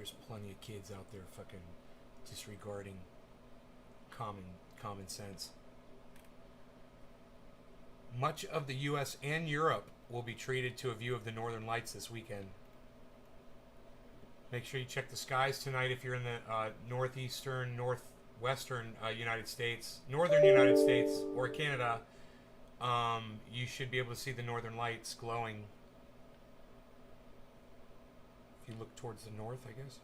there's plenty of kids out there fucking disregarding common sense. Much of the U.S. and Europe will be treated to a view of the northern lights this weekend. Make sure you check the skies tonight if you're in the northeastern, northwestern United States, northern United States, or Canada. You should be able to see the northern lights glowing. If you look towards the north, I guess.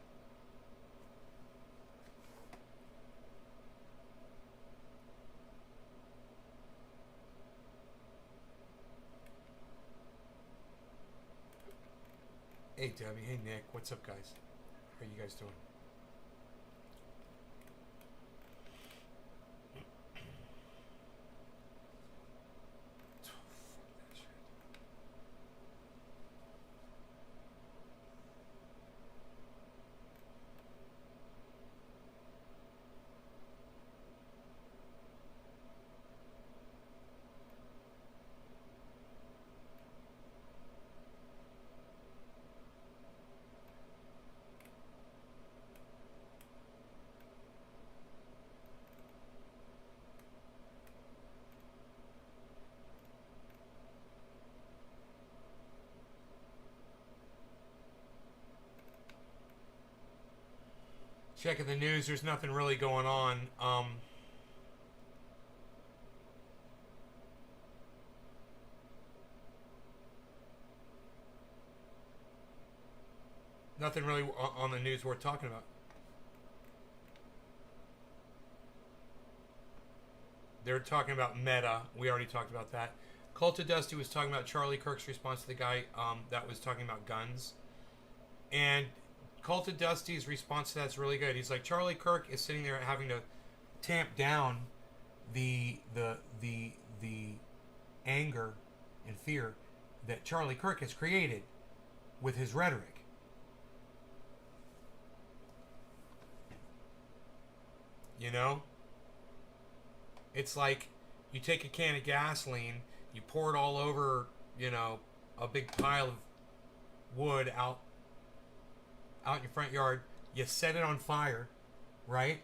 Hey Debbie, hey Nick, what's up, guys? How are you guys doing? Checking the news, there's nothing really going on. Nothing really on the news worth talking about. They're talking about Meta. We already talked about that. Cult of Dusty was talking about Charlie Kirk's response to the guy that was talking about guns. And Cult of Dusty's response to that's really good. He's like, Charlie Kirk is sitting there having to tamp down the anger and fear that Charlie Kirk has created with his rhetoric. You know? It's like you take a can of gasoline, you pour it all over, a big pile of wood out in your front yard, you set it on fire, right?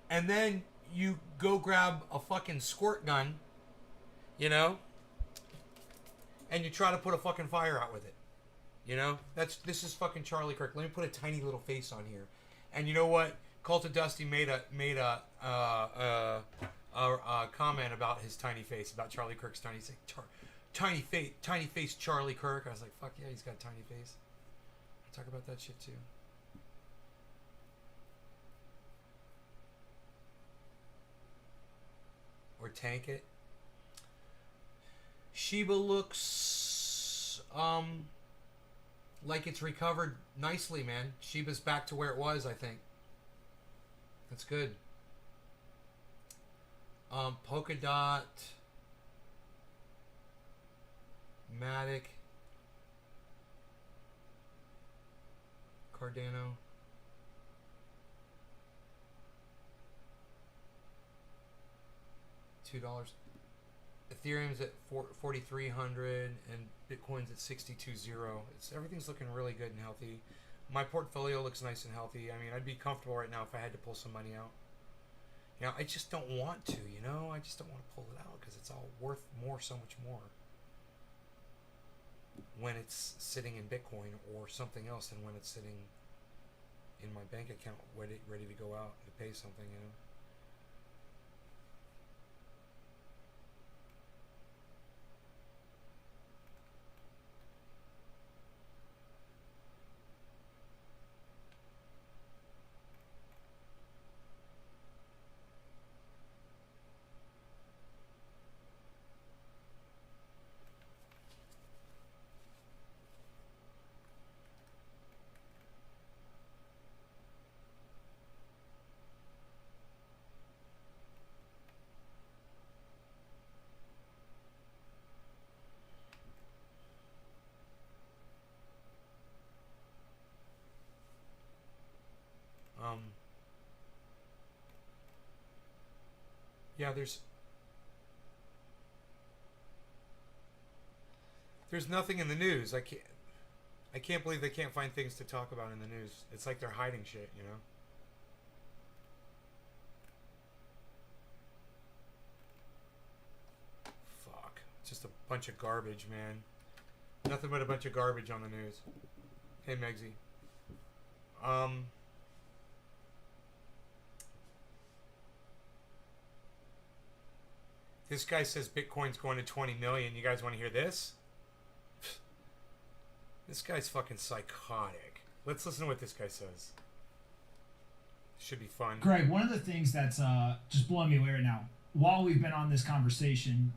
And then you go grab a fucking squirt gun, and you try to put a fucking fire out with it. This is fucking Charlie Kirk. Let me put a tiny little face on here. And you know what? Cult of Dusty made a comment about his tiny face, about Charlie Kirk's tiny face. Tiny face Charlie Kirk. I was like, fuck yeah, he's got a tiny face. Talk about that shit too. Or tank it. Shiba looks like it's recovered nicely, man. Shiba's back to where it was, I think. That's good. Polkadot, Matic, Cardano. $2. Ethereum's at 4,300 and Bitcoin's at 62.0. Everything's looking really good and healthy. My portfolio looks nice and healthy. I mean, I'd be comfortable right now if I had to pull some money out. I just don't want to. I just don't want to pull it out because it's all worth so much more when it's sitting in Bitcoin or something else than when it's sitting in my bank account ready to go out to pay something. Yeah, there's nothing in the news. I can't. I can't believe they can't find things to talk about in the news. It's like they're hiding shit, you know? Fuck. It's just a bunch of garbage, man. Nothing but a bunch of garbage on the news. Hey, Megsy. This guy says Bitcoin's going to 20 million. You guys want to hear this? This guy's fucking psychotic. Let's listen to what this guy says. Should be fun. Greg, one of the things that's just blowing me away right now, while we've been on this conversation,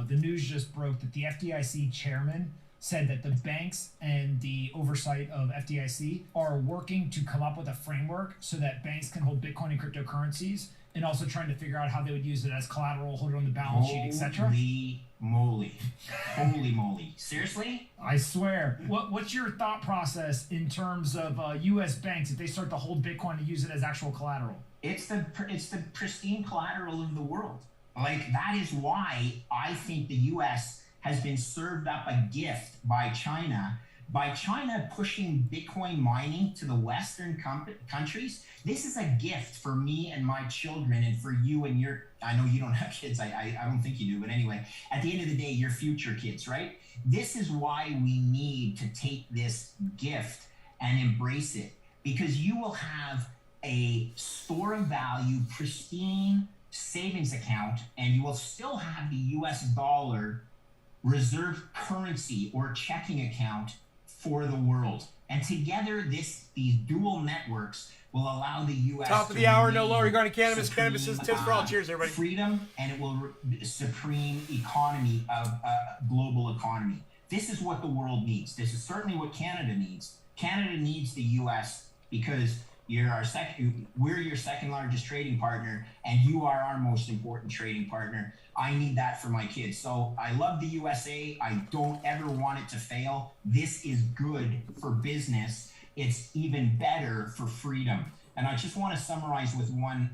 the news just broke that the FDIC chairman said that the banks and the oversight of FDIC are working to come up with a framework so that banks can hold Bitcoin and cryptocurrencies, and also trying to figure out how they would use it as collateral, hold it on the balance sheet, etc. Holy moly. Holy moly. Seriously? I swear. What's your thought process in terms of U.S. banks if they start to hold Bitcoin and use it as actual collateral? It's the pristine collateral of the world. Like, that is why I think the U.S. has been served up a gift by China. By China pushing Bitcoin mining to the Western countries, this is a gift for me and my children, and for you and your, I know you don't have kids, I don't think you do, but anyway, at the end of the day, your future kids, right? This is why we need to take this gift and embrace it, because you will have a store of value, pristine savings account, and you will still have the US dollar reserve currency or checking account for the world. And together, these dual networks will allow the U.S. Top of the hour, no lower regarding cannabis. Cannabis is tips for all. Cheers, everybody. Freedom, and it will supreme economy of global economy. This is what the world needs. This is certainly what Canada needs. Canada needs the U.S. because we're your second largest trading partner, and you are our most important trading partner. I need that for my kids. So I love the USA. I don't ever want it to fail. This is good for business. It's even better for freedom. And I just want to summarize with one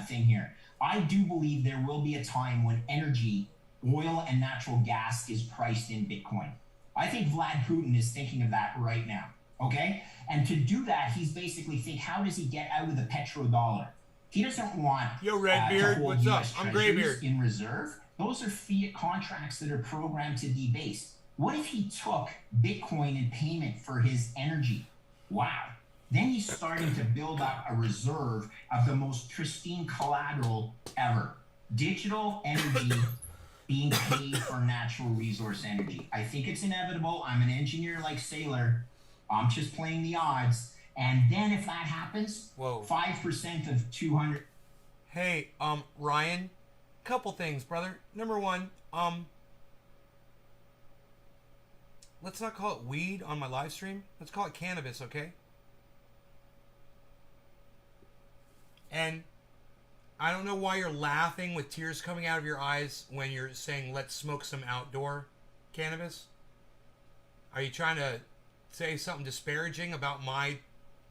thing here. I do believe there will be a time when energy, oil and natural gas is priced in Bitcoin. I think Vlad Putin is thinking of that right now. Okay? And to do that, he's basically thinking, how does he get out of the petrodollar? He doesn't want Redbeard, what's up? I'm Graybeard. In reserve. Those are fiat contracts that are programmed to debase. What if he took Bitcoin in payment for his energy? Wow. Then he's starting to build up a reserve of the most pristine collateral ever. Digital energy being paid for natural resource energy. I think it's inevitable. I'm an engineer like Saylor. I'm just playing the odds. And then if that happens, 5% of 200. Hey, Ryan, couple things, brother. Number one, let's not call it weed on my live stream. Let's call it cannabis, okay? And I don't know why you're laughing with tears coming out of your eyes when you're saying, let's smoke some outdoor cannabis. Are you trying to say something disparaging about my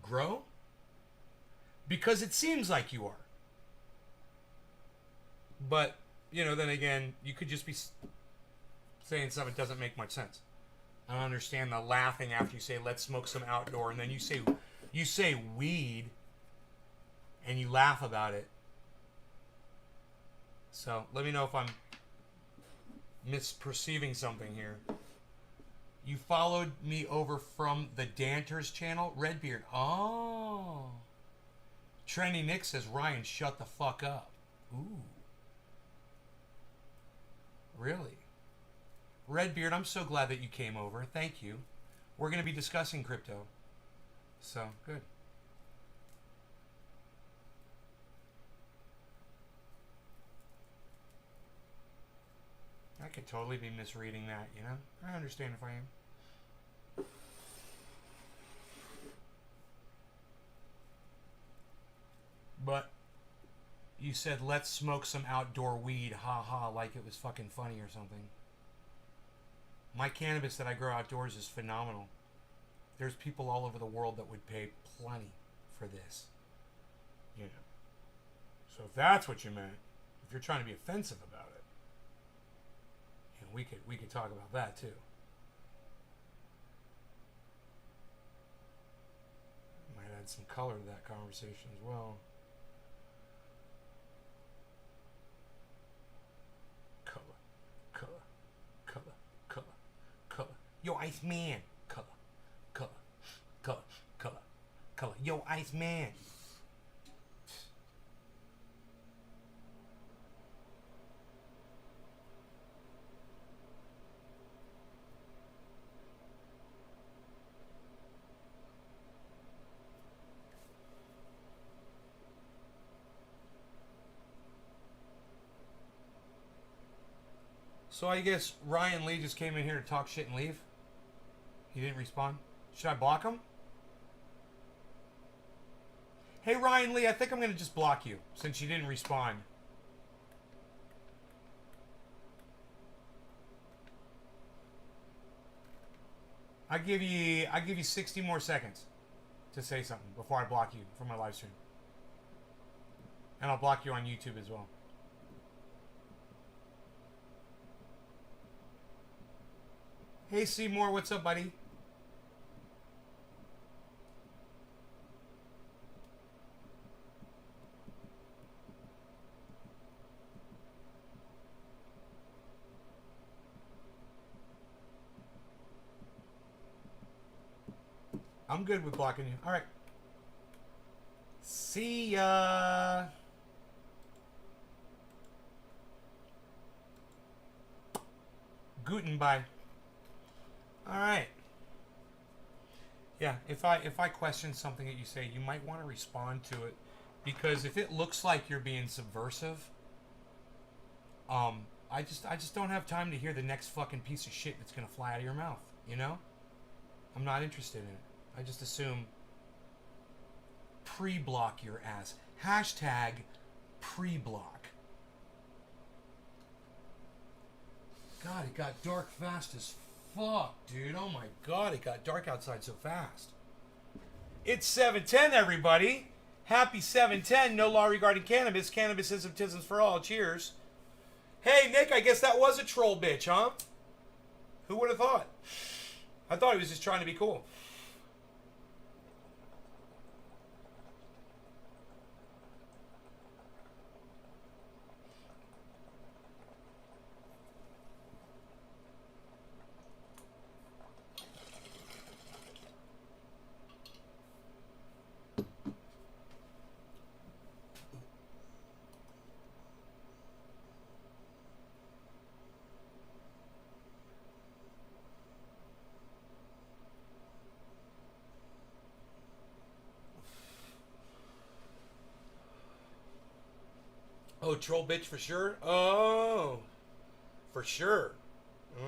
grow? Because it seems like you are. But, then again, you could just be saying something that doesn't make much sense. I don't understand the laughing after you say, let's smoke some outdoor, and then you say weed, and you laugh about it. So, let me know if I'm misperceiving something here. You followed me over from the Danters channel? Redbeard. Oh. Trendy Nick says, Ryan, shut the fuck up. Ooh. Really? Redbeard, I'm so glad that you came over. Thank you. We're going to be discussing crypto. So, good. I could totally be misreading that, I understand if I am. But you said, let's smoke some outdoor weed, ha, like it was fucking funny or something. My cannabis that I grow outdoors is phenomenal. There's people all over the world that would pay plenty for this. So if that's what you meant, if you're trying to be offensive about it, we could talk about that too. add some color to that conversation as well. Color, color, color, color, color. Yo, Iceman. Color, color, color, color, color. Yo, Iceman. So I guess Ryan Lee just came in here to talk shit and leave. He didn't respond. Should I block him? Hey Ryan Lee, I think I'm going to just block you since you didn't respond. I give you 60 more seconds to say something before I block you from my live stream. And I'll block you on YouTube as well. Hey Seymour, what's up, buddy? I'm good with blocking you. All right. See ya. Guten bye. All right. Yeah, if I question something that you say, you might want to respond to it, because if it looks like you're being subversive, I just don't have time to hear the next fucking piece of shit that's gonna fly out of your mouth. You know, I'm not interested in it. I just assume pre-block your ass. Hashtag pre-block. God, it got dark fast as fuck, dude. Oh my god, it got dark outside so fast. It's 7:10, everybody. Happy 7:10. No law regarding cannabis. Cannabisism, tisms for all. Cheers. Hey, Nick, I guess that was a troll bitch, huh? Who would have thought? I thought he was just trying to be cool. Oh, troll bitch for sure? Oh, for sure.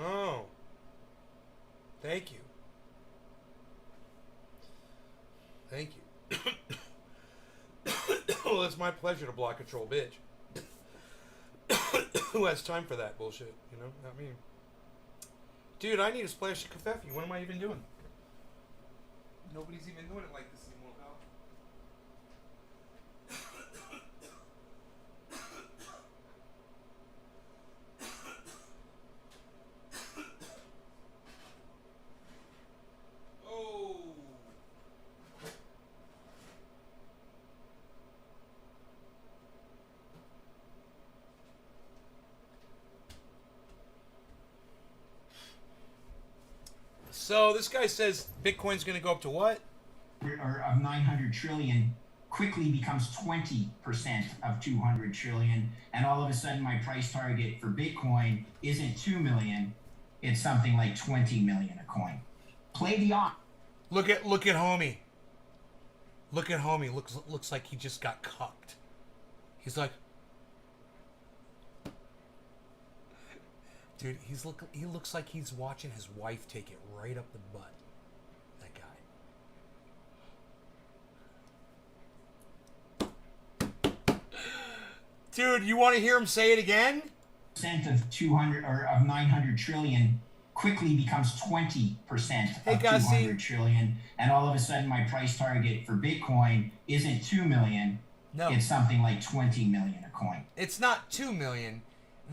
Oh, thank you. Thank you. Well, it's my pleasure to block a troll bitch. Who has time for that bullshit? You know, not me. Dude, I need a splash of Covfefe. What am I even doing? Nobody's even doing it like this anymore, pal. So this guy says Bitcoin's going to go up to what? Or of 900 trillion quickly becomes 20% of 200 trillion. And all of a sudden my price target for Bitcoin isn't 2 million. It's something like 20 million a coin. Play the odds. Look at homie. Look at homie. Looks like he just got cucked. He's like, dude, he looks like he's watching his wife take it right up the butt. That guy. Dude, you want to hear him say it again? Percent of 200 or of 900 trillion quickly becomes 20% of 200 trillion. And all of a sudden my price target for Bitcoin isn't 2 million. No. It's something like 20 million a coin. It's not 2 million.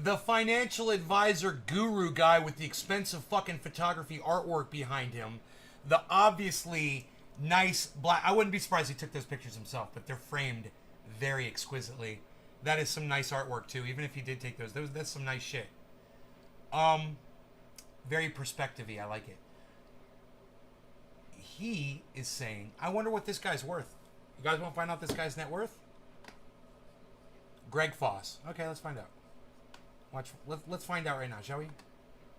The financial advisor guru guy with the expensive fucking photography artwork behind him, the obviously Nice black. I wouldn't be surprised he took those pictures himself, but they're framed very exquisitely. That is some nice artwork too. Even if he did take those, that's some nice shit. Very perspective-y. I like it. He is saying, I wonder what this guy's worth. You guys want to find out this guy's net worth? Greg Foss. Okay, let's find out. Watch. Let's find out right now, shall we?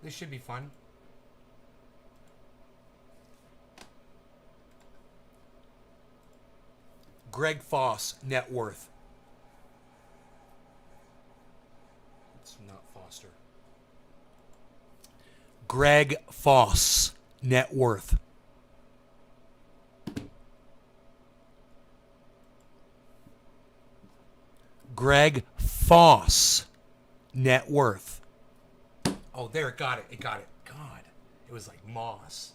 This should be fun. Greg Foss net worth. It's not Foster. Greg Foss net worth. Greg Foss net worth. Oh, there, it got it. It got it. God, it was like moss.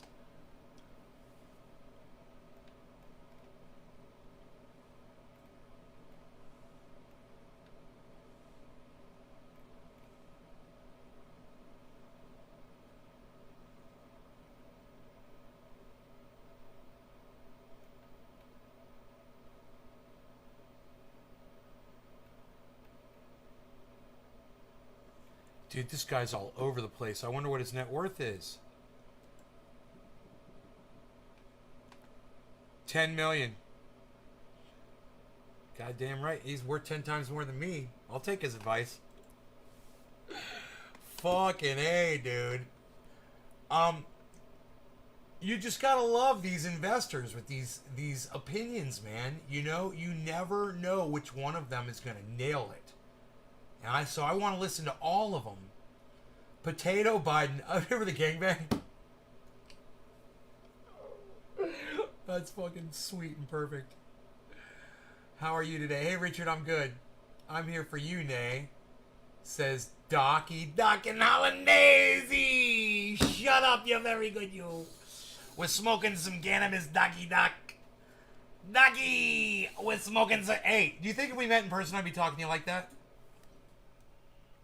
Dude, this guy's all over the place. I wonder what his net worth is. 10 million. Goddamn right. He's worth 10 times more than me. I'll take his advice. Fucking A, dude. You just gotta love these investors with these opinions, man. You know, you never know which one of them is gonna nail it. So I want to listen to all of them. Potato Biden. Remember the gangbang? That's fucking sweet and perfect. How are you today? Hey, Richard, I'm good. I'm here for you, Nay. Says Docky and Hollandaise. Shut up, you're very good, you. We're smoking some cannabis, Docky. Docky, we're smoking some... Hey, do you think if we met in person I'd be talking to you like that?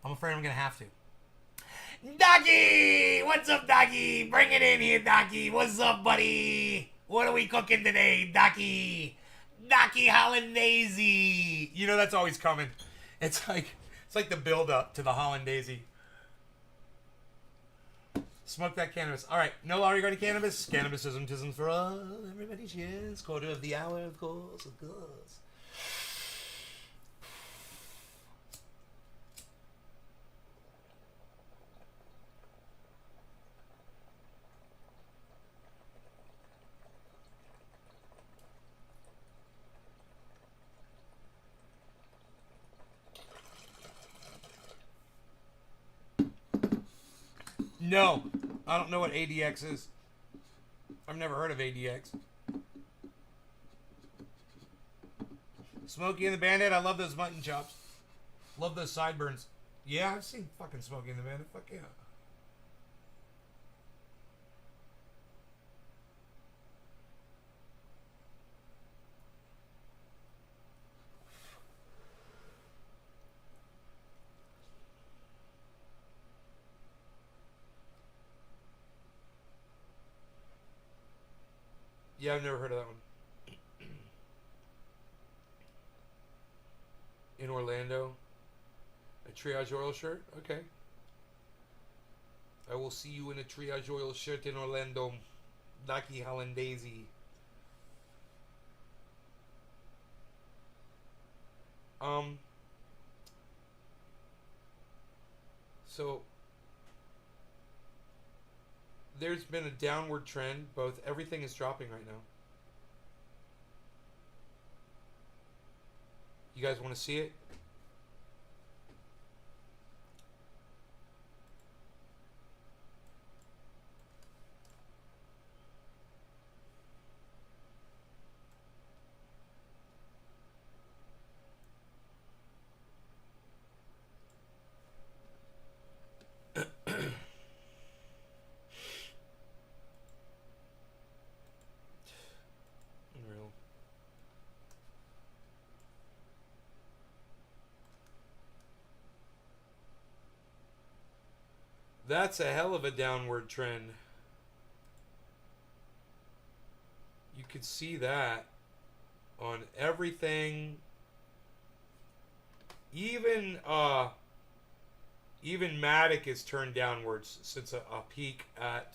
I'm afraid I'm going to have to. Docky! What's up, Docky? Bring it in here, Docky. What's up, buddy? What are we cooking today, Docky? Docky Hollandaise. You know that's always coming. It's like the build-up to the Hollandaise. Smoke that cannabis. All right, no law regarding cannabis. Cannabisism for all. Everybody cheers. Quarter of the hour, of course, of course. No, I don't know what ADX is. I've never heard of ADX. Smokey and the Bandit, I love those mutton chops. Love those sideburns. Yeah, I've seen fucking Smokey and the Bandit. Fuck yeah. Yeah, I've never heard of that one. In Orlando. A Triage Oil shirt? Okay. I will see you in a Triage Oil shirt in Orlando. Docky Hollandaise. So there's been a downward trend. Everything is dropping right now. You guys want to see it? That's a hell of a downward trend. You could see that on everything. Even Matic is turned downwards since a peak at,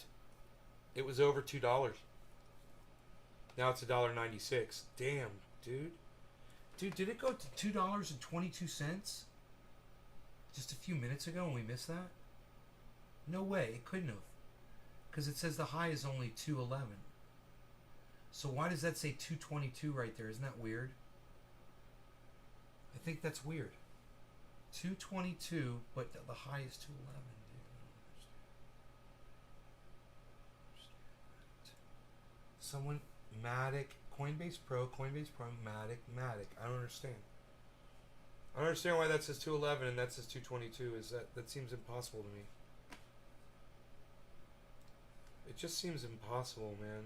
it was over $2. Now it's $1.96. Damn, dude. Dude, did it go to $2.22 just a few minutes ago and we missed that? No way, it couldn't have. Because it says the high is only 211. So why does that say 222 right there? Isn't that weird? I think that's weird. 222, but the high is 211, dude. Someone, Matic, Coinbase Pro, Matic. I don't understand. I don't understand why that says 211 and that says 222. That seems impossible to me. It just seems impossible, man.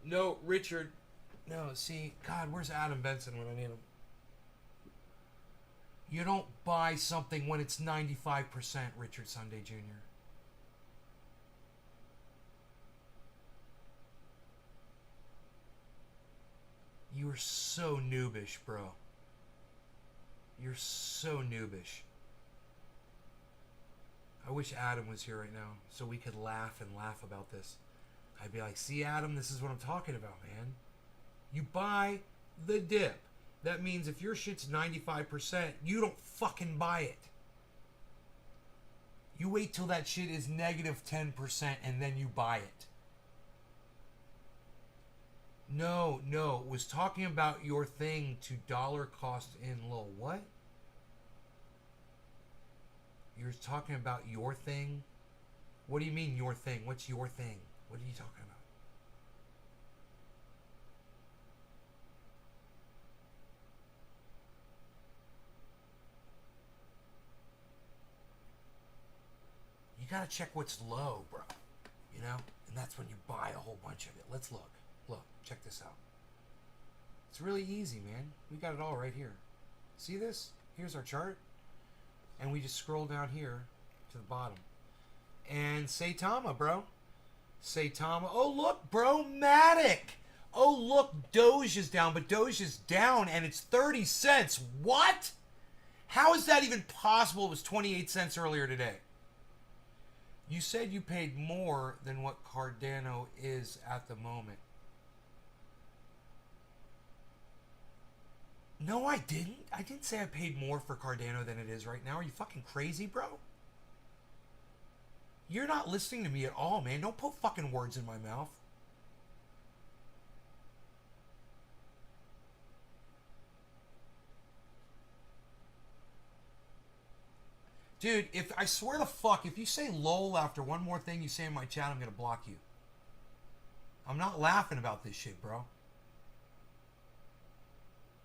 No, Richard. No, see, God, where's Adam Benson when I need him? You don't buy something when it's 95%, Richard Sunday Jr. You are so noobish, bro. You're so noobish. I wish Adam was here right now so we could laugh about this. I'd be like, see, Adam, this is what I'm talking about, man. You buy the dip. That means if your shit's 95%, you don't fucking buy it. You wait till that shit is negative 10% and then you buy it. No, it was talking about your thing to dollar cost in low. What? You're talking about your thing? What do you mean your thing? What's your thing? What are you talking about? You gotta check what's low, bro. You know? And that's when you buy a whole bunch of it. Let's look. Look, check this out. It's really easy, man. We got it all right here. See this? Here's our chart. And we just scroll down here to the bottom. And Saitama, bro. Saitama. Oh, look, bro. Matic. Oh, look. Doge is down. But Doge is down and it's 30 cents. What? How is that even possible? It was 28 cents earlier today. You said you paid more than what Cardano is at the moment. No, I didn't. I didn't say I paid more for Cardano than it is right now. Are you fucking crazy, bro? You're not listening to me at all, man. Don't put fucking words in my mouth. Dude, if I swear to fuck, if you say lol after one more thing you say in my chat, I'm gonna block you. I'm not laughing about this shit, bro.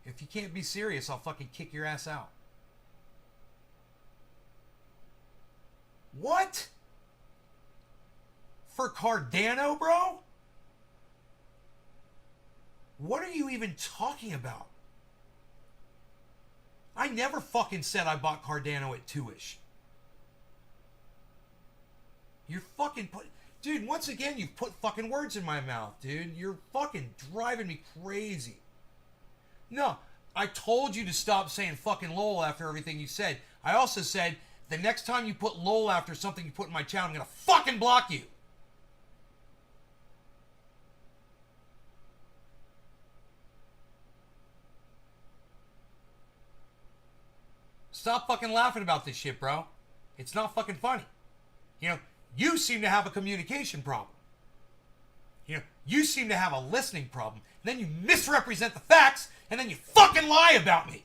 If you can't be serious, I'll fucking kick your ass out. What? For Cardano, bro? What are you even talking about? I never fucking said I bought Cardano at 2-ish. You're fucking dude, once again, you've put fucking words in my mouth, dude. You're fucking driving me crazy. No, I told you to stop saying fucking lol after everything you said. I also said the next time you put lol after something you put in my channel, I'm gonna fucking block you. Stop fucking laughing about this shit, bro. It's not fucking funny. You know, you seem to have a communication problem. You know, you seem to have a listening problem. And then you misrepresent the facts, and then you fucking lie about me.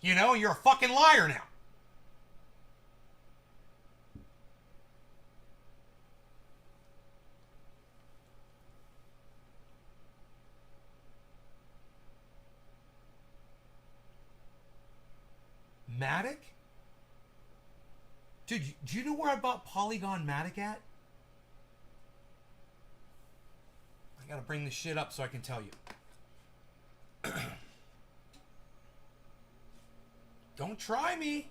You know, you're a fucking liar now. Matic? Dude, do you know where I bought Polygon Matic at? I gotta bring this shit up so I can tell you. Don't try me.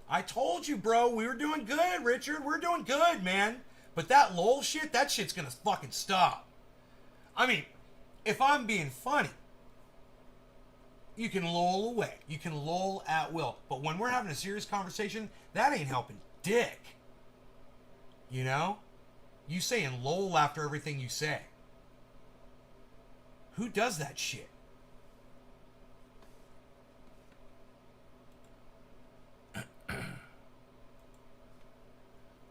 I told you, bro. We were doing good, Richard. We're doing good, man. But that lol shit, that shit's gonna fucking stop. I mean, if I'm being funny, you can lol away. You can lol at will. But when we're having a serious conversation, that ain't helping dick. You know? You saying lol after everything you say. Who does that shit?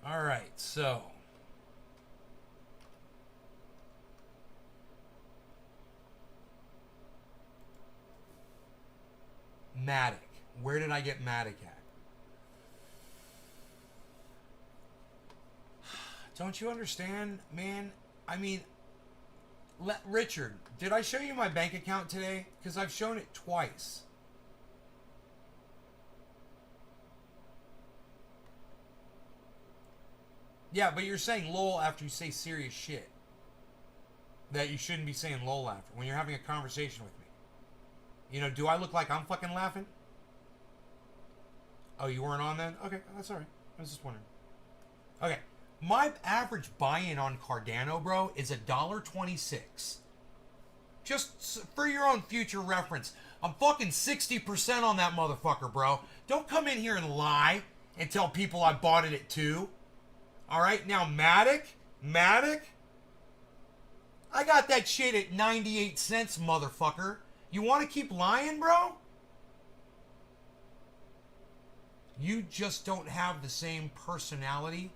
All right, so Matic. Where did I get Matic at? Don't you understand, man? I mean, Richard, did I show you my bank account today? Because I've shown it twice. Yeah, but you're saying lol after you say serious shit. That you shouldn't be saying lol after when you're having a conversation with me. You know, do I look like I'm fucking laughing? Oh, you weren't on then? Okay, that's alright. I was just wondering. Okay, my average buy-in on Cardano, bro, is $1.26. Just for your own future reference. I'm fucking 60% on that motherfucker, bro. Don't come in here and lie and tell people I bought it at 2. Alright, now Matic, I got that shit at 98 cents, motherfucker. You want to keep lying, bro? You just don't have the same personality.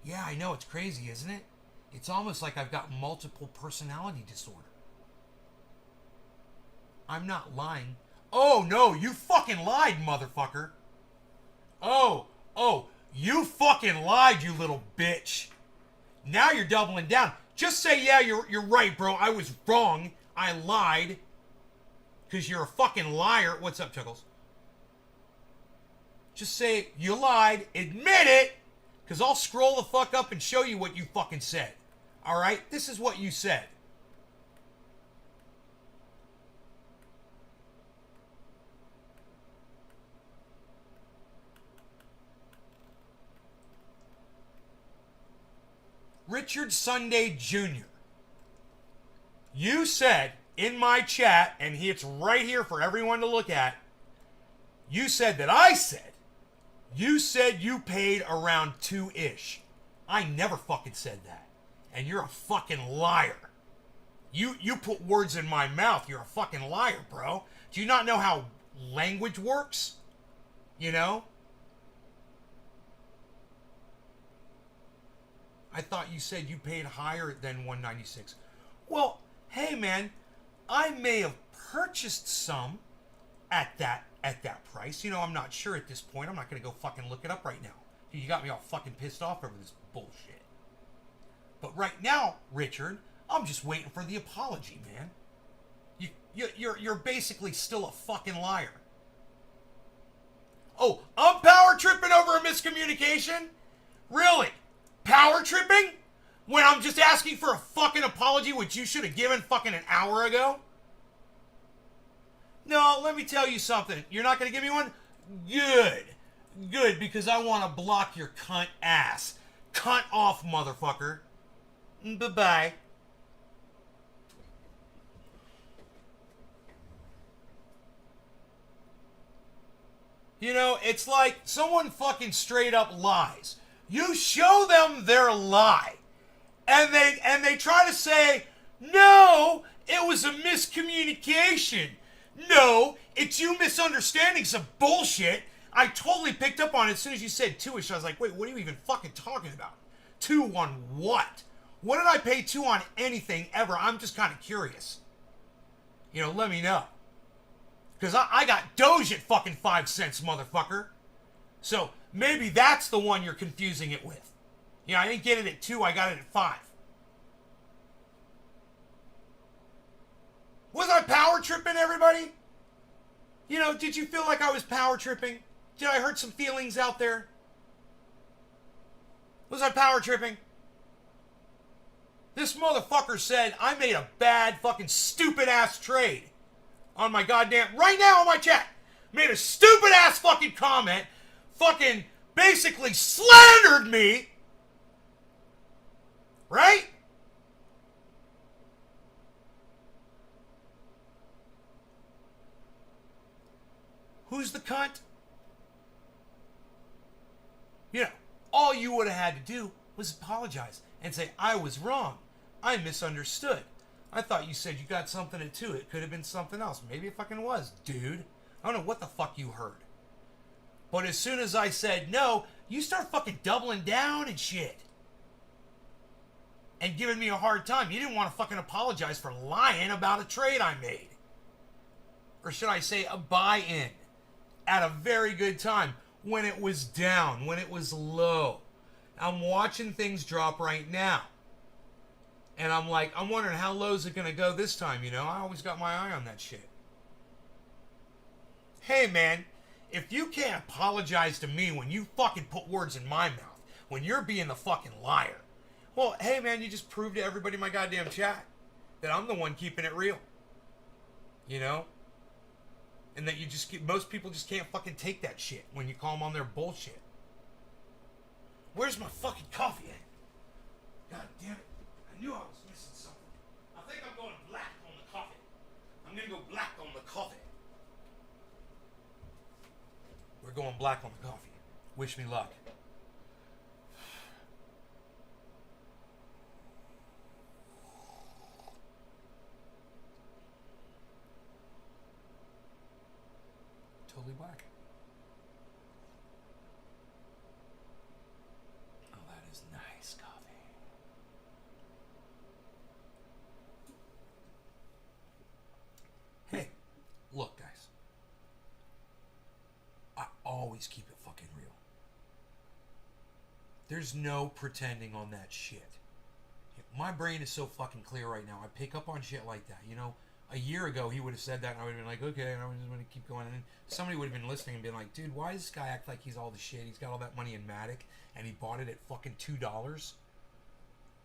Yeah, I know, it's crazy, isn't it? It's almost like I've got multiple personality disorder. I'm not lying. Oh, no, you fucking lied, motherfucker. Oh, you fucking lied, you little bitch. Now you're doubling down. Just say, yeah, you're right, bro. I was wrong. I lied. Because you're a fucking liar. What's up, Chuckles? Just say, you lied. Admit it. Because I'll scroll the fuck up and show you what you fucking said. Alright? This is what you said. Richard Sunday Jr. You said in my chat, and it's right here for everyone to look at, you said that I said, you said you paid around 2-ish. I never fucking said that. And you're a fucking liar. You put words in my mouth. You're a fucking liar, bro. Do you not know how language works? You know? I thought you said you paid higher than 196. Well, hey man, I may have purchased some at that price. You know, I'm not sure at this point. I'm not going to go fucking look it up right now. You got me all fucking pissed off over this bullshit. But right now, Richard, I'm just waiting for the apology, man. You're basically still a fucking liar. Oh, I'm power tripping over a miscommunication? Really? Power tripping? When I'm just asking for a fucking apology, which you should have given fucking an hour ago? No, let me tell you something. You're not going to give me one? Good. Good, because I want to block your cunt ass. Cunt off, motherfucker. Bye-bye. You know, it's like someone fucking straight up lies. You show them their lie. And they try to say, no, it was a miscommunication. No, it's you misunderstanding some bullshit. I totally picked up on it as soon as you said 2-ish. I was like, wait, what are you even fucking talking about? 2 on what? What did I pay 2 on anything ever? I'm just kind of curious. You know, let me know. Because I got Doge at fucking 5 cents, motherfucker. So maybe that's the one you're confusing it with. You know, I didn't get it at 2, I got it at 5. Was I power tripping, everybody? You know, did you feel like I was power tripping? Did I hurt some feelings out there? Was I power tripping? This motherfucker said I made a bad fucking stupid ass trade on my goddamn, right now on my chat. made a stupid ass fucking comment, fucking basically slandered me, right? Who's the cunt? You know, all you would have had to do was apologize and say, I was wrong. I misunderstood. I thought you said you got something at 2. It could have been something else. Maybe it fucking was, dude. I don't know what the fuck you heard. But as soon as I said no, you start fucking doubling down and shit. And giving me a hard time. You didn't want to fucking apologize for lying about a trade I made. Or should I say a buy-in. At a very good time. When it was down. When it was low. I'm watching things drop right now. And I'm like, I'm wondering how low is it going to go this time, you know? I always got my eye on that shit. Hey, man, if you can't apologize to me when you fucking put words in my mouth, when you're being the fucking liar, well, hey, man, you just proved to everybody in my goddamn chat that I'm the one keeping it real. You know? And that you just keep, most people just can't fucking take that shit when you call them on their bullshit. Where's my fucking coffee at? God damn it. I knew I was missing something. I think I'm going black on the coffee. I'm going to go black on the coffee. We're going black on the coffee. Wish me luck. Totally black. Oh, that is nice coffee. Hey, look, guys. I always keep it fucking real. There's no pretending on that shit. My brain is so fucking clear right now. I pick up on shit like that. You know, a year ago he would have said that and I would have been like, okay, and I was just going to keep going. And then somebody would have been listening and been like, dude, why does this guy act like he's all the shit? He's got all that money in Matic and he bought it at fucking $2.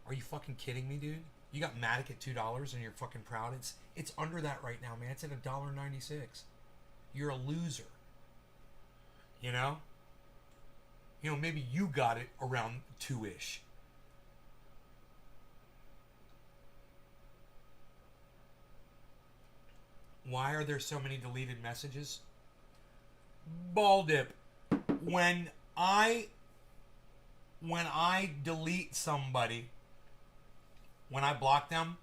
Are you fucking kidding me, dude? You got Matic at $2 and you're fucking proud. It's under that right now, man. It's at $1.96. You're a loser. You know? You know, maybe you got it around 2-ish. Why are there so many deleted messages? Ball dip. When I delete somebody, when I block them,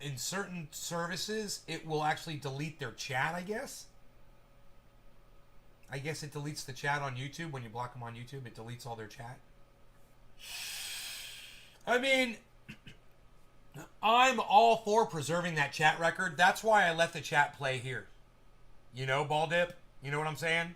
in certain services, it will actually delete their chat, I guess. I guess it deletes the chat on YouTube. When you block them on YouTube, it deletes all their chat. I mean, I'm all for preserving that chat record. That's why I let the chat play here. You know, Ball Dip? You know what I'm saying?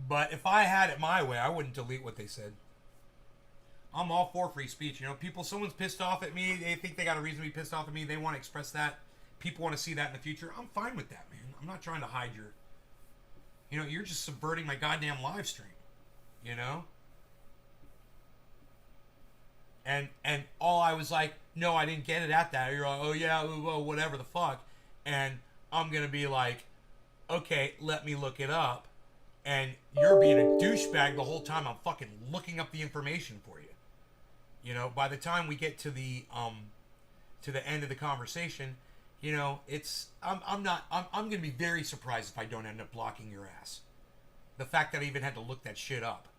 But if I had it my way, I wouldn't delete what they said. I'm all for free speech. You know, someone's pissed off at me. They think they got a reason to be pissed off at me. They want to express that. People want to see that in the future. I'm fine with that, man. I'm not trying to hide your... You know, you're just subverting my goddamn live stream. You know? And all I was like, no, I didn't get it at that. You're like, oh yeah, well, whatever the fuck. And I'm going to be like, okay, let me look it up. And you're being a douchebag the whole time I'm fucking looking up the information for you. You know, by the time we get to the end of the conversation, you know, I'm gonna be very surprised if I don't end up blocking your ass. The fact that I even had to look that shit up.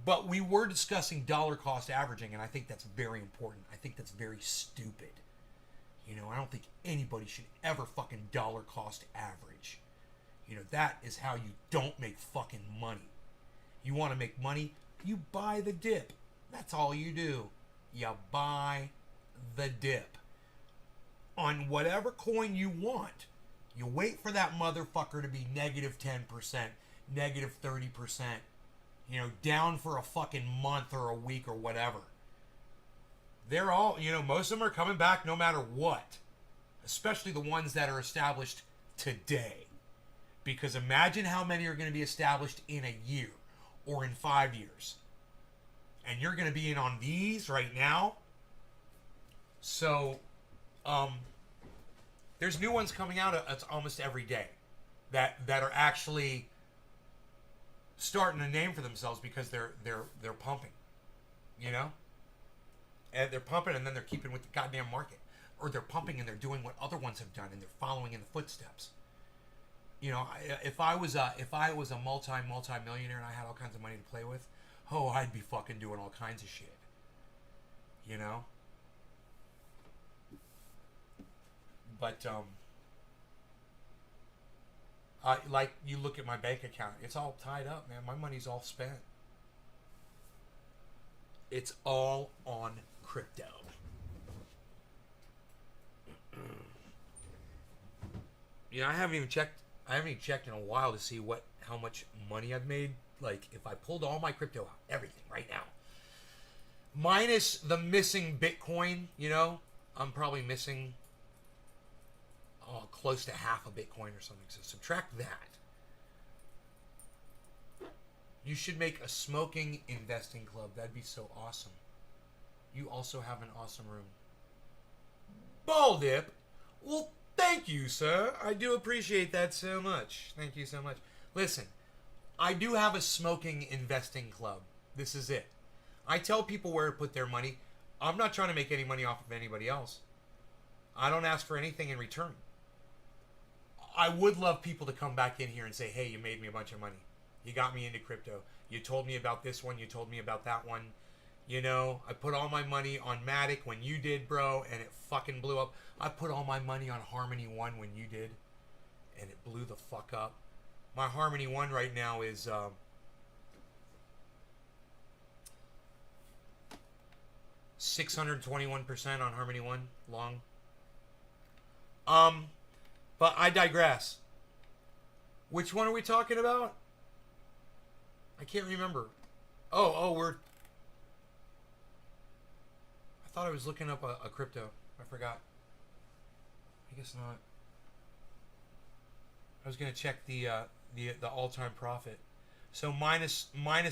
But we were discussing dollar cost averaging, and I think that's very important. I think that's very stupid. You know, I don't think anybody should ever fucking dollar cost average. You know, that is how you don't make fucking money. You want to make money, you buy the dip. That's all you do. You buy the dip. On whatever coin you want. You wait for that motherfucker to be negative 10%, negative 30%, you know, down for a fucking month or a week or whatever. they're all, most of them are coming back no matter what. Especially the ones that are established today. Because imagine how many are going to be established in a year or in 5 years. And you're going to be in on these right now. So, there's new ones coming out almost every day that are actually starting a name for themselves because they're pumping, and they're pumping, and then they're keeping with the goddamn market, or they're pumping and they're doing what other ones have done and they're following in the footsteps. If I was a multi-millionaire and I had all kinds of money to play with, I'd be fucking doing all kinds of shit, But like you look at my bank account, it's all tied up, man. My money's all spent. It's all on crypto. I haven't even checked in a while to see how much money I've made. Like if I pulled all my crypto out, everything right now, minus the missing Bitcoin, I'm probably missing close to half a Bitcoin or something. So subtract that. You should make a smoking investing club. That'd be so awesome. You also have an awesome room. Ball Dip. Well, thank you, sir. I do appreciate that so much. Thank you so much. Listen, I do have a smoking investing club. This is it. I tell people where to put their money. I'm not trying to make any money off of anybody else. I don't ask for anything in return. I would love people to come back in here and say, hey, you made me a bunch of money. You got me into crypto. You told me about this one. You told me about that one. I put all my money on Matic when you did, bro, and it fucking blew up. I put all my money on Harmony One when you did, and it blew the fuck up. My Harmony One right now is 621% on Harmony One long. But I digress. Which one are we talking about? I can't remember. I thought I was looking up a crypto. I forgot. I guess not. I was gonna check the all-time profit. So minus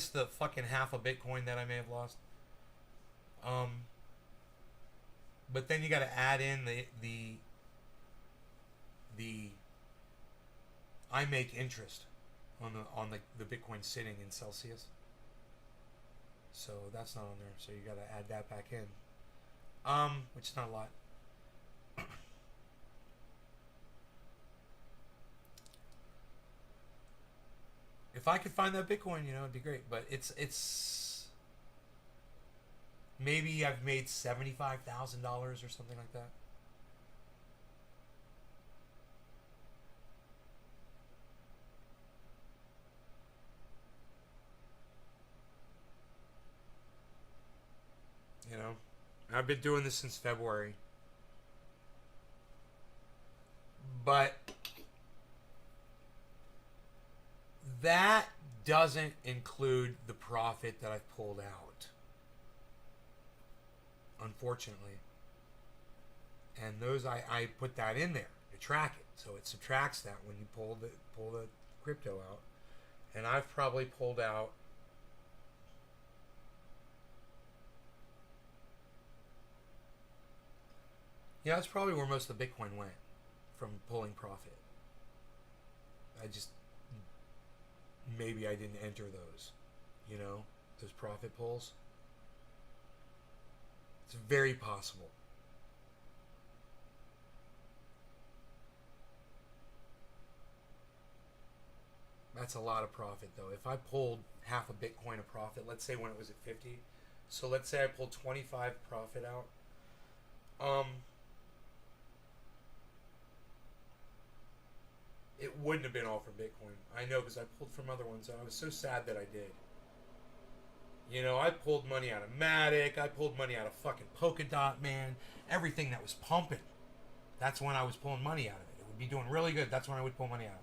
the fucking half a Bitcoin that I may have lost. But then you got to add in the I make interest on the Bitcoin sitting in Celsius. So that's not on there. So you got to add that back in. Which is not a lot. If I could find that Bitcoin, it'd be great. But it's maybe I've made $75,000 or something like that. I've been doing this since February. But that doesn't include the profit that I've pulled out. Unfortunately. And those I put that in there to track it. So it subtracts that when you pull the crypto out. And I've probably pulled out that's probably where most of the Bitcoin went, from pulling profit. Maybe I didn't enter those, those profit pulls. It's very possible. That's a lot of profit, though. If I pulled half a Bitcoin of profit, let's say when it was at 50, so let's say I pulled 25 profit out, it wouldn't have been all from Bitcoin. I know, because I pulled from other ones, and I was so sad that I did. I pulled money out of Matic. I pulled money out of fucking Polkadot, man. Everything that was pumping. That's when I was pulling money out of it. It would be doing really good. That's when I would pull money out.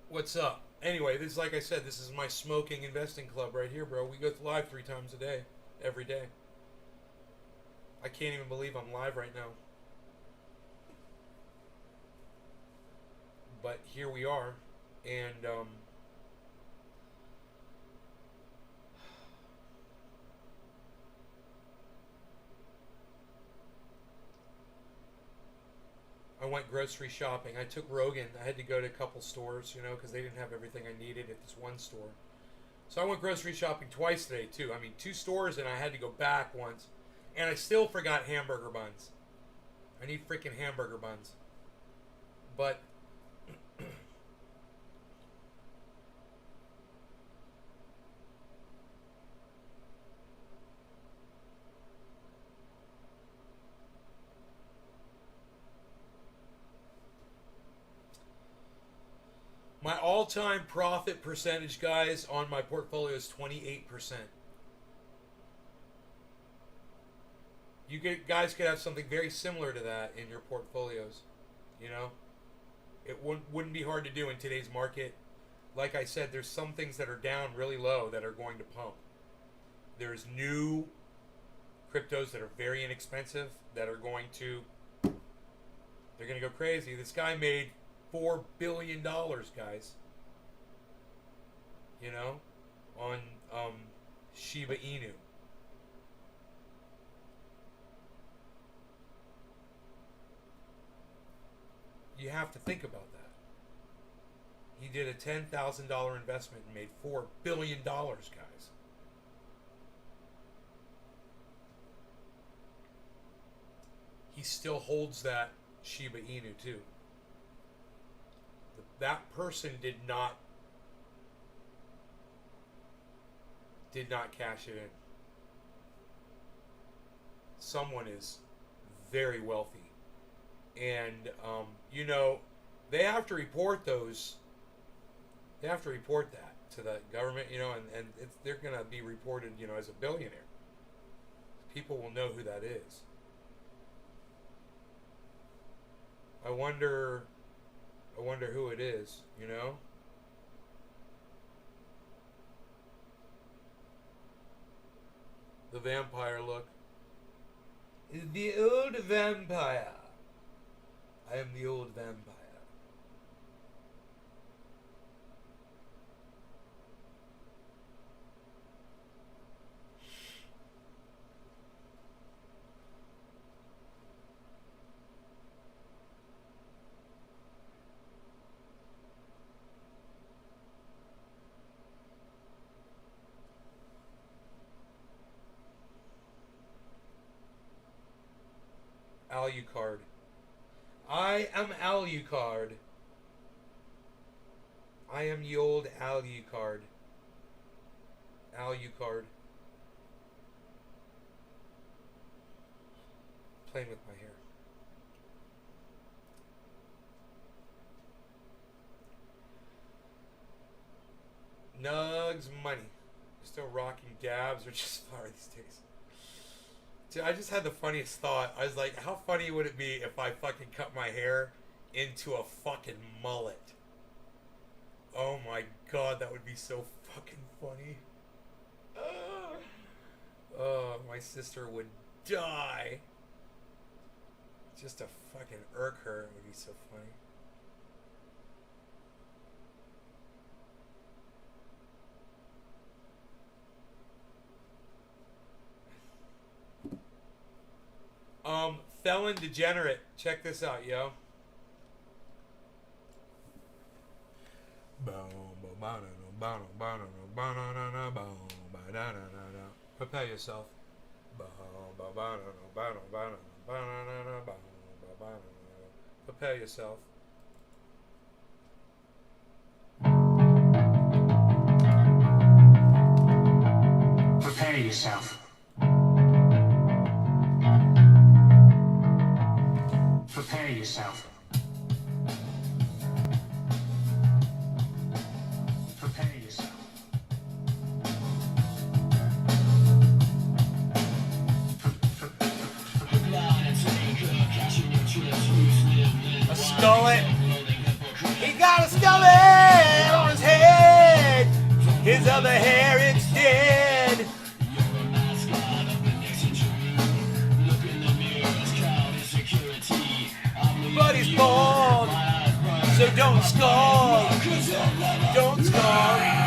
What's up? Anyway, this is like I said, this is my smoking investing club right here, bro. We go live 3 times a day, every day. I can't even believe I'm live right now. But here we are, and I went grocery shopping. I took Rogan. I had to go to a couple stores, you know, because they didn't have everything I needed at this one store. So I went grocery shopping twice today, too. I mean, 2 stores, and I had to go back once. And I still forgot hamburger buns. I need freaking hamburger buns. But my all-time profit percentage, guys, on my portfolio is 28%. You guys could have something very similar to that in your portfolios. You know, it wouldn't be hard to do in today's market. Like I said, there's some things that are down really low that are going to pump. There's new cryptos that are very inexpensive that are going to, they're going to go crazy. This guy made $4 billion, guys. You know, on Shiba Inu. You have to think about that. He did a $10,000 investment and made $4 billion, guys. He still holds that Shiba Inu too. That person did not cash it in. Someone is very wealthy. And, you know, they have to report those. They have to report that to the government, you know, and they're going to be reported, you know, as a billionaire. People will know who that is. I wonder who it is, you know? The vampire look. The old vampire. I am the old vampire. Alucard. I am Alucard. I am the old Alucard. Alucard. Playing with my hair. Nugs money. Still rocking dabs, which is fire these days. Dude, I just had the funniest thought. I was like, how funny would it be if I fucking cut my hair into a fucking mullet? Oh my god, that would be so fucking funny. Oh, my sister would die. Just to fucking irk her would be so funny. Felon Degenerate. Check this out, yo. Prepare yourself. Prepare yourself. Prepare yourself. Prepare yourself. Prepare yourself. A skullet. He got a skullet on his head. Pieces of the hair instead. But he's bald, so don't scold. Don't scold.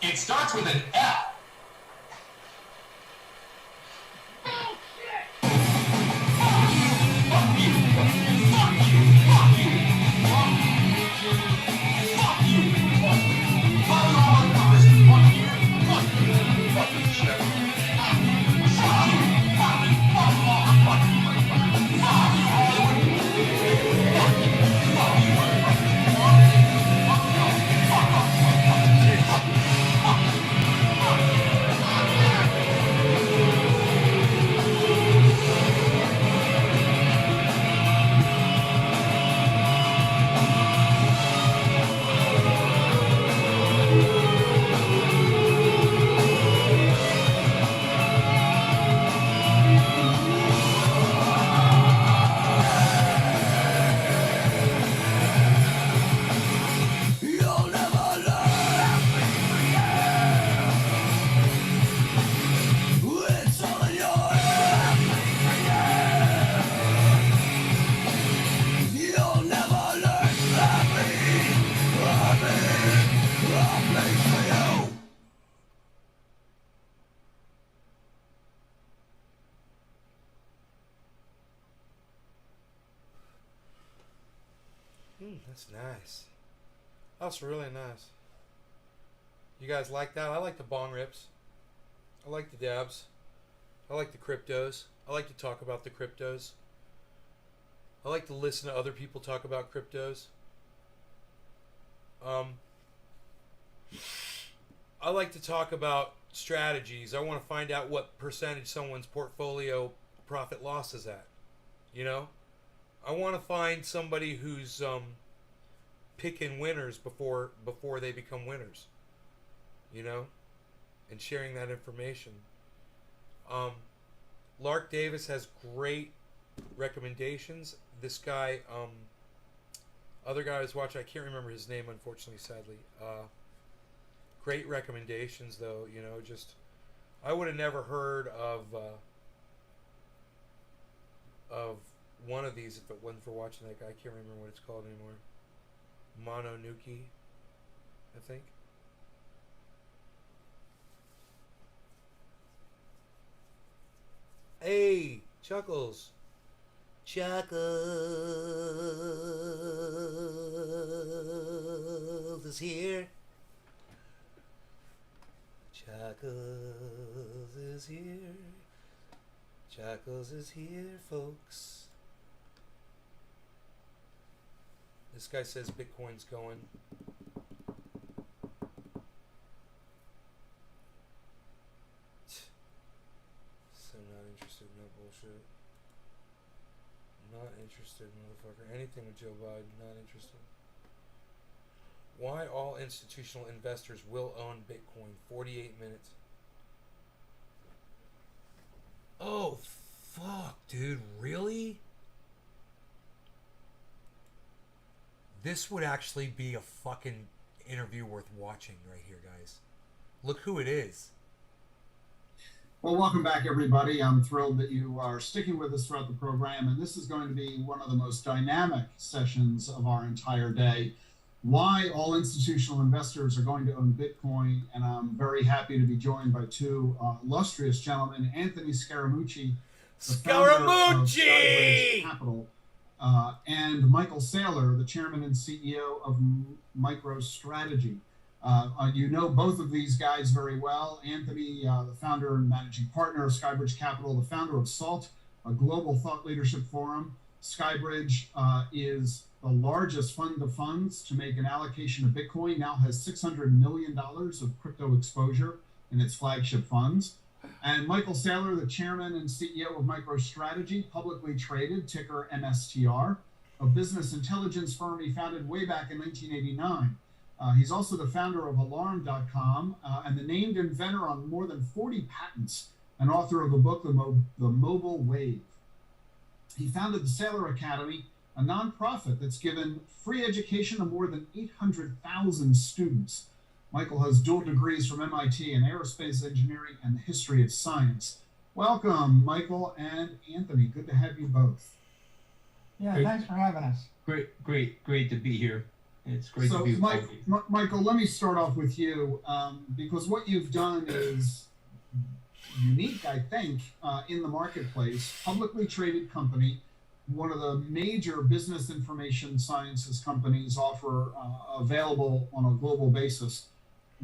It starts with an L. That's nice. That's really nice. You guys like that? I like the bong rips. I like the dabs. I like the cryptos. I like to talk about the cryptos. I like to listen to other people talk about cryptos. I like to talk about strategies. I want to find out what percentage someone's portfolio profit loss is at. You know? I want to find somebody who's picking winners before they become winners. You know? And sharing that information. Lark Davis has great recommendations. This guy, other guy I was watching, I can't remember his name, unfortunately, sadly. Great recommendations, though. You know, just I would have never heard of one of these if it wasn't for watching that guy. I can't remember what it's called anymore. Mononuki, I think. Hey, Chuckles. Chuckles is here. Chuckles is here. Chuckles is here, folks. This guy says Bitcoin's going. So not interested in that bullshit. Not interested, motherfucker. Anything with Joe Biden, not interested. Why all institutional investors will own Bitcoin. 48 minutes. Oh, fuck, dude. Really? This would actually be a fucking interview worth watching right here, guys. Look who it is. Well, welcome back, everybody. I'm thrilled that you are sticking with us throughout the program, and this is going to be one of the most dynamic sessions of our entire day. Why all institutional investors are going to own Bitcoin, and I'm very happy to be joined by two illustrious gentlemen, Anthony Scaramucci, the founder of Skybridge Capital, and Michael Saylor, the chairman and CEO of MicroStrategy. You know both of these guys very well. Anthony, the founder and managing partner of Skybridge Capital, the founder of SALT, a global thought leadership forum. Skybridge is the largest fund of funds to make an allocation of Bitcoin, now has $600 million of crypto exposure in its flagship funds. And Michael Saylor, the chairman and CEO of MicroStrategy, publicly traded, ticker MSTR, a business intelligence firm he founded way back in 1989. He's also the founder of Alarm.com and the named inventor on more than 40 patents and author of the book, The Mobile Wave. He founded the Saylor Academy, a nonprofit that's given free education to more than 800,000 students. Michael has dual degrees from MIT in aerospace engineering and the history of science. Welcome, Michael and Anthony. Good to have you both. Yeah, thanks for having us. Great to be here. It's great to be with you. Michael, let me start off with you because what you've done is unique, I think, in the marketplace. Publicly traded company, one of the major business information sciences companies available on a global basis.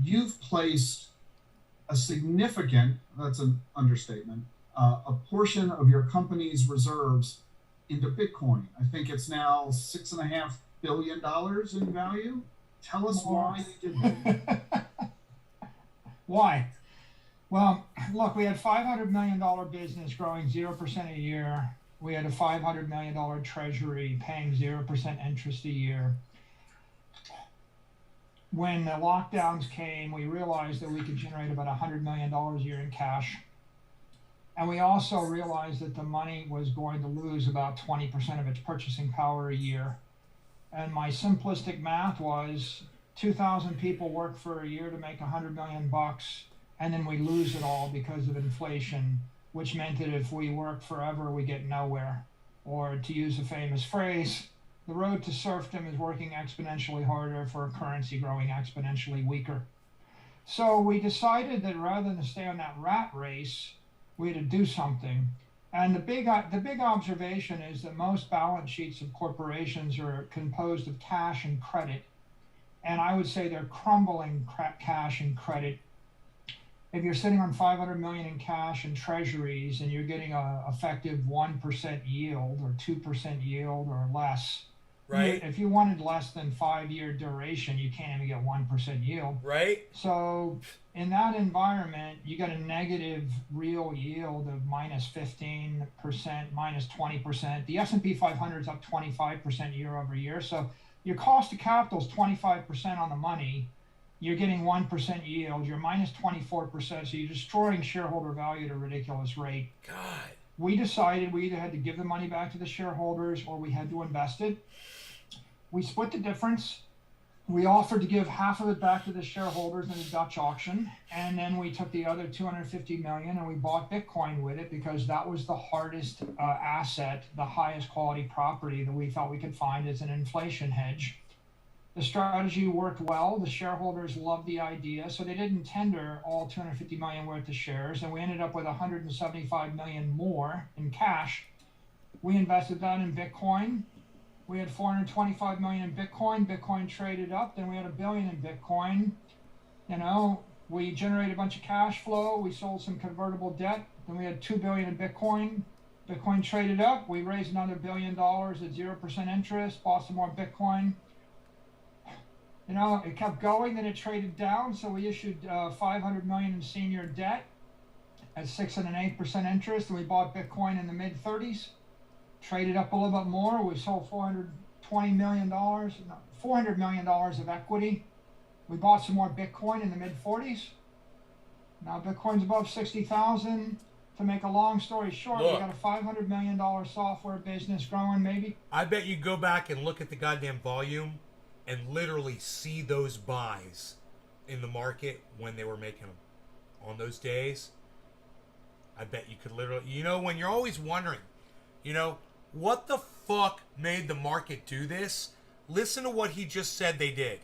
You've placed a significant, that's an understatement, a portion of your company's reserves into Bitcoin. I think it's now $6.5 billion in value. Tell us why you did that. Why? Well, look, we had $500 million business growing 0% a year. We had a $500 million treasury paying 0% interest a year. When the lockdowns came, we realized that we could generate about $100 million a year in cash. And we also realized that the money was going to lose about 20% of its purchasing power a year. And my simplistic math was 2,000 people work for a year to make $100 million, and then we lose it all because of inflation, which meant that if we work forever, we get nowhere. Or to use a famous phrase, the road to serfdom is working exponentially harder for a currency growing exponentially weaker. So we decided that rather than stay on that rat race, we had to do something. And the big observation is that most balance sheets of corporations are composed of cash and credit. And I would say they're crumbling cash and credit. If you're sitting on $500 million in cash and treasuries and you're getting a effective 1% yield or 2% yield or less, right? If you wanted less than 5-year duration, you can't even get 1% yield. Right. So in that environment, you got a negative real yield of minus 15%, minus 20%. The S&P 500 is up 25% year over year. So your cost of capital is 25% on the money. You're getting 1% yield. You're minus 24%. So you're destroying shareholder value at a ridiculous rate. God. We decided we either had to give the money back to the shareholders or we had to invest it. We split the difference. We offered to give half of it back to the shareholders in a Dutch auction, and then we took the other $250 million and we bought Bitcoin with it because that was the hardest asset, the highest quality property that we felt we could find as an inflation hedge. The strategy worked well. The shareholders loved the idea, so they didn't tender all $250 million worth of shares, and we ended up with $175 million more in cash. We invested that in Bitcoin. We had $425 million in Bitcoin. Bitcoin traded up. Then we had $1 billion in Bitcoin. You know, we generated a bunch of cash flow. We sold some convertible debt. Then we had $2 billion in Bitcoin. Bitcoin traded up. We raised another $1 billion at 0% interest. Bought some more Bitcoin. You know, it kept going. Then it traded down. So we issued $500 million in senior debt at 6 and an 8% interest. And we bought Bitcoin in the mid 30s. Traded up a little bit more. We sold $400 million of equity. We bought some more Bitcoin in the mid 40s. Now Bitcoin's above 60,000. To make a long story short, Look, we got a $500 million software business growing maybe. I bet you go back and look at the goddamn volume and literally see those buys in the market when they were making them on those days, I bet you could literally, when you're always wondering, what the fuck made the market do this? Listen to what he just said they did.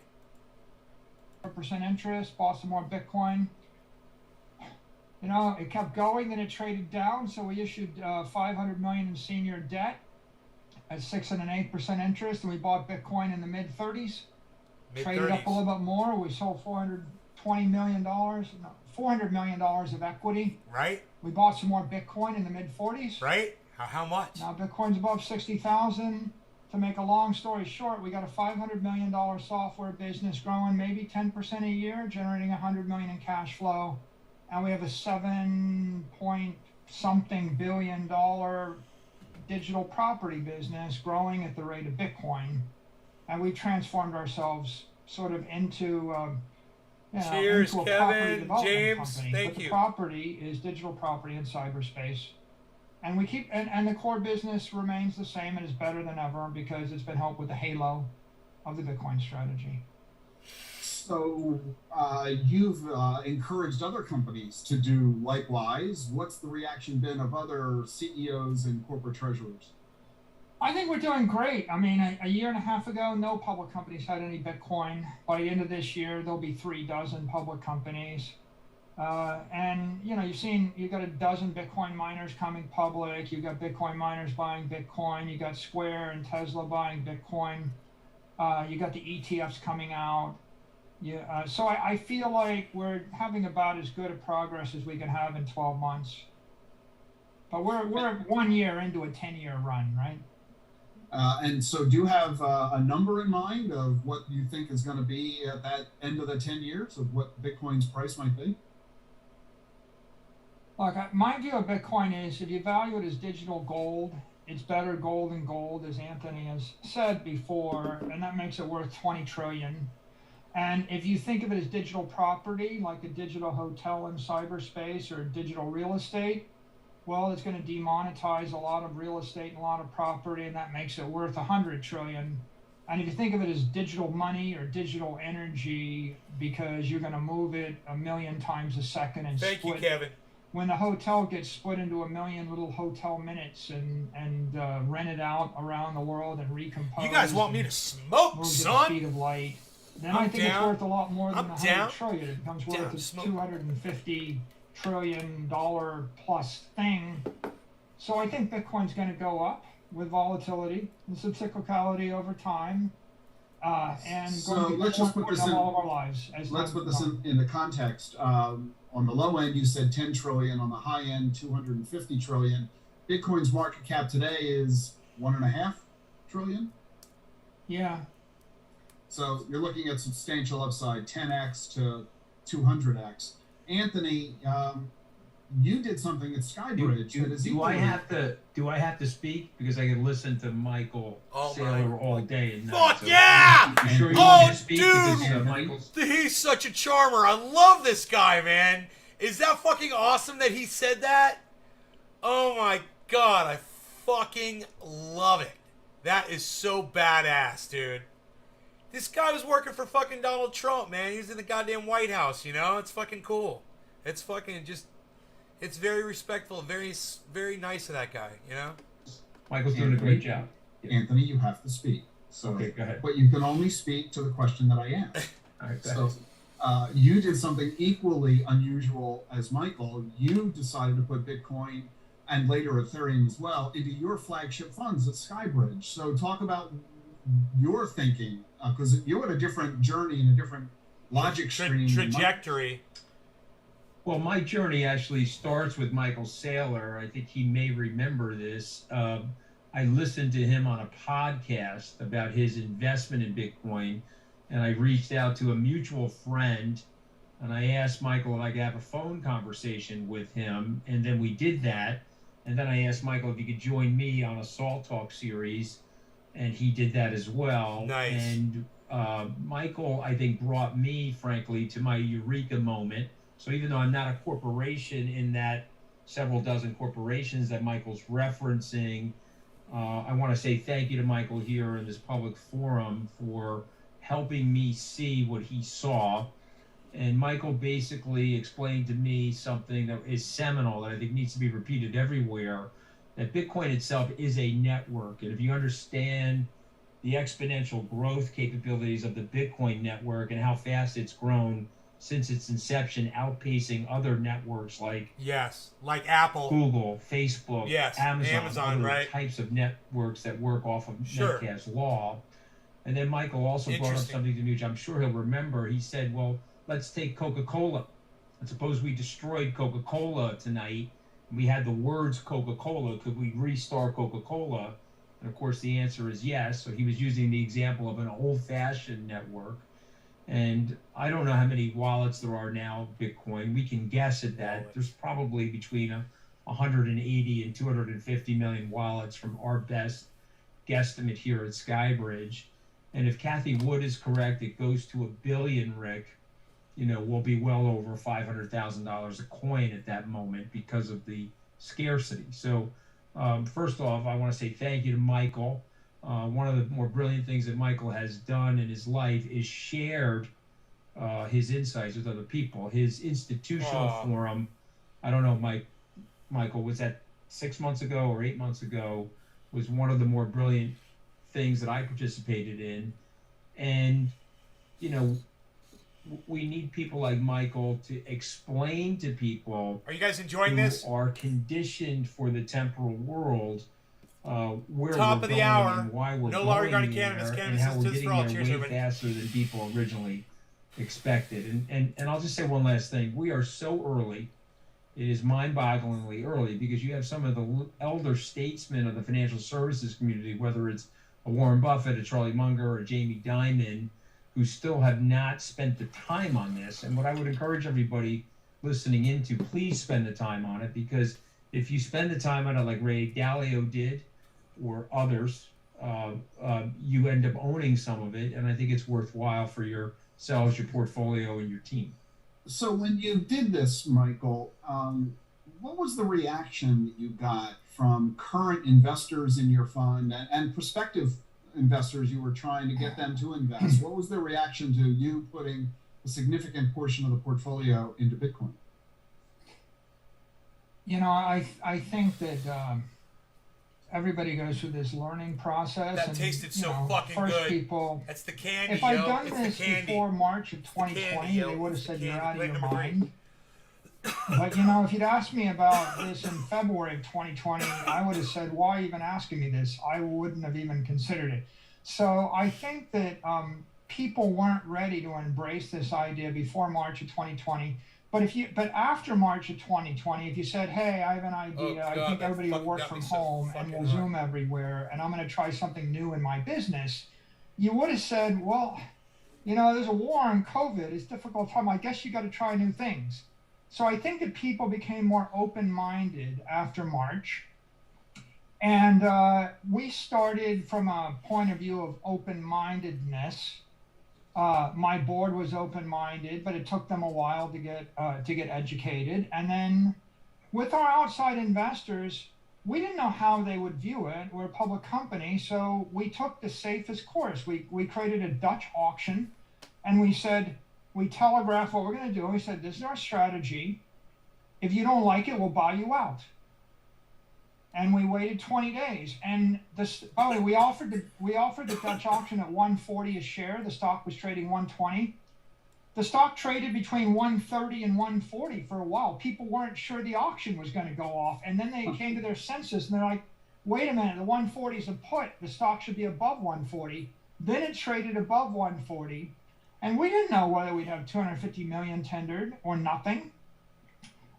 % interest, bought some more Bitcoin. It kept going, then it traded down, so we issued $500 million in senior debt at 6 1/8% interest, and we bought Bitcoin in the mid-30s. Traded up a little bit more. We sold $400 million of equity. Right. We bought some more Bitcoin in the mid-40s. Right. How much? Now Bitcoin's above 60,000. To make a long story short, we got a $500 million software business growing maybe 10% a year, generating $100 million in cash flow, and we have a $7-point-something billion digital property business growing at the rate of Bitcoin, and we transformed ourselves sort of into Cheers, into a Kevin, property development James, company. thank But you. the property is digital property in cyberspace. And we keep, and the core business remains the same and is better than ever because it's been helped with the halo of the Bitcoin strategy. So you've encouraged other companies to do likewise. What's the reaction been of other CEOs and corporate treasurers? I think we're doing great. I mean, a year and a half ago, no public companies had any Bitcoin. By the end of this year, there'll be 36 public companies. And you've got a dozen Bitcoin miners coming public. You've got Bitcoin miners buying Bitcoin. You got Square and Tesla buying Bitcoin. You got the ETFs coming out. So I feel like we're having about as good a progress as we can have in 12 months. But we're 1 year into a 10-year run, right? And so do you have a number in mind of what you think is going to be at that end of the 10 years of what Bitcoin's price might be? Look, my view of Bitcoin is if you value it as digital gold, it's better gold than gold, as Anthony has said before, and that makes it worth 20 trillion. And if you think of it as digital property, like a digital hotel in cyberspace or digital real estate, well, it's going to demonetize a lot of real estate and a lot of property, and that makes it worth 100 trillion. And if you think of it as digital money or digital energy, because you're going to move it 1 million times a second and Thank you, split. Kevin. When the hotel gets split into 1 million little hotel minutes and rented out around the world and recomposed. You guys want me to smoke, moved at the son? speed of light. Then I'm I think down. it's worth a lot more than I'm 100 down. trillion. It becomes Down. worth a Smoke. $250 trillion plus thing. So I think Bitcoin's going to go up with volatility and some cyclicality over time. And So going to be let's just put important this in. all of our lives. Let's put this in the context. On the low end, you said 10 trillion. On the high end, 250 trillion. Bitcoin's market cap today is 1.5 trillion. Yeah. So you're looking at substantial upside, 10x to 200x. Anthony, you did something at Skybridge that is Do I equally- have to speak because I can listen to Michael Oh Saylor my all day and night. Fuck so yeah! You sure you Oh, want me to speak dude! because Michael's He's such a charmer. I love this guy, man. Is that fucking awesome that he said that? Oh my god, I fucking love it. That is so badass, dude. This guy was working for fucking Donald Trump, man. He was in the goddamn White House, It's fucking cool. It's fucking just... It's very respectful, very, very nice of that guy, Michael's doing a great job. Anthony, you have to speak. So, Okay, go ahead. but you can only speak to the question that I asked. All right, go So, ahead. you did something equally unusual as Michael. You decided to put Bitcoin and later Ethereum as well into your flagship funds at Skybridge. So, talk about your thinking, because you're at a different journey and a different logic stream. Trajectory. Well, my journey actually starts with Michael Saylor. I think he may remember this. I listened to him on a podcast about his investment in Bitcoin, and I reached out to a mutual friend, and I asked Michael if I could have a phone conversation with him, and then we did that. And then I asked Michael if he could join me on a Salt Talk series, and he did that as well. Nice. And Michael, I think, brought me, frankly, to my eureka moment. So even though I'm not a corporation in that several dozen corporations that Michael's referencing, I want to say thank you to Michael here in this public forum for helping me see what he saw. And Michael basically explained to me something that is seminal that I think needs to be repeated everywhere, that Bitcoin itself is a network. And if you understand the exponential growth capabilities of the Bitcoin network and how fast it's grown since its inception, outpacing other networks like like Apple, Google, Facebook, Amazon, other right? types of networks that work off of Sure. Metcalfe's law. And then Michael also brought up something to me, which I'm sure he'll remember. He said, well, let's take Coca-Cola. And suppose we destroyed Coca-Cola tonight. We had the words Coca-Cola. Could we restart Coca-Cola? And of course, the answer is yes. So he was using the example of an old-fashioned network. And I don't know how many wallets there are now, Bitcoin. We can guess at that. There's probably between 180 and 250 million wallets from our best guesstimate here at Skybridge. And if Kathy Wood is correct, it goes to $1 billion, Rick. We'll be well over $500,000 a coin at that moment because of the scarcity. So first off, I want to say thank you to Michael. One of the more brilliant things that Michael has done in his life is shared his insights with other people. His institutional forum, I don't know, Michael, was that 6 months ago or 8 months ago, was one of the more brilliant things that I participated in. And, we need people like Michael to explain to people. Are you guys enjoying who this? Are conditioned for the temporal world, where Top we're of the going hour. and why we're No going longer going to there, cannabis. and Cannabis how is we're just getting for all. there Cheers, way everybody. faster than people originally expected. And I'll just say one last thing. We are so early. It is mind-bogglingly early because you have some of the elder statesmen of the financial services community, whether it's a Warren Buffett, a Charlie Munger, or Jamie Dimon, who still have not spent the time on this. And what I would encourage everybody listening into, please spend the time on it, because if you spend the time on it like Ray Dalio did or others, you end up owning some of it. And I think it's worthwhile for yourselves, your portfolio, and your team. So when you did this, Michael, what was the reaction that you got from current investors in your fund and prospective investors you were trying to get them to invest? What was their reaction to you putting a significant portion of the portfolio into Bitcoin? I think that everybody goes through this learning process. That and, tasted so fucking first good. People, That's the candy, if I'd yo. done It's this the candy. before March of It's the 2020, candy, yo. they would have It's the said you're candy. out of Plate your number 3. mind. But if you'd asked me about this in February of 2020, I would have said, why even asking me this? I wouldn't have even considered it. So I think that people weren't ready to embrace this idea before March of 2020. But after March of 2020, if you said, hey, I have an idea, God, I think that everybody will fucking work got from me so home and fucking we'll hot. Zoom everywhere, and I'm going to try something new in my business, you would have said, well, there's a war on COVID. It's a difficult time. I guess you got to try new things. So I think that people became more open-minded after March. And we started from a point of view of open-mindedness. My board was open-minded, but it took them a while to get educated. And then with our outside investors, we didn't know how they would view it. We're a public company, so we took the safest course. We created a Dutch auction, and we said, we telegraphed what we're going to do. We said, this is our strategy. If you don't like it, we'll buy you out. And we waited 20 days. And by the way, we offered the Dutch auction at 140 a share. The stock was trading 120. The stock traded between 130 and 140 for a while. People weren't sure the auction was going to go off. And then they came to their senses and they're like, wait a minute, the 140 is a put. The stock should be above 140. Then it traded above 140. And we didn't know whether we'd have 250 million tendered or nothing.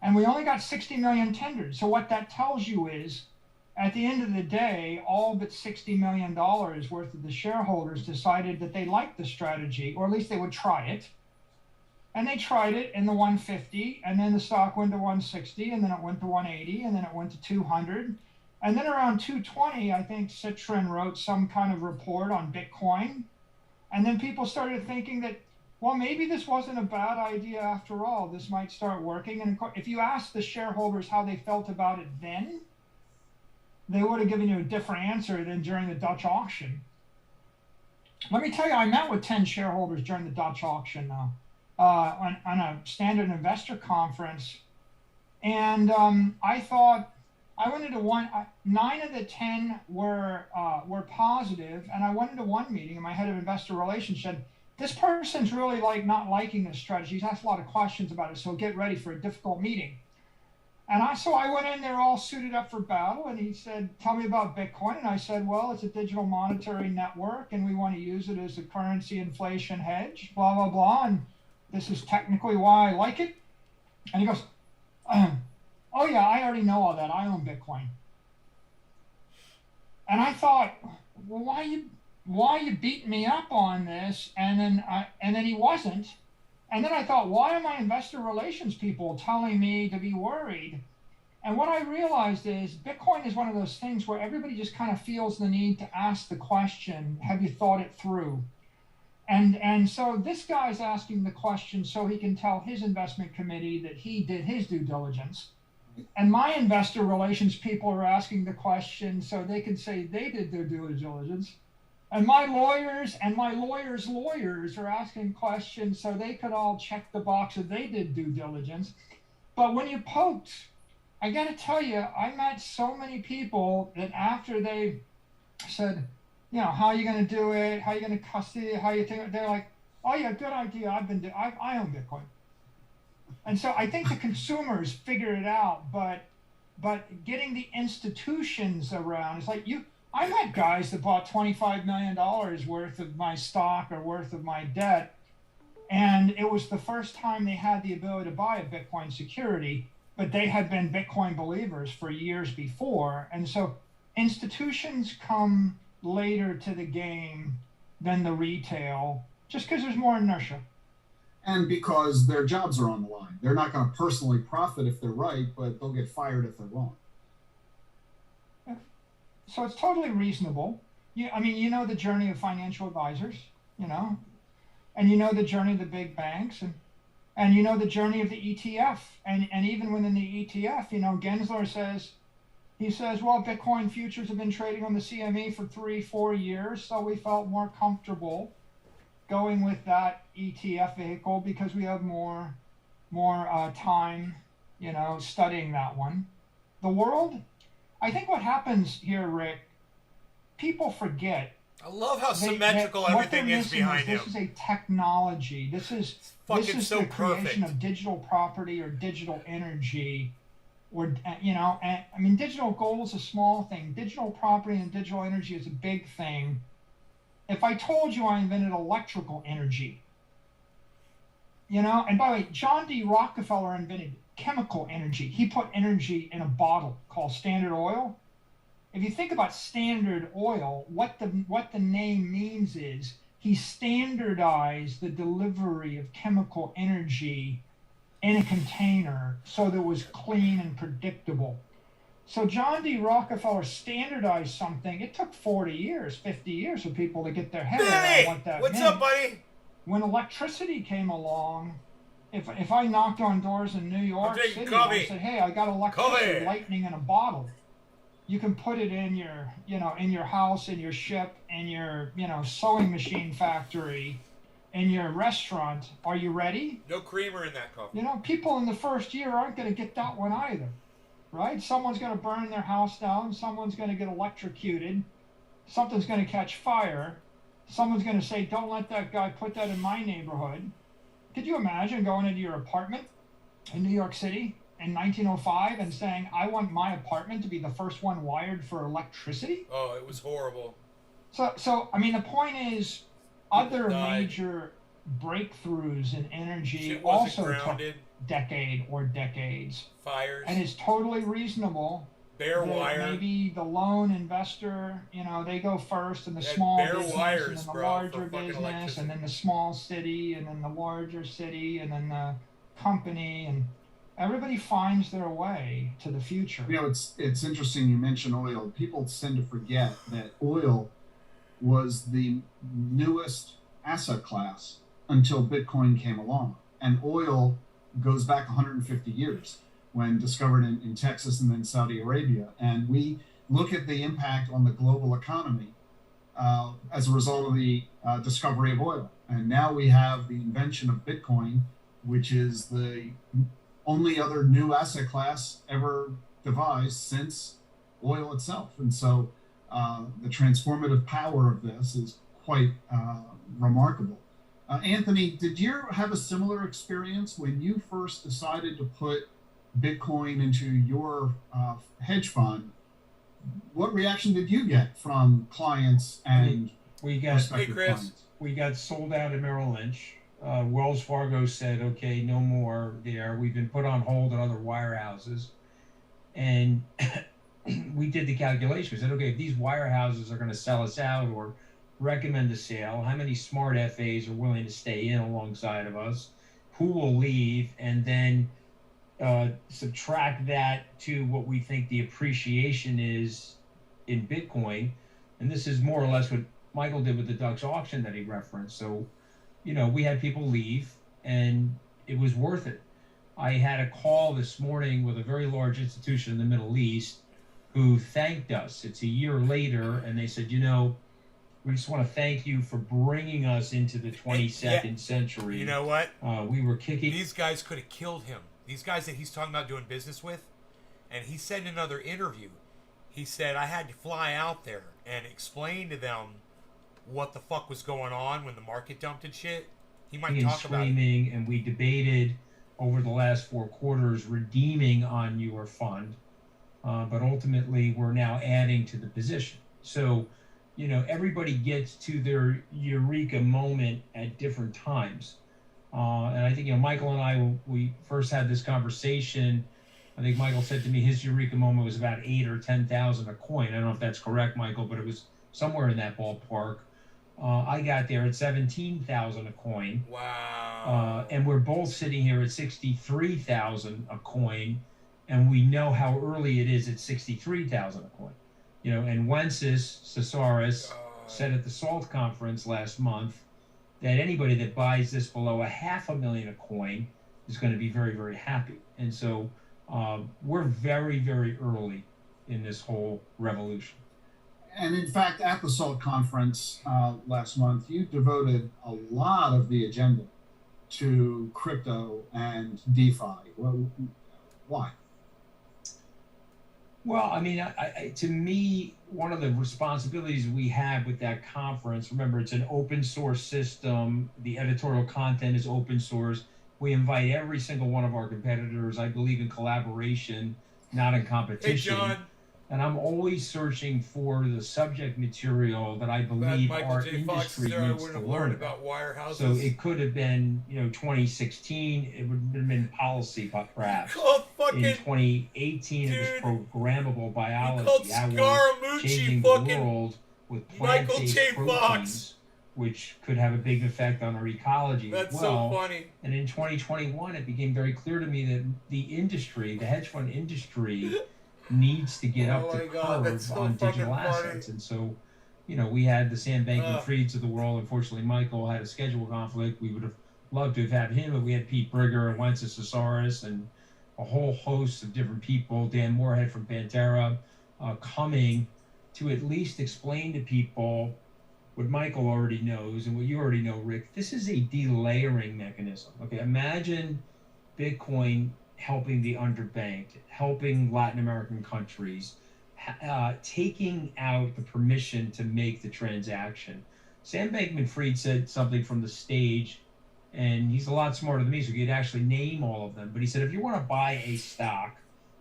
And we only got 60 million tendered. So what that tells you is, at the end of the day, all but $60 million worth of the shareholders decided that they liked the strategy, or at least they would try it. And they tried it in the 150, and then the stock went to 160, and then it went to 180, and then it went to 200. And then around 220, I think Citrin wrote some kind of report on Bitcoin. And then people started thinking that, well, maybe this wasn't a bad idea after all. This might start working. And if you asked the shareholders how they felt about it then, they would have given you a different answer than during the Dutch auction. Let me tell you, I met with 10 shareholders during the Dutch auction now. on a standard investor conference. And I thought, I went into 9 of the 10 were positive, and I went into one meeting, and my head of investor relations said, this person's really like not liking this strategy. He's asked a lot of questions about it, so get ready for a difficult meeting. And so I went in there all suited up for battle, and he said, tell me about Bitcoin. And I said, well, it's a digital monetary network, and we want to use it as a currency inflation hedge, blah, blah, blah. And this is technically why I like it. And he goes, oh yeah, I already know all that. I own Bitcoin. And I thought, well, why you beating me up on this? And then he wasn't. And then I thought, why are my investor relations people telling me to be worried? And what I realized is Bitcoin is one of those things where everybody just kind of feels the need to ask the question, have you thought it through? And so this guy's asking the question so he can tell his investment committee that he did his due diligence. And my investor relations people are asking the question so they can say they did their due diligence. And my lawyers and my lawyers' lawyers are asking questions so they could all check the box that they did due diligence. But when you poked, I got to tell you, I met so many people that after they said, you know, how are you going to do it? How are you going to custody it? How you think? They're like, oh yeah, good idea. I own Bitcoin. And so I think the consumers figure it out, but getting the institutions around, it's like I met guys that bought $25 million worth of my stock or worth of my debt, and it was the first time they had the ability to buy a Bitcoin security, but they had been Bitcoin believers for years before. And so institutions come later to the game than the retail, just because there's more inertia. And because their jobs are on the line. They're not going to personally profit if they're right, but they'll get fired if they're wrong. So it's totally reasonable. I mean, you know the journey of financial advisors, you know, and you know the journey of the big banks, and you know the journey of the ETF. And even within the ETF, you know, Gensler says, well, Bitcoin futures have been trading on the CME for 3-4 years, so we felt more comfortable going with that ETF vehicle because we have more time, you know, studying that one. The world, I think what happens here, Rick, people forget. I love how symmetrical everything is behind him. This is a technology. This is so the creation perfect of digital property or digital energy, or you know, and, I mean, digital gold is a small thing. Digital property and digital energy is a big thing. If I told you I invented electrical energy, you know, and by the way, John D. Rockefeller invented chemical energy. He put energy in a bottle called Standard Oil. If you think about Standard Oil, what the name means is he standardized the delivery of chemical energy in a container so that it was clean and predictable. So John D. Rockefeller standardized something. It took 40 years, 50 years for people to get their head around what that meant. What's up, buddy? When electricity came along, if I knocked on doors in New York City and I said, hey, I got electricity, lightning in a bottle, you can put it in your, you know, in your house, in your ship, in your, you know, sewing machine factory, in your restaurant. Are you ready? No creamer in that coffee. You know, people in the first year aren't going to get that one either. Right? Someone's going to burn their house down. Someone's going to get electrocuted. Something's going to catch fire. Someone's going to say, don't let that guy put that in my neighborhood. Could you imagine going into your apartment in New York City in 1905 and saying, I want my apartment to be the first one wired for electricity? Oh, it was horrible. So I mean, the point is, other major breakthroughs in energy also took decade or decades. Fires. And it's totally reasonable. Bare wire. Maybe the lone investor, you know, they go first, and the small business, and then the larger business, and then the small city, and then the larger city, and then the company, and everybody finds their way to the future. You know, it's interesting you mention oil. People tend to forget that oil was the newest asset class until Bitcoin came along. And oil goes back 150 years when discovered in Texas and then Saudi Arabia. And we look at the impact on the global economy as a result of the discovery of oil. And now we have the invention of Bitcoin, which is the only other new asset class ever devised since oil itself. And so the transformative power of this is quite remarkable. Anthony, did you have a similar experience when you first decided to put Bitcoin into your hedge fund? What reaction did you get from clients and we got prospective clients? We got sold out at Merrill Lynch. Wells Fargo said, okay, no more there. We've been put on hold at other wirehouses. And we did the calculation. We said, okay, if these wirehouses are going to sell us out or recommend a sale, how many smart FAs are willing to stay in alongside of us? Who will leave? And then subtract that to what we think the appreciation is in Bitcoin. And this is more or less what Michael did with the Dutch auction that he referenced. So, you know, we had people leave and it was worth it. I had a call this morning with a very large institution in the Middle East who thanked us. It's a year later, and they said, you know, we just want to thank you for bringing us into the 22nd century. You know what? We were kicking. These guys could have killed him. These guys that he's talking about doing business with. And he said in another interview, he said, I had to fly out there and explain to them what the fuck was going on when the market dumped and shit. He might talk about it. And we debated over the last 4 quarters redeeming on your fund. But ultimately, we're now adding to the position. So, you know, everybody gets to their eureka moment at different times. And I think, you know, Michael and I, we first had this conversation. I think Michael said to me his eureka moment was about 8,000 or 10,000 a coin. I don't know if that's correct, Michael, but it was somewhere in that ballpark. I got there at 17,000 a coin. Wow. And we're both sitting here at 63,000 a coin. And we know how early it is at 63,000 a coin. You know, and Wences Cesaris said at the SALT conference last month that anybody that buys this below $500,000 a coin is going to be very, very happy. And so we're very, very early in this whole revolution. And in fact, at the SALT conference last month, you devoted a lot of the agenda to crypto and DeFi. Well, why? Well, I mean, to me, one of the responsibilities we have with that conference, remember, it's an open source system. The editorial content is open source. We invite every single one of our competitors. I believe in collaboration, not in competition. Hey, John. And I'm always searching for the subject material that I believe our industry needs to learn about. Wirehouses. So it could have been, 2016. It would have been policy, perhaps. In 2018, it was programmable biology. How we're changing the world with plant-based proteins, which could have a big effect on our ecology as well. So funny. And in 2021, it became very clear to me that the industry, the hedge fund industry, needs to get up to curve on digital assets. And so, we had the Sam Bankman-Frieds of the world. Unfortunately, Michael had a schedule conflict. We would have loved to have had him, but we had Pete Brigger and Wences Cesaris and a whole host of different people, Dan Moorhead from Pantera, coming to at least explain to people what Michael already knows and what you already know, Rick. This is a delayering mechanism. Okay, imagine Bitcoin helping the underbanked, helping Latin American countries, taking out the permission to make the transaction. Sam Bankman-Fried said something from the stage, and he's a lot smarter than me, so he could actually name all of them. But he said, if you want to buy a stock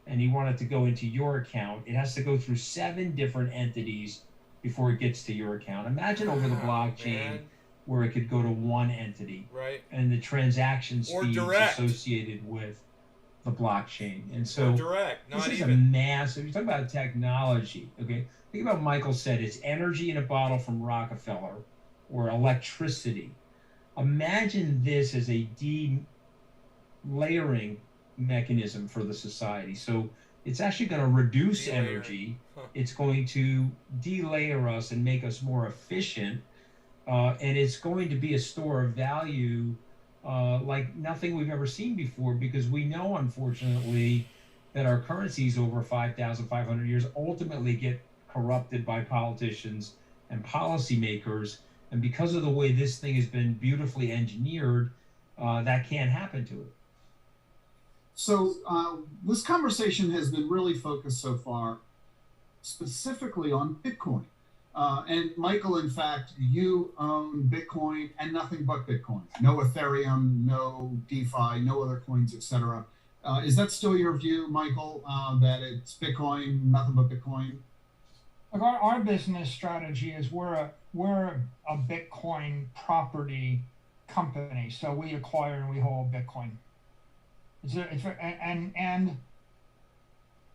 and you want it to go into your account, it has to go through 7 different entities before it gets to your account. Imagine over the blockchain where it could go to one entity, right? And the transaction speeds associated with the blockchain. And so this is a massive, you talk about technology, okay? Think about what Michael said, it's energy in a bottle from Rockefeller or electricity. Imagine this as a delayering mechanism for the society. So it's actually going to reduce energy. It's going to delayer us and make us more efficient. And it's going to be a store of value like nothing we've ever seen before, because we know, unfortunately, that our currencies over 5,500 years ultimately get corrupted by politicians and policymakers. And because of the way this thing has been beautifully engineered, that can't happen to it. So this conversation has been really focused so far specifically on Bitcoin. And Michael, in fact, you own Bitcoin and nothing but Bitcoin. No Ethereum, no DeFi, no other coins, etc. Is that still your view, Michael, that it's Bitcoin, nothing but Bitcoin? Look, our business strategy is we're a Bitcoin property company, so we acquire and we hold Bitcoin. And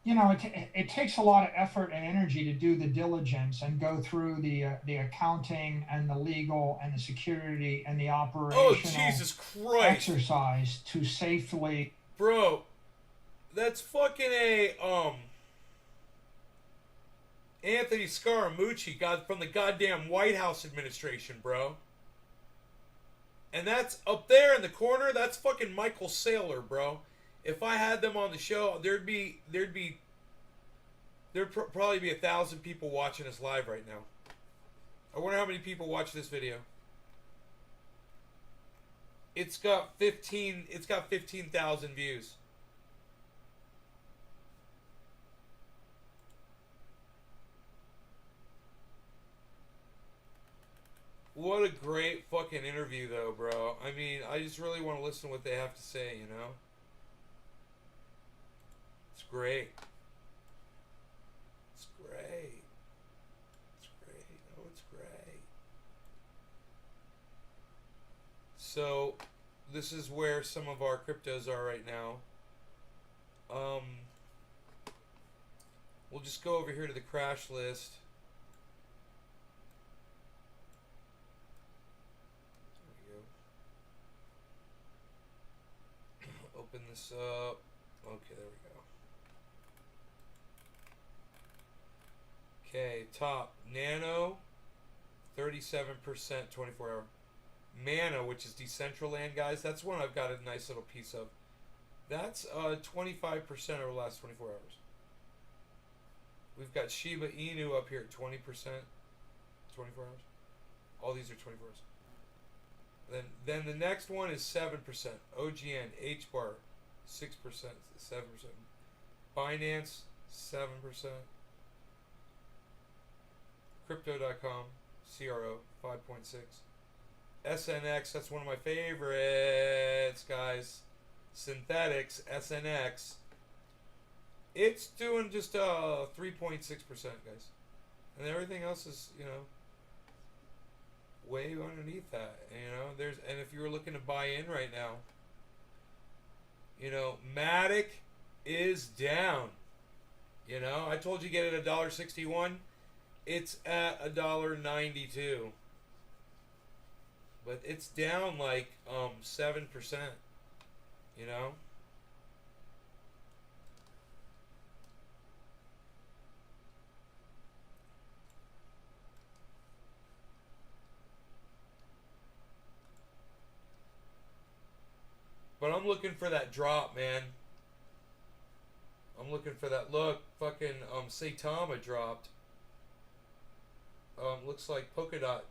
you know, it takes a lot of effort and energy to do the diligence and go through the accounting and the legal and the security and the operational Oh, Jesus Christ. exercise to safely. Bro, that's fucking a Anthony Scaramucci got from the goddamn White House administration, bro. And that's up there in the corner, that's fucking Michael Saylor, bro. If I had them on the show, there'd probably be 1,000 people watching us live right now. I wonder how many people watch this video. It's got 15,000 views. What a great fucking interview, though, bro. I mean, I just really want to listen to what they have to say, you know? It's great. It's great. It's great. Oh, it's great. So, this is where some of our cryptos are right now. We'll just go over here to the crash list. Open this up. Okay, there we go. Okay, top. Nano, 37%, 24 hour. Mana, which is Decentraland, guys. That's one I've got a nice little piece of. That's 25% over the last 24 hours. We've got Shiba Inu up here at 20%, 24 hours. All these are 24 hours. Then the next one is 7%. OGN, HBAR, 6%, 7%. Binance, 7%. Crypto.com, CRO, 5.6. SNX, that's one of my favorites, guys. Synthetics, SNX. It's doing just 3.6%, guys. And everything else is, you know, way underneath that, you know. And if you were looking to buy in right now, you know, Matic is down. You know, I told you get it at $1.61. It's at $1.92. But it's down like 7%. You know. But I'm looking for that drop, man. I'm looking for that. Look, fucking Saitama dropped. Looks like Polkadot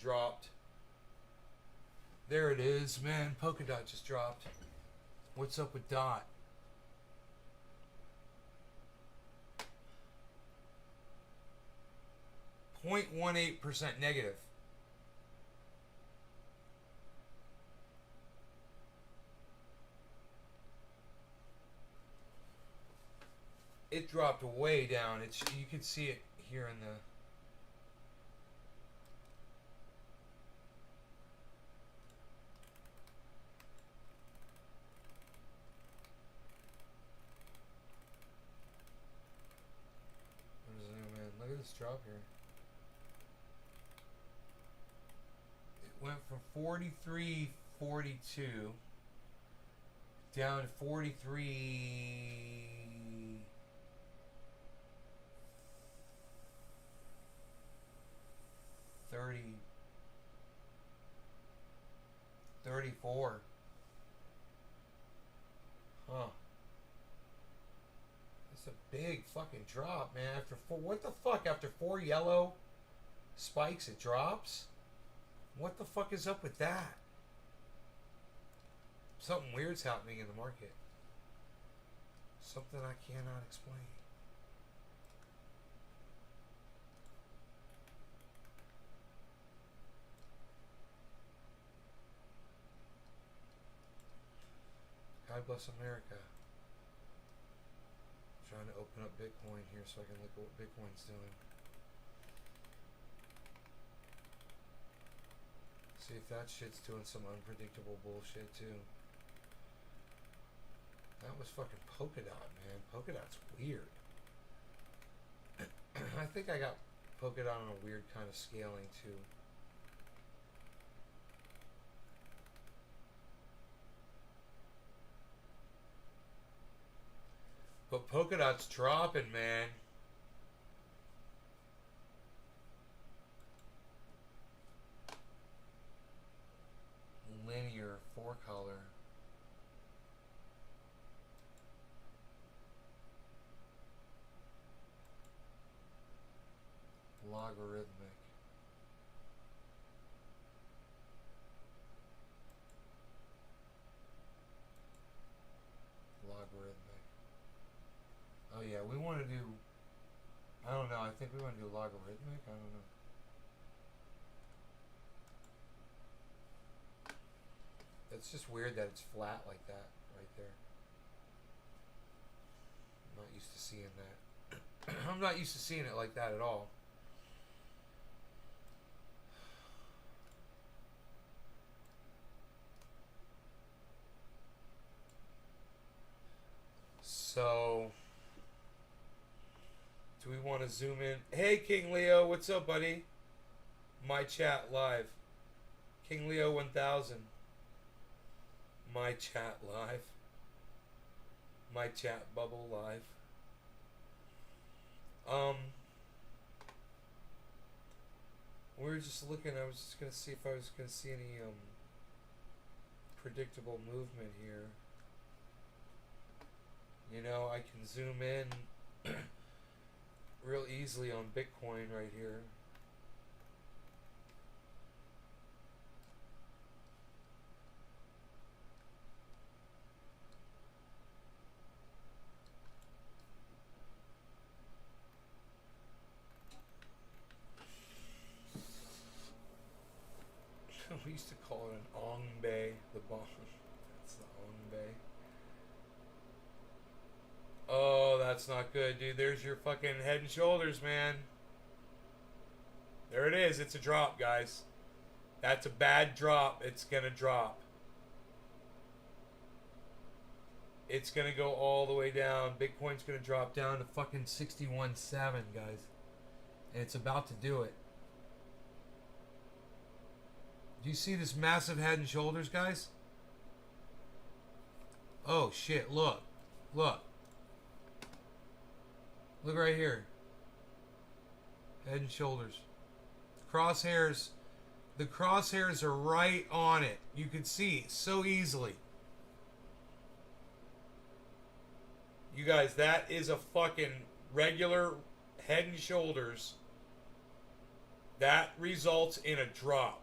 dropped. There it is, man. Polkadot just dropped. What's up with Dot? .18% negative. It dropped way down. You can see it here in the. Look at this drop here. It went from 43.42 down to 43. 34. Huh. That's a big fucking drop, man. What the fuck? After 4 yellow spikes, it drops? What the fuck is up with that? Something weird's happening in the market. Something I cannot explain. God bless America. Trying to open up Bitcoin here so I can look at what Bitcoin's doing. See if that shit's doing some unpredictable bullshit too. That was fucking Polkadot, man. Polkadot's weird. I think I got Polkadot on a weird kind of scaling too. But Polkadot's dropping, man. Linear 4-color. Logarithmic. Logarithmic. Oh yeah, we want to do, I don't know, I think we want to do logarithmic, I don't know. It's just weird that it's flat like that, right there. I'm not used to seeing that. I'm not used to seeing it like that at all. So, do we want to zoom in? Hey, King Leo, what's up, buddy? My chat live. King Leo 1000. My chat live. My chat bubble live. We were just looking, I was just going to see if I was going to see any, predictable movement here. You know, I can zoom in real easily on Bitcoin right here. We used to call it an Ongbe, the bomb. That's the Ongbe. Oh, that's not good, dude. There's your fucking Head and Shoulders, man. There it is. It's a drop, guys. That's a bad drop. It's gonna drop. It's gonna go all the way down. Bitcoin's gonna drop down to fucking 61.7, guys. And it's about to do it. Do you see this massive Head and Shoulders, guys? Oh shit, look. Look. Look right here. Head and Shoulders. Crosshairs. The crosshairs are right on it. You can see so easily. You guys, that is a fucking regular Head and Shoulders. That results in a drop.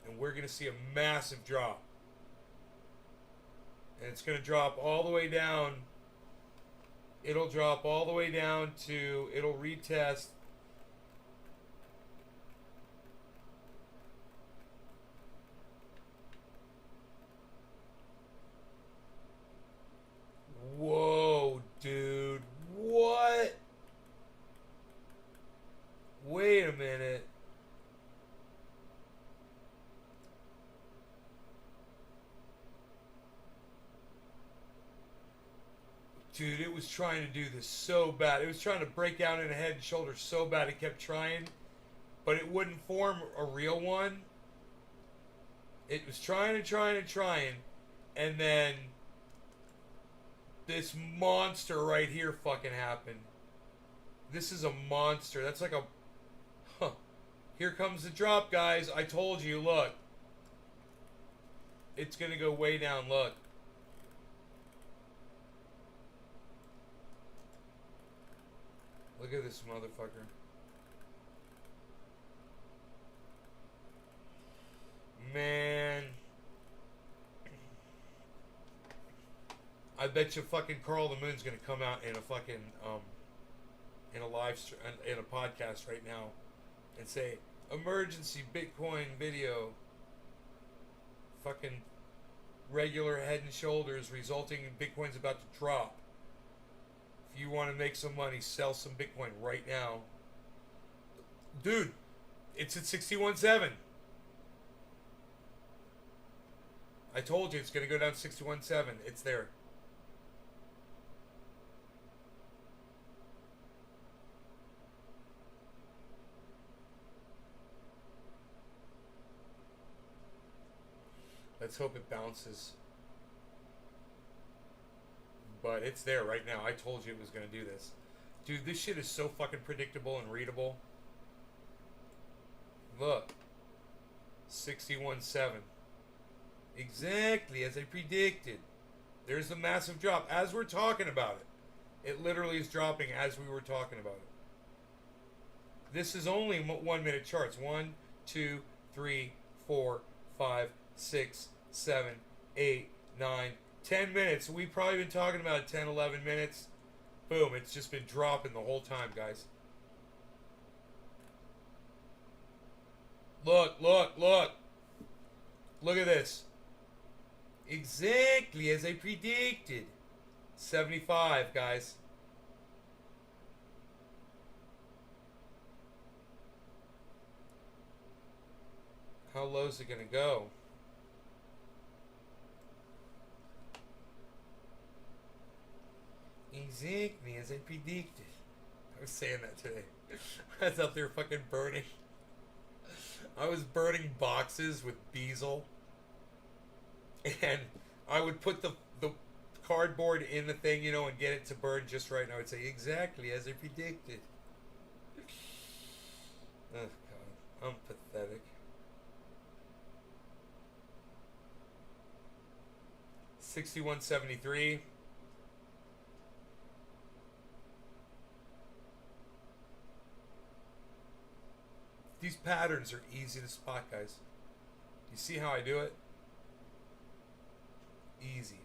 And we're going to see a massive drop. And it's going to drop all the way down. It'll drop all the way down to, it'll retest. Whoa, dude. What? Wait a minute. Dude, it was trying to do this so bad. It was trying to break down in a Head and Shoulders so bad it kept trying. But it wouldn't form a real one. It was trying and trying and trying. And then this monster right here fucking happened. This is a monster. That's like a... Huh. Here comes the drop, guys. I told you, look. It's going to go way down, look. Look at this motherfucker. Man. I bet you fucking Carl the Moon's gonna come out in a fucking, in a in a podcast right now and say, emergency Bitcoin video. Fucking regular Head and Shoulders resulting in Bitcoin's about to drop. If you want to make some money, sell some Bitcoin right now. Dude, it's at 61.7. I told you it's going to go down to 61.7. It's there. Let's hope it bounces. But it's there right now. I told you it was going to do this. Dude, this shit is so fucking predictable and readable. Look. 61.7. Exactly as I predicted. There's a massive drop as we're talking about it. It literally is dropping as we were talking about it. This is only 1 minute charts. 1, 2, 3, 4, 5, 6, 7, 8, 9, 10 minutes. We've probably been talking about it 10, 11 minutes. Boom, it's just been dropping the whole time, guys. Look, look, look. Look at this. Exactly as I predicted. 75, guys. How low is it going to go? Exactly as I predicted. I was saying that today. I was out there fucking burning. I was burning boxes with Beazle. And I would put the cardboard in the thing, you know, and get it to burn just right. And I would say, exactly as I predicted. Oh, God. I'm pathetic. 61.73. These patterns are easy to spot, guys. You see how I do it? Easy.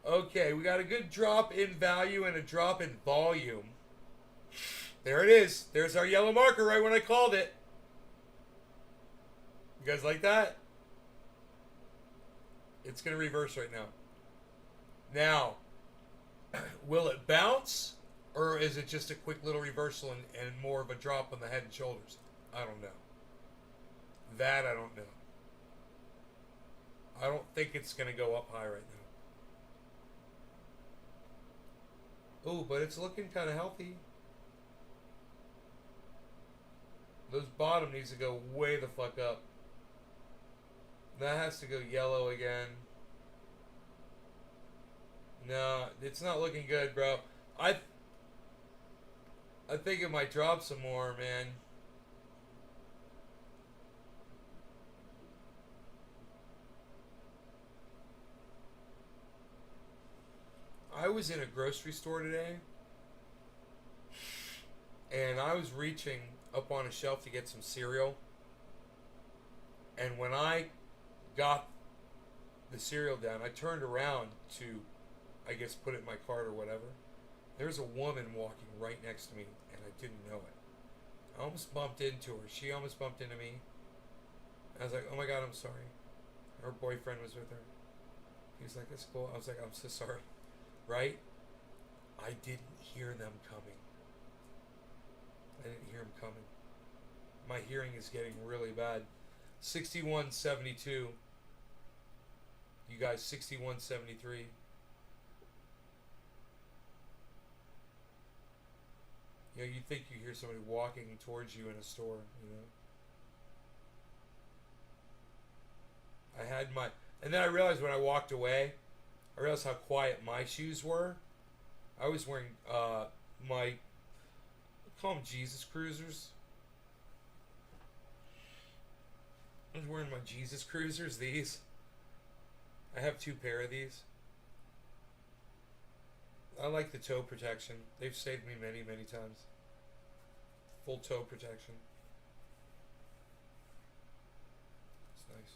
Okay, we got a good drop in value and a drop in volume. There it is. There's our yellow marker right when I called it. You guys like that? It's going to reverse right now. Now, will it bounce? Or is it just a quick little reversal and more of a drop on the Head and Shoulders? I don't know. That I don't know. I don't think it's going to go up high right now. Oh, but it's looking kind of healthy. Those bottom needs to go way the fuck up. That has to go yellow again. No, it's not looking good, bro. I think it might drop some more, man. I was in a grocery store today, and I was reaching up on a shelf to get some cereal, and when I got the cereal down, I turned around to, I guess, put it in my cart or whatever. There's a woman walking right next to me, and I didn't know it. I almost bumped into her. She almost bumped into me. I was like, oh my God, I'm sorry. Her boyfriend was with her. He was like, that's cool. I was like, I'm so sorry. Right? I didn't hear them coming. I didn't hear them coming. My hearing is getting really bad. 61.72. You guys, 61.73. You know, you think you hear somebody walking towards you in a store, you know. I had my... And then I realized when I walked away, I realized how quiet my shoes were. I was wearing my... I call them Jesus Cruisers. I was wearing my Jesus Cruisers, these. I have 2 pair of these. I like the toe protection. They've saved me many, many times. Full toe protection. It's nice.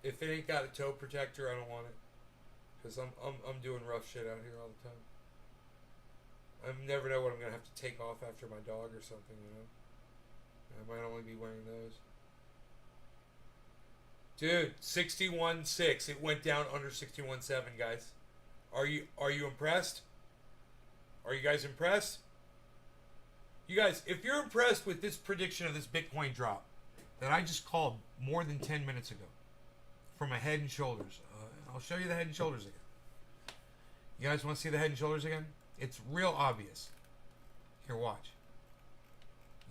If it ain't got a toe protector, I don't want it. Because I'm doing rough shit out here all the time. I never know what I'm going to have to take off after my dog or something, you know? I might only be wearing those. Dude, 61.6. It went down under 61.7, guys. Are you impressed? Are you guys impressed? You guys, if you're impressed with this prediction of this Bitcoin drop that I just called more than 10 minutes ago from a Head and Shoulders, I'll show you the Head and Shoulders again. You guys want to see the Head and Shoulders again? It's real obvious. Here, watch.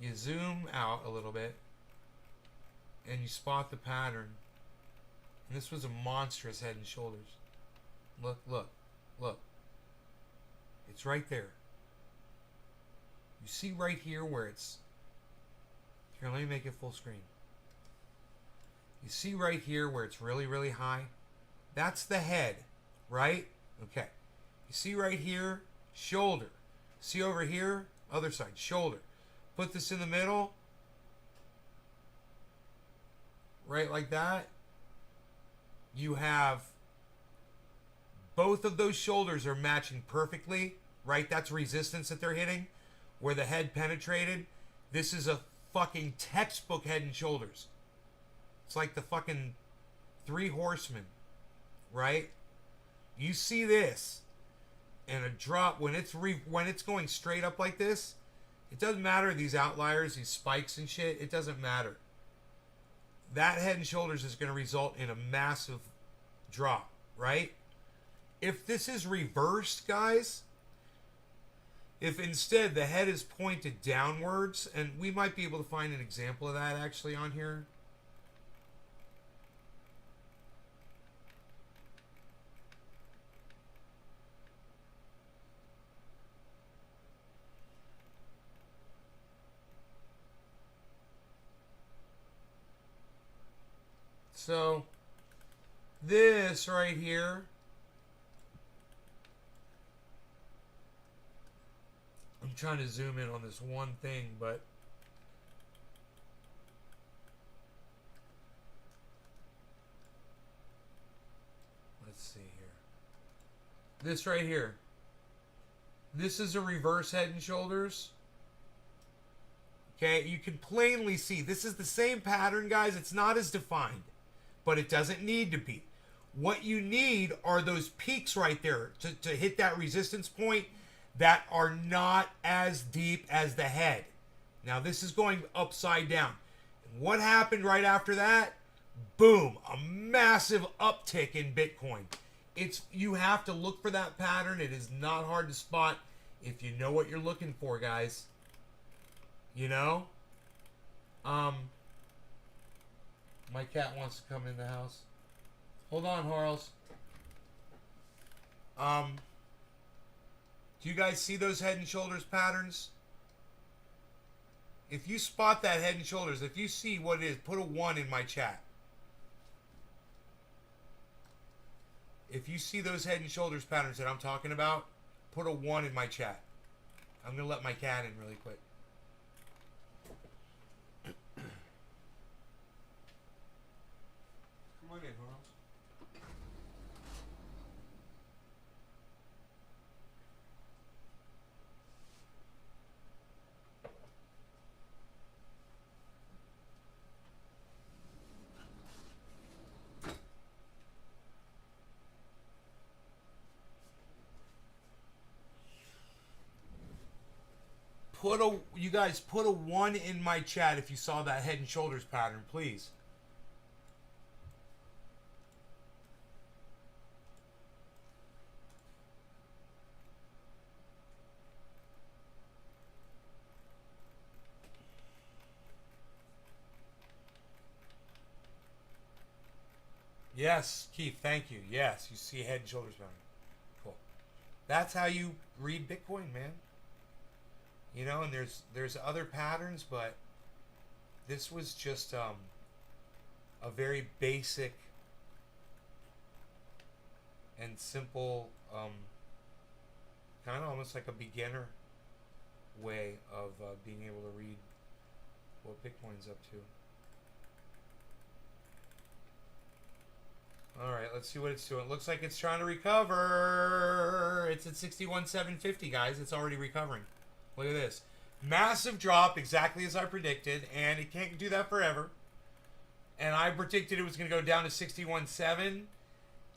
You zoom out a little bit and you spot the pattern. And this was a monstrous Head and Shoulders. Look, look, look. It's right there. You see right here where it's... Here, let me make it full screen. You see right here where it's really, really high? That's the head, right? Okay. You see right here? Shoulder. See over here? Other side. Shoulder. Put this in the middle. Right like that. You have... Both of those shoulders are matching perfectly, right? That's resistance that they're hitting. Where the head penetrated. This is a fucking textbook Head and Shoulders. It's like the fucking Three Horsemen, right? You see this, and a drop when it's going straight up like this. It doesn't matter these outliers, these spikes and shit. It doesn't matter. That Head and Shoulders is going to result in a massive drop, right? If this is reversed, guys, if instead the head is pointed downwards, and we might be able to find an example of that actually on here. So, this right here, I'm trying to zoom in on this one thing, but let's see here. This right here. This is a reverse Head and Shoulders. Okay, you can plainly see this is the same pattern, guys. It's not as defined, but it doesn't need to be. What you need are those peaks right there to hit that resistance point that are not as deep as the head. Now this is going upside down. And what happened right after that? Boom, a massive uptick in Bitcoin. You have to look for that pattern. It is not hard to spot if you know what you're looking for, guys. You know? My cat wants to come in the house. Hold on, Harles. Do you guys see those Head and Shoulders patterns? If you spot that Head and Shoulders, if you see what it is, put a 1 in my chat. If you see those Head and Shoulders patterns that I'm talking about, put a 1 in my chat. I'm going to let my cat in really quick. Come on in, Harles. You guys put a 1 in my chat if you saw that Head and Shoulders pattern, please. Yes, Keith, thank you. Yes, you see Head and Shoulders pattern. Cool. That's how you read Bitcoin, man. You know, and there's other patterns, but this was just a very basic and simple, kind of almost like a beginner way of being able to read what Bitcoin's up to. Alright, let's see what it's doing. It looks like it's trying to recover. It's at 61,750, guys. It's already recovering. Look at this. Massive drop, exactly as I predicted, and it can't do that forever. And I predicted it was going to go down to 61.7,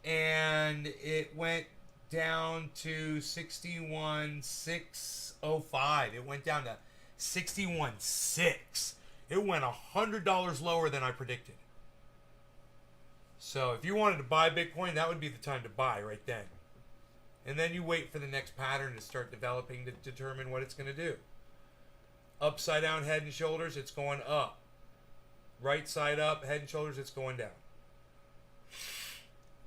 and it went down to 61.605. It went down to 61.6. It went $100 lower than I predicted. So if you wanted to buy Bitcoin, that would be the time to buy right then. And then you wait for the next pattern to start developing to determine what it's going to do. Upside down head and shoulders, it's going up. Right side up, head and shoulders, it's going down.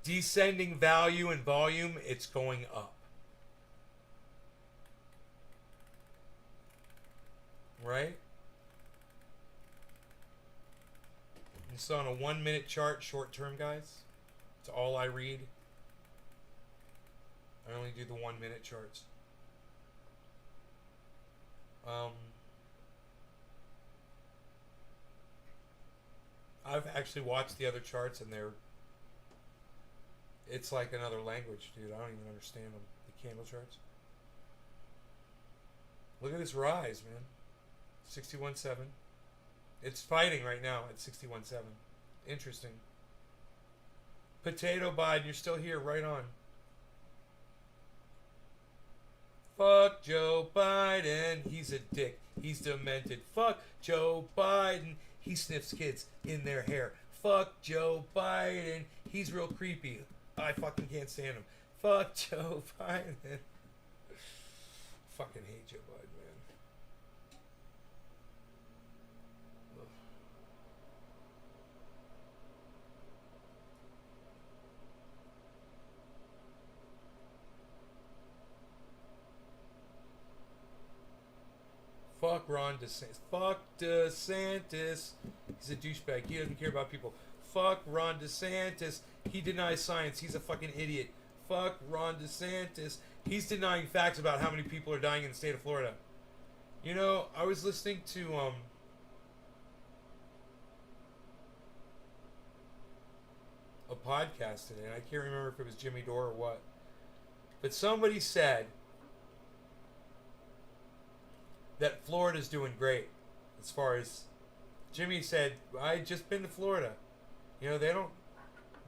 Descending value and volume, it's going up. Right? This is on a 1 minute chart, short term, guys. It's all I read. I only do the 1 minute charts. I've actually watched the other charts, and it's like another language, dude. I don't even understand them. The candle charts. Look at this rise, man. 61.7. It's fighting right now at 61.7. Interesting. Potato Biden, you're still here, right on. Fuck Joe Biden. He's a dick. He's demented. Fuck Joe Biden. He sniffs kids in their hair. Fuck Joe Biden. He's real creepy. I fucking can't stand him. Fuck Joe Biden. Fucking hate Joe Biden, man. Ugh. Fuck Ron DeSantis. Fuck DeSantis. He's a douchebag. He doesn't care about people. Fuck Ron DeSantis. He denies science. He's a fucking idiot. Fuck Ron DeSantis. He's denying facts about how many people are dying in the state of Florida. You know, I was listening to a podcast today, and I can't remember if it was Jimmy Dore or what. But somebody said that Florida's doing great. As far as Jimmy said, I just been to Florida. You know,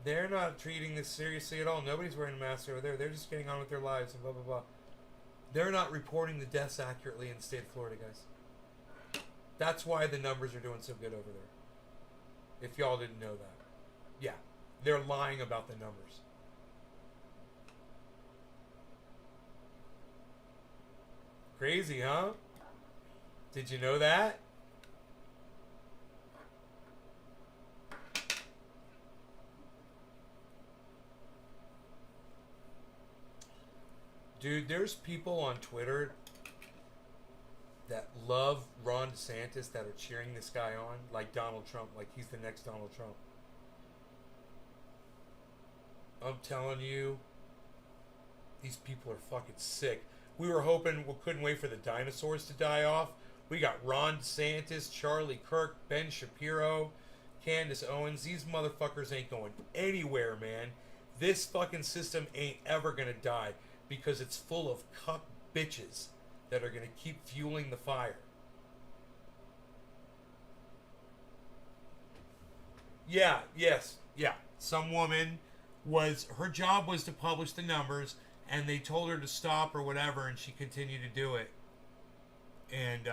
they're not treating this seriously at all. Nobody's wearing a mask over there. They're just getting on with their lives and blah, blah, blah. They're not reporting the deaths accurately in the state of Florida, guys. That's why the numbers are doing so good over there. If y'all didn't know that. Yeah, they're lying about the numbers. Crazy, huh? Did you know that? Dude, there's people on Twitter that love Ron DeSantis that are cheering this guy on, like Donald Trump, like he's the next Donald Trump. I'm telling you, these people are fucking sick. We were hoping, we couldn't wait for the dinosaurs to die off. We got Ron DeSantis, Charlie Kirk, Ben Shapiro, Candace Owens. These motherfuckers ain't going anywhere, man. This fucking system ain't ever gonna die because it's full of cuck bitches that are gonna keep fueling the fire. Yeah, yes, yeah. Some woman her job was to publish the numbers, and they told her to stop or whatever, and she continued to do it. And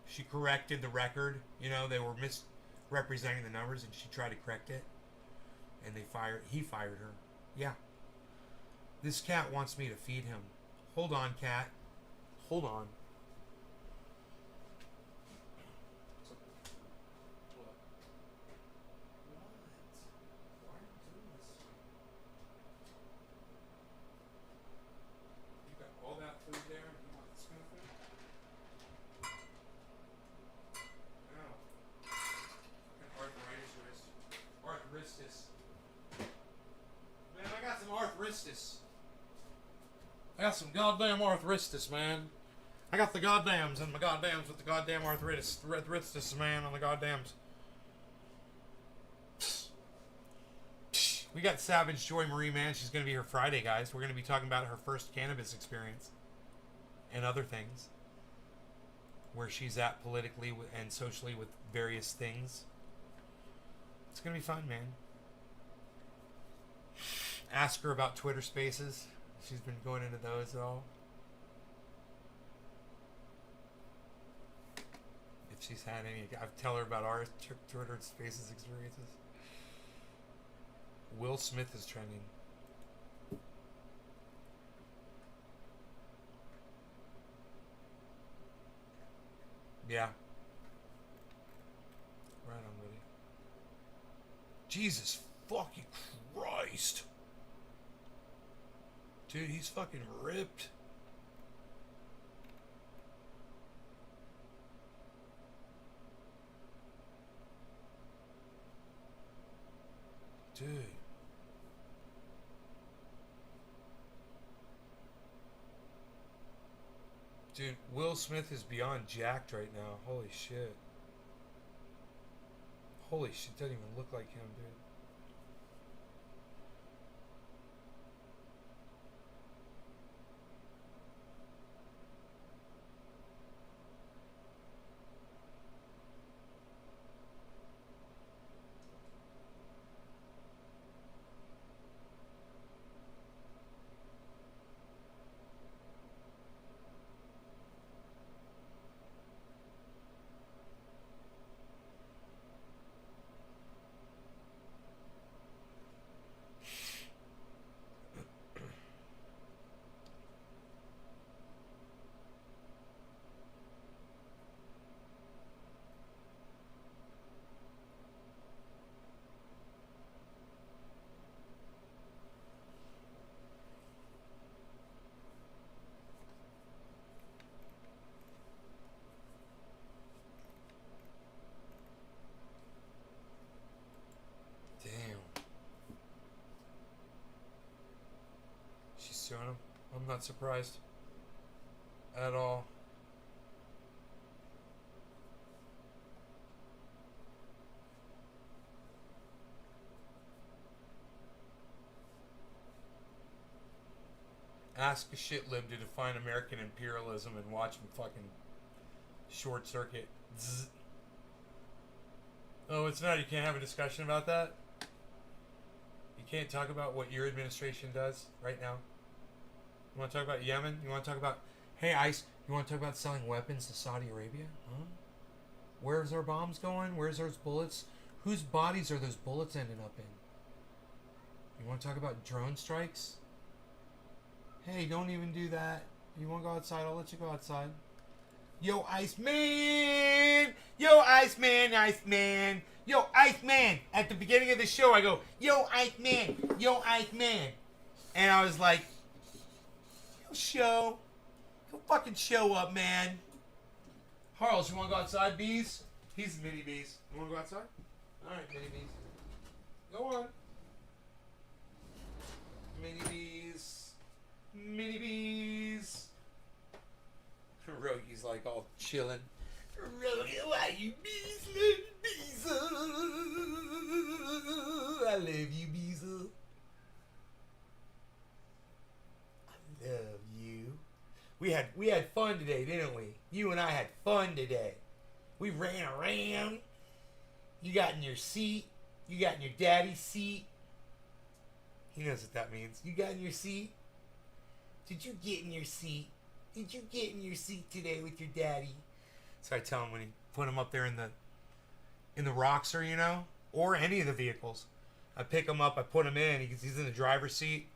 she corrected the record. You know, they were misrepresenting the numbers, and she tried to correct it. And he fired her. Yeah. This cat wants me to feed him. Hold on, cat. Hold on. I got some goddamn arthritis, man. I got the goddams and my goddams with the goddamn arthritis, man, on the goddams. We got Savage Joy Marie, man. She's going to be here Friday, guys. We're going to be talking about her first cannabis experience and other things. Where she's at politically and socially with various things. It's going to be fun, man. Ask her about Twitter Spaces. She's been going into those at all. If she's had any, I'll tell her about our Twitter Spaces experiences. Will Smith is trending. Yeah. Right on, buddy. Jesus fucking Christ. Dude, he's fucking ripped. Dude. Dude, Will Smith is beyond jacked right now. Holy shit. Holy shit, doesn't even look like him, dude. Suing him. I'm not surprised at all. Ask a shit lib to define American imperialism and watch him fucking short circuit. Zzz. Oh, it's not. You can't have a discussion about that? You can't talk about what your administration does right now? You want to talk about Yemen? You want to talk about, hey, ICE, you want to talk about selling weapons to Saudi Arabia? Huh? Where's our bombs going? Where's those bullets? Whose bodies are those bullets ending up in? You want to talk about drone strikes? Hey, don't even do that. You want to go outside? I'll let you go outside. Yo, Iceman! Yo, Iceman, Iceman! Yo, Iceman! At the beginning of the show, I go, yo, Iceman! Yo, Iceman! And I was like, show. Go fucking show up, man. Harles, you want to go outside, bees? He's mini bees. You want to go outside? Alright, mini bees. Go on. Mini bees. Mini bees. Rogi's like all chilling. Rogi, why you bees? Love bees. I love you, bees. Love you. We had fun today, didn't we? You and I had fun today. We ran around. You got in your seat. You got in your daddy's seat. He knows what that means. You got in your seat. Did you get in your seat? Did you get in your seat today with your daddy? So I tell him when he put him up there in the Roxor, you know, or any of the vehicles. I pick him up. I put him in. He's in the driver's seat.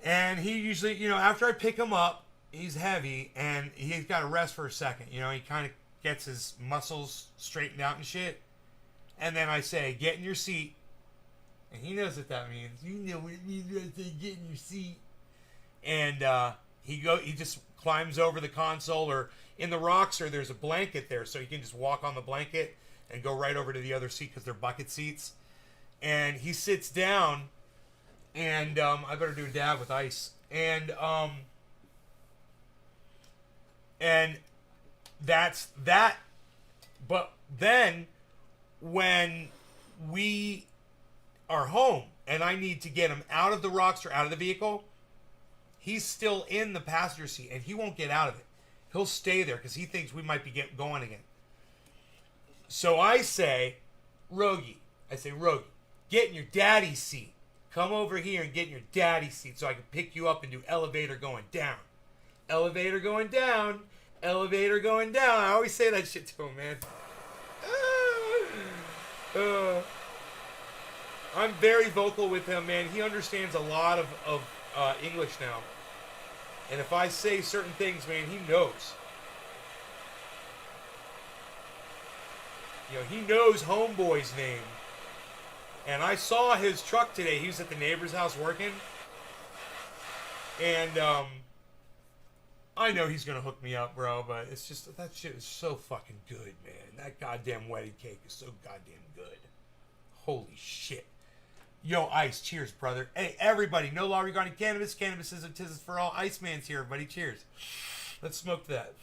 And he usually, you know, after I pick him up, he's heavy and he's got to rest for a second. You know, he kind of gets his muscles straightened out and shit. And then I say, get in your seat. And he knows what that means. You know what it means when I say get in your seat. And he just climbs over the console, or in the Roxor, there's a blanket there, so he can just walk on the blanket and go right over to the other seat because they're bucket seats. And he sits down, and I better do a dab with ice. And And that's that. But then when we are home and I need to get him out of the Rockster, out of the vehicle, he's still in the passenger seat and he won't get out of it. He'll stay there because he thinks we might be going again. So I say, Rogie, get in your daddy's seat. Come over here and get in your daddy's seat so I can pick you up and do elevator going down. Elevator going down. Elevator going down. I always say that shit to him, man. I'm very vocal with him, man. He understands a lot of English now. And if I say certain things, man, he knows. You know, he knows Homeboy's name. And I saw his truck today. He was at the neighbor's house working. And I know he's going to hook me up, bro. But it's just, that shit is so fucking good, man. That goddamn wedding cake is so goddamn good. Holy shit. Yo, Ice, cheers, brother. Hey, everybody, no law regarding cannabis. Cannabis is a tism for all. Iceman's here, everybody. Cheers. Let's smoke that.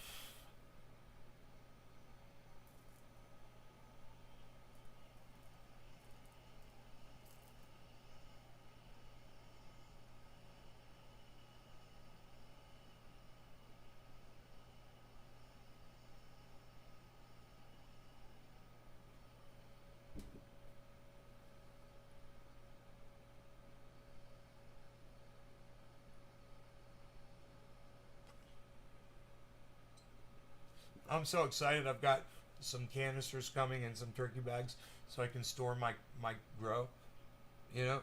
I'm so excited. I've got some canisters coming and some turkey bags so I can store my grow, you know.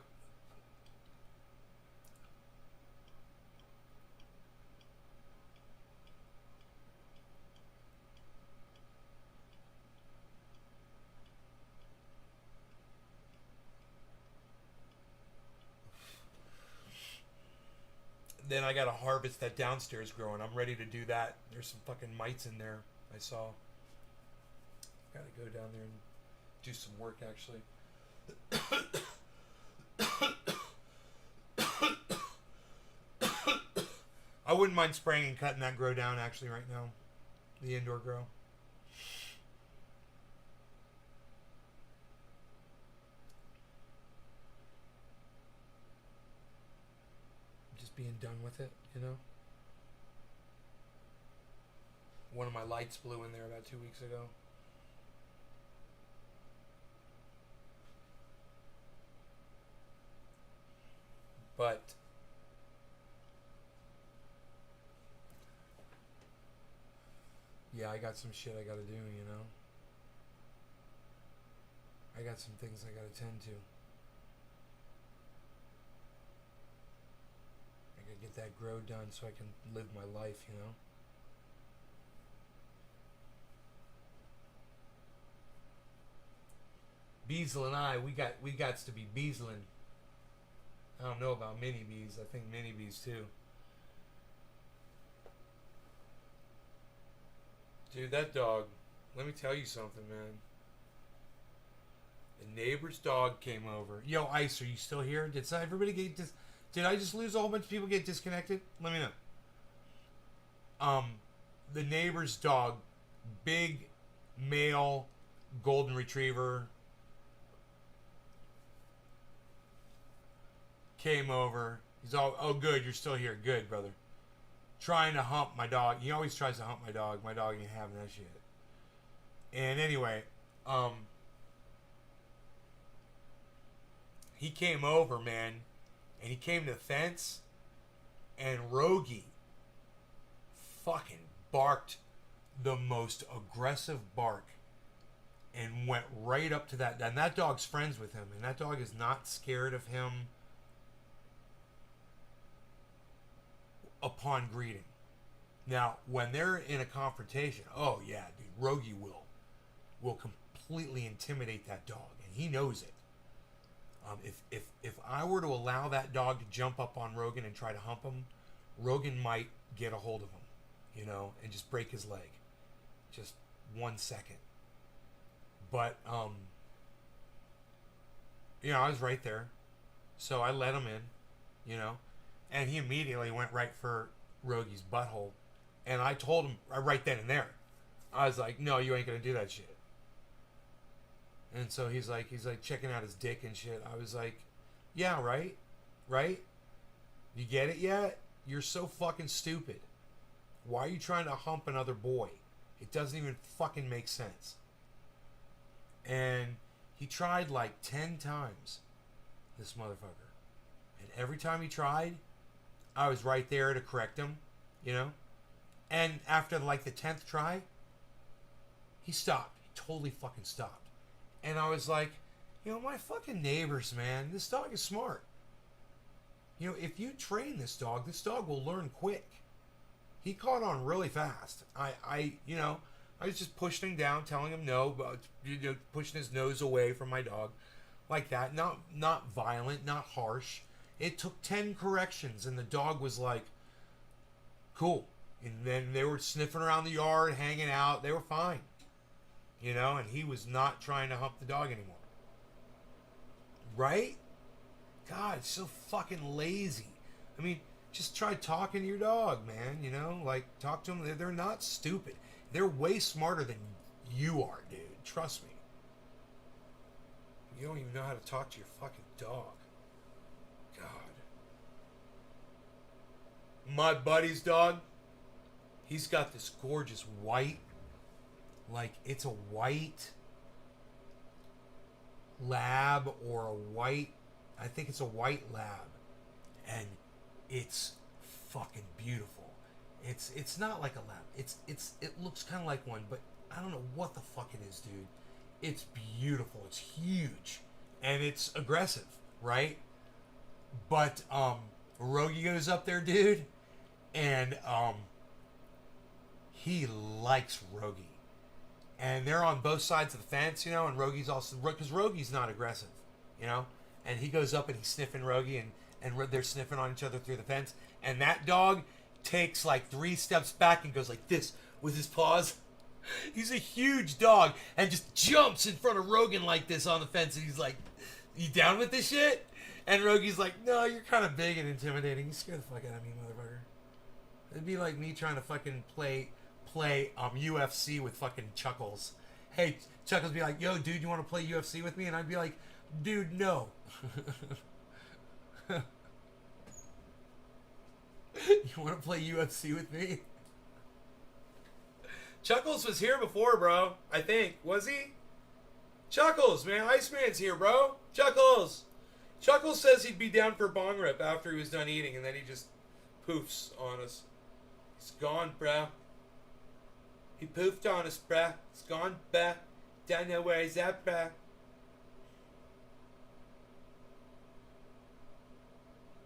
Then I gotta harvest that downstairs growing. I'm ready to do that. There's some fucking mites in there. I saw. Gotta go down there and do some work, actually. I wouldn't mind spraying and cutting that grow down, actually, right now. The indoor grow. Just being done with it, you know? One of my lights blew in there about 2 weeks ago. But yeah, I got some shit I gotta do, you know? I got some things I gotta tend to. I gotta get that grow done so I can live my life, you know? Beazle and I, we got to be beazling. I don't know about mini bees. I think mini bees too. Dude, that dog. Let me tell you something, man. The neighbor's dog came over. Yo, Ice, are you still here? Did everybody get Did I just lose a whole bunch of people get disconnected? Let me know. The neighbor's dog, big male golden retriever, came over. He's all, oh, good, you're still here. Good, brother. Trying to hump my dog. He always tries to hump my dog. My dog ain't having that shit. And anyway, he came over, man, and he came to the fence, and Rogie fucking barked the most aggressive bark and went right up to that. And that dog's friends with him, and that dog is not scared of him upon greeting. Now, when they're in a confrontation, oh yeah, dude, Rogie will completely intimidate that dog, and he knows it. If I were to allow that dog to jump up on Rogan and try to hump him, Rogan might get a hold of him, you know, and just break his leg. Just 1 second. But you know, I was right there, so I let him in, you know. And he immediately went right for Rogie's butthole And I told him right then and there. I was like, no, you ain't gonna do that shit. And so he's like checking out his dick and shit. I was like, yeah, right? Right? You get it yet? You're so fucking stupid. Why are you trying to hump another boy? It doesn't even fucking make sense. And he tried like 10 times, this motherfucker. And every time he tried, I was right there to correct him, you know? And after like the 10th try, he stopped. He totally fucking stopped. And I was like, you know, my fucking neighbors, man, this dog is smart. You know, if you train this dog will learn quick. He caught on really fast. I was just pushing him down, telling him no, but pushing his nose away from my dog, like that. Not violent, not harsh. It took 10 corrections, and the dog was like, cool. And then they were sniffing around the yard, hanging out. They were fine, you know. And he was not trying to hump the dog anymore. Right? God, it's so fucking lazy. I mean, just try talking to your dog, man. You know, like, talk to them. They're not stupid. They're way smarter than you are, dude. Trust me. You don't even know how to talk to your fucking dog. God. My buddy's dog, he's got this gorgeous white, like, it's a white lab or a white, I think it's a white lab. And it's fucking beautiful. It's not like a lab. It looks kind of like one, but I don't know what the fuck it is, dude. It's beautiful. It's huge, and it's aggressive, right? But Rogie goes up there, dude, and he likes Rogie, and they're on both sides of the fence, you know. And Rogie's also, because Rogie's not aggressive, you know, and he goes up and he's sniffing Rogie, and they're sniffing on each other through the fence. And that dog takes like 3 steps back and goes like this with his paws. He's a huge dog and just jumps in front of Rogan like this on the fence. And he's like, you down with this shit? And Rogie's like, no, you're kind of big and intimidating. You scare the fuck out of me, motherfucker. It'd be like me trying to fucking play UFC with fucking Chuckles. Hey, Chuckles be like, yo, dude, you want to play UFC with me? And I'd be like, dude, no. You want to play UFC with me? Chuckles was here before, bro. I think. Was he? Chuckles, man. Iceman's here, bro. Chuckles. Chuckles says he'd be down for a bong rip after he was done eating, and then he just poofs on us. He's gone, bro. He poofed on us, bro. He's gone, bro. Don't know where he's at, bro.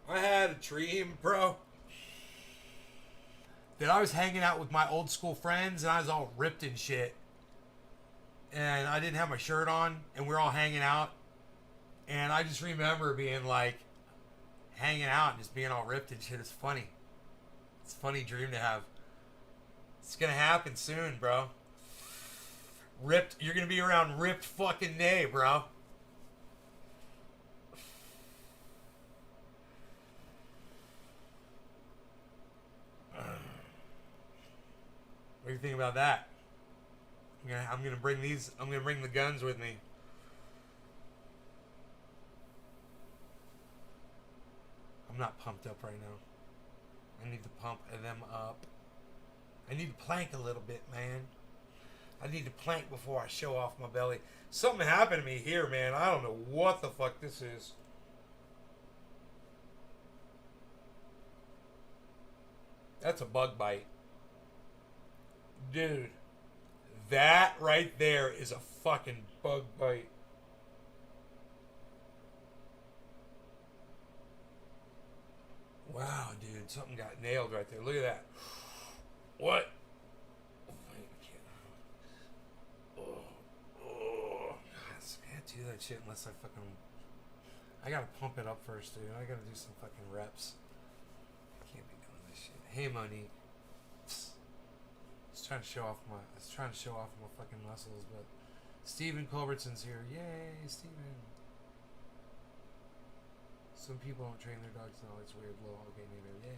I had a dream, bro, that I was hanging out with my old school friends and I was all ripped and shit. And I didn't have my shirt on and we were all hanging out. And I just remember being like, hanging out and just being all ripped and shit. It's funny. It's a funny dream to have. It's gonna happen soon, bro. Ripped, you're gonna be around ripped fucking Nay, bro. What do you think about that? I'm gonna bring the guns with me. I'm not pumped up right now. I need to pump them up. I need to plank a little bit, man. I need to plank before I show off my belly. Something happened to me here, man. I don't know what the fuck this is. That's a bug bite. Dude, that right there is a fucking bug bite. Wow, dude, something got nailed right there. Look at that. What? I can't do that shit unless I gotta pump it up first, dude. I gotta do some fucking reps. I can't be doing this shit. Hey, Monique. I was trying to show off my fucking muscles, but Stephen Culbertson's here. Yay, Stephen. Some people don't train their dogs. No, it's weird. Low. Okay, maybe. Yay.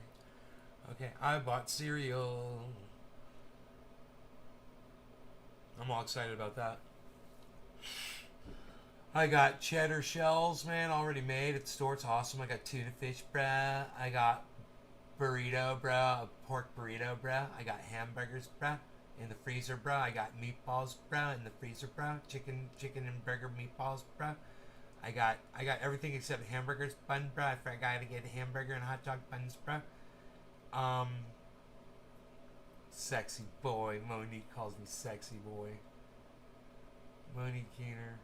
Okay, I bought cereal. I'm all excited about that. I got cheddar shells, man, already made at the store. It's awesome. I got tuna fish, bruh. I got burrito, bruh. A pork burrito, bruh. I got hamburgers, bruh, in the freezer, bruh. I got meatballs, bruh, in the freezer, bruh. Chicken and burger meatballs, bruh. I got everything except hamburgers bun, bruh. I forgot to get a hamburger and hot dog buns, bruh. Sexy boy. Monique calls me sexy boy. Monique Keener.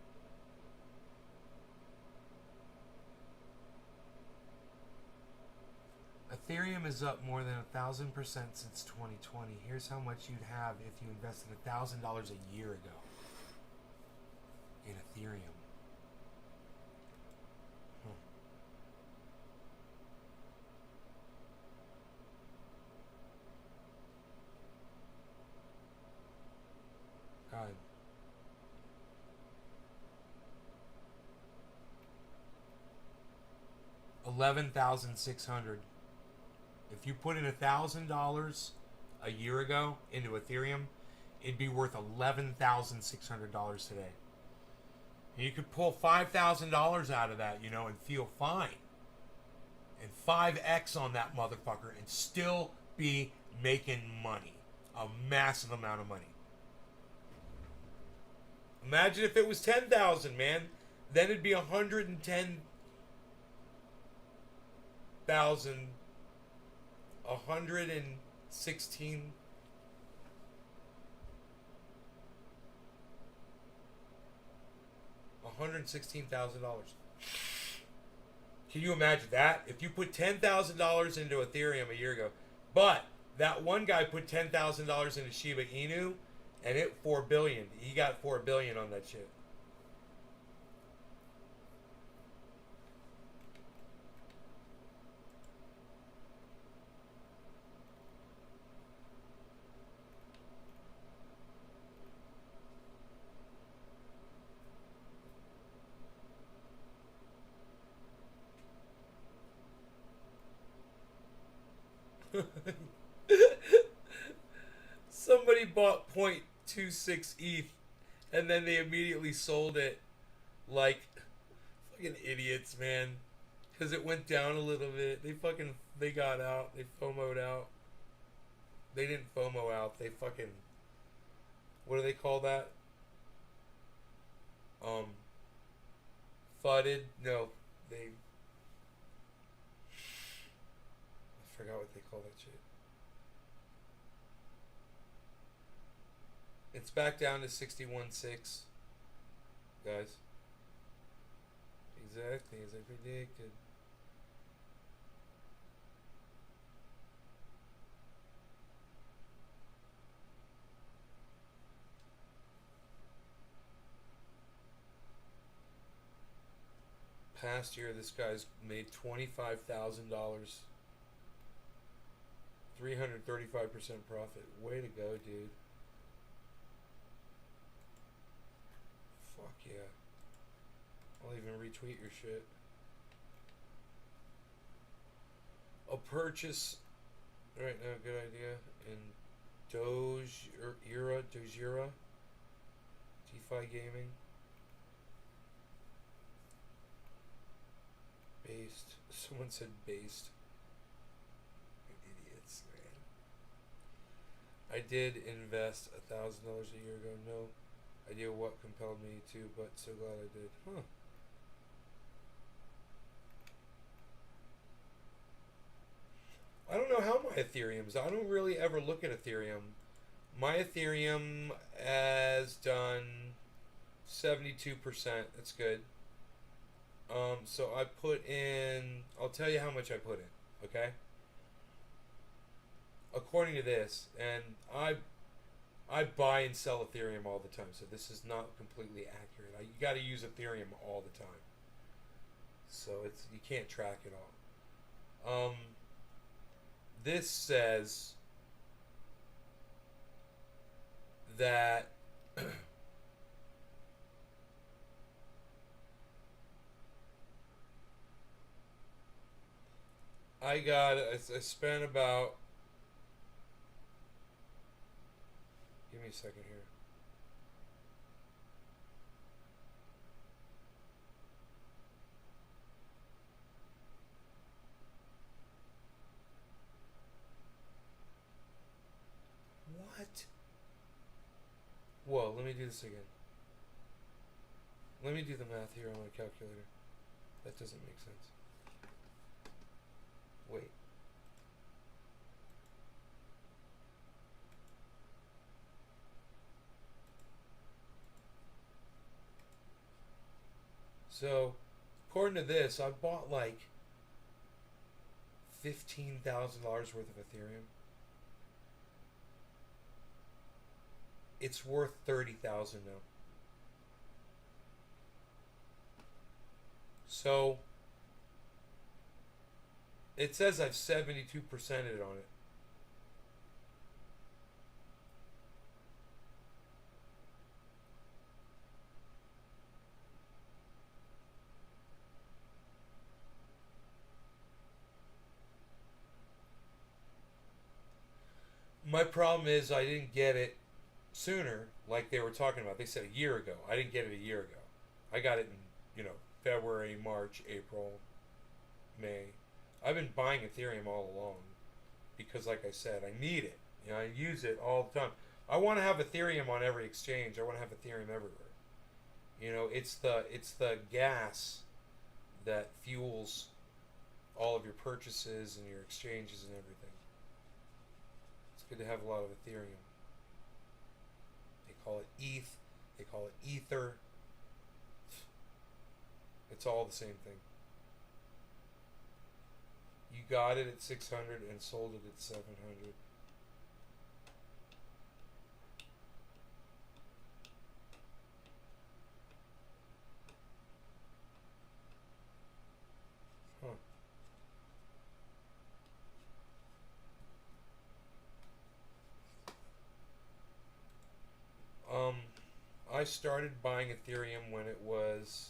Ethereum is up more than 1,000% since 2020. Here's how much you'd have if you invested $1,000 a year ago in Ethereum. God. $11,600. If you put in $1,000 a year ago into Ethereum, it'd be worth $11,600 today. And you could pull $5,000 out of that, you know, and feel fine. And 5x on that motherfucker and still be making money. A massive amount of money. Imagine if it was 10,000, man. Then it'd be 116,000 $116,000. Can you imagine that? If you put $10,000 into Ethereum a year ago, but that one guy put $10,000 into Shiba Inu, and it $4 billion. He got $4 billion on that shit. Somebody bought 0.26 ETH and then they immediately sold it like fucking idiots, man. Because it went down a little bit. They got out. They FOMO'd out. They didn't FOMO out. They fucking, what do they call that? Fudded? No, I forgot what they call that shit. It's back down to 61.6, guys. Exactly as I predicted. Past year, this guy's made $25,000. 335% profit. Way to go, dude. Fuck yeah. I'll even retweet your shit. A purchase right now, good idea. In Dojira, DeFi Gaming. Based. Someone said based. Idiots, man. I did invest $1,000 a year ago. No idea what compelled me to, but so glad I did. Huh. I don't know how my Ethereum's. I don't really ever look at Ethereum. My Ethereum has done 72%. That's good. So I put in, I'll tell you how much I put in, okay? According to this, and I buy and sell Ethereum all the time, so this is not completely accurate. You got to use Ethereum all the time, so you can't track it all. This says that I spent about, give me a second here. do this again. Let me do the math here on my calculator. That doesn't make sense. Wait. So, according to this, I bought like $15,000 worth of Ethereum. It's worth 30,000 now. So it says I've 72%ed on it. My problem is I didn't get it sooner, like they were talking about. They said a year ago. I didn't get it a year ago. I got it in, February, March, April, May. I've been buying Ethereum all along because, like I said, I need it. I use it all the time. I want to have Ethereum on every exchange. I want to have Ethereum everywhere. It's the gas that fuels all of your purchases and your exchanges and everything. It's good to have a lot of Ethereum. They call it ETH. They call it Ether. It's all the same thing. You got it at 600 and sold it at 700. I started buying Ethereum when it was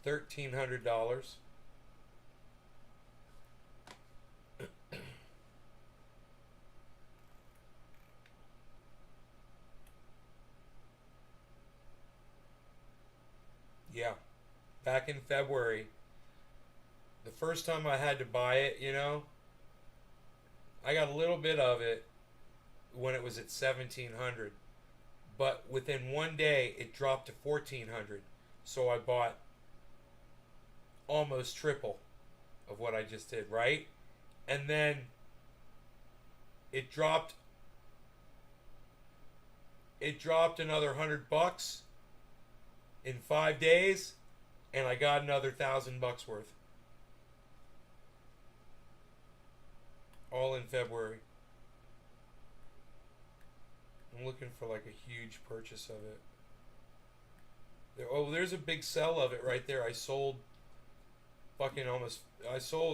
$1,300. Yeah, back in February. The first time I had to buy it, I got a little bit of it when it was at 1,700, but within one day it dropped to 1,400. So I bought almost triple of what I just did, right? And then it dropped another $100 in 5 days, and I got another $1,000 worth. All in February. I'm looking for like a huge purchase of it. There's a big sell of it right there. I sold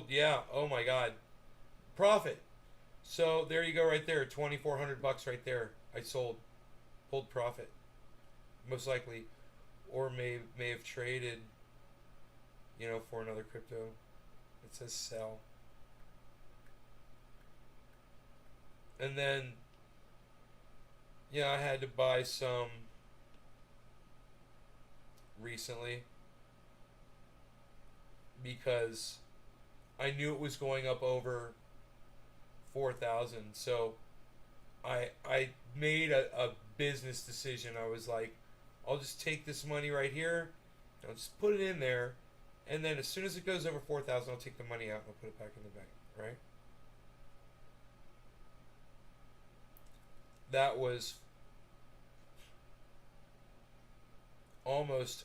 yeah, oh my god. Profit. So there you go right there, $2,400 right there. I sold. Pulled profit. Most likely. Or may have traded, for another crypto. It says sell. And then, I had to buy some recently because I knew it was going up over 4,000. So I made a business decision. I was like, I'll just take this money right here, and I'll just put it in there, and then as soon as it goes over 4,000, I'll take the money out and I'll put it back in the bank, right? That was almost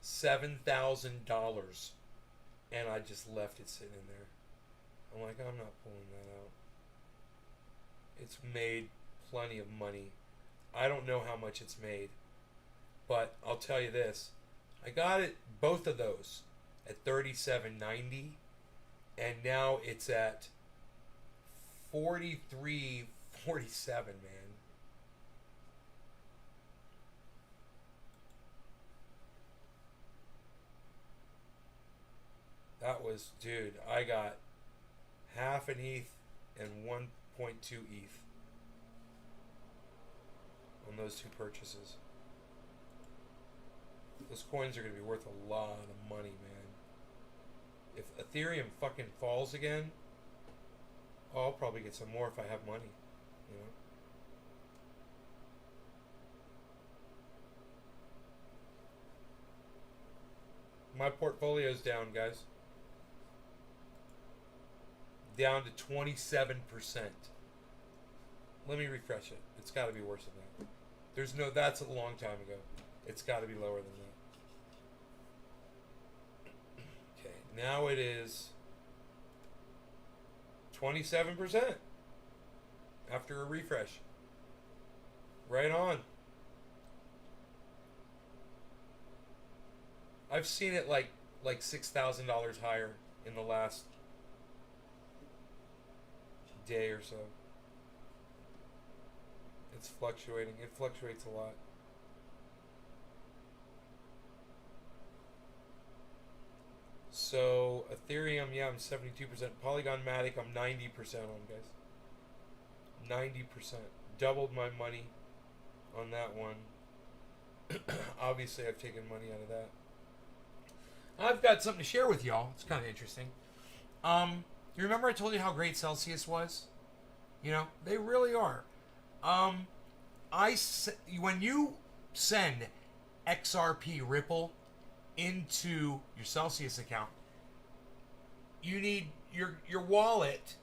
$7,000, and I just left it sitting in there. I'm like, I'm not pulling that out. It's made plenty of money. I don't know how much it's made, but I'll tell you this. I got it, both of those, at $37.90, and now it's at $43.47, man. That was, dude, I got half an ETH and 1.2 ETH on those two purchases. Those coins are going to be worth a lot of money, man. If Ethereum fucking falls again, I'll probably get some more if I have money, you know. My portfolio's down, guys. Down to 27%. Let me refresh it. It's got to be worse than that. There's no. That's a long time ago. It's got to be lower than that. Okay, now it is 27% after a refresh. Right on. I've seen it like $6,000 higher in the last day or so. It's fluctuating. It fluctuates a lot. So Ethereum, yeah, I'm 72%. Polygon Matic, I'm 90% on, guys. 90%. Doubled my money on that one. Obviously, I've taken money out of that. I've got something to share with y'all. It's kind of interesting. You remember I told you how great Celsius was? You know, they really are. When you send XRP Ripple into your Celsius account, you need your wallet,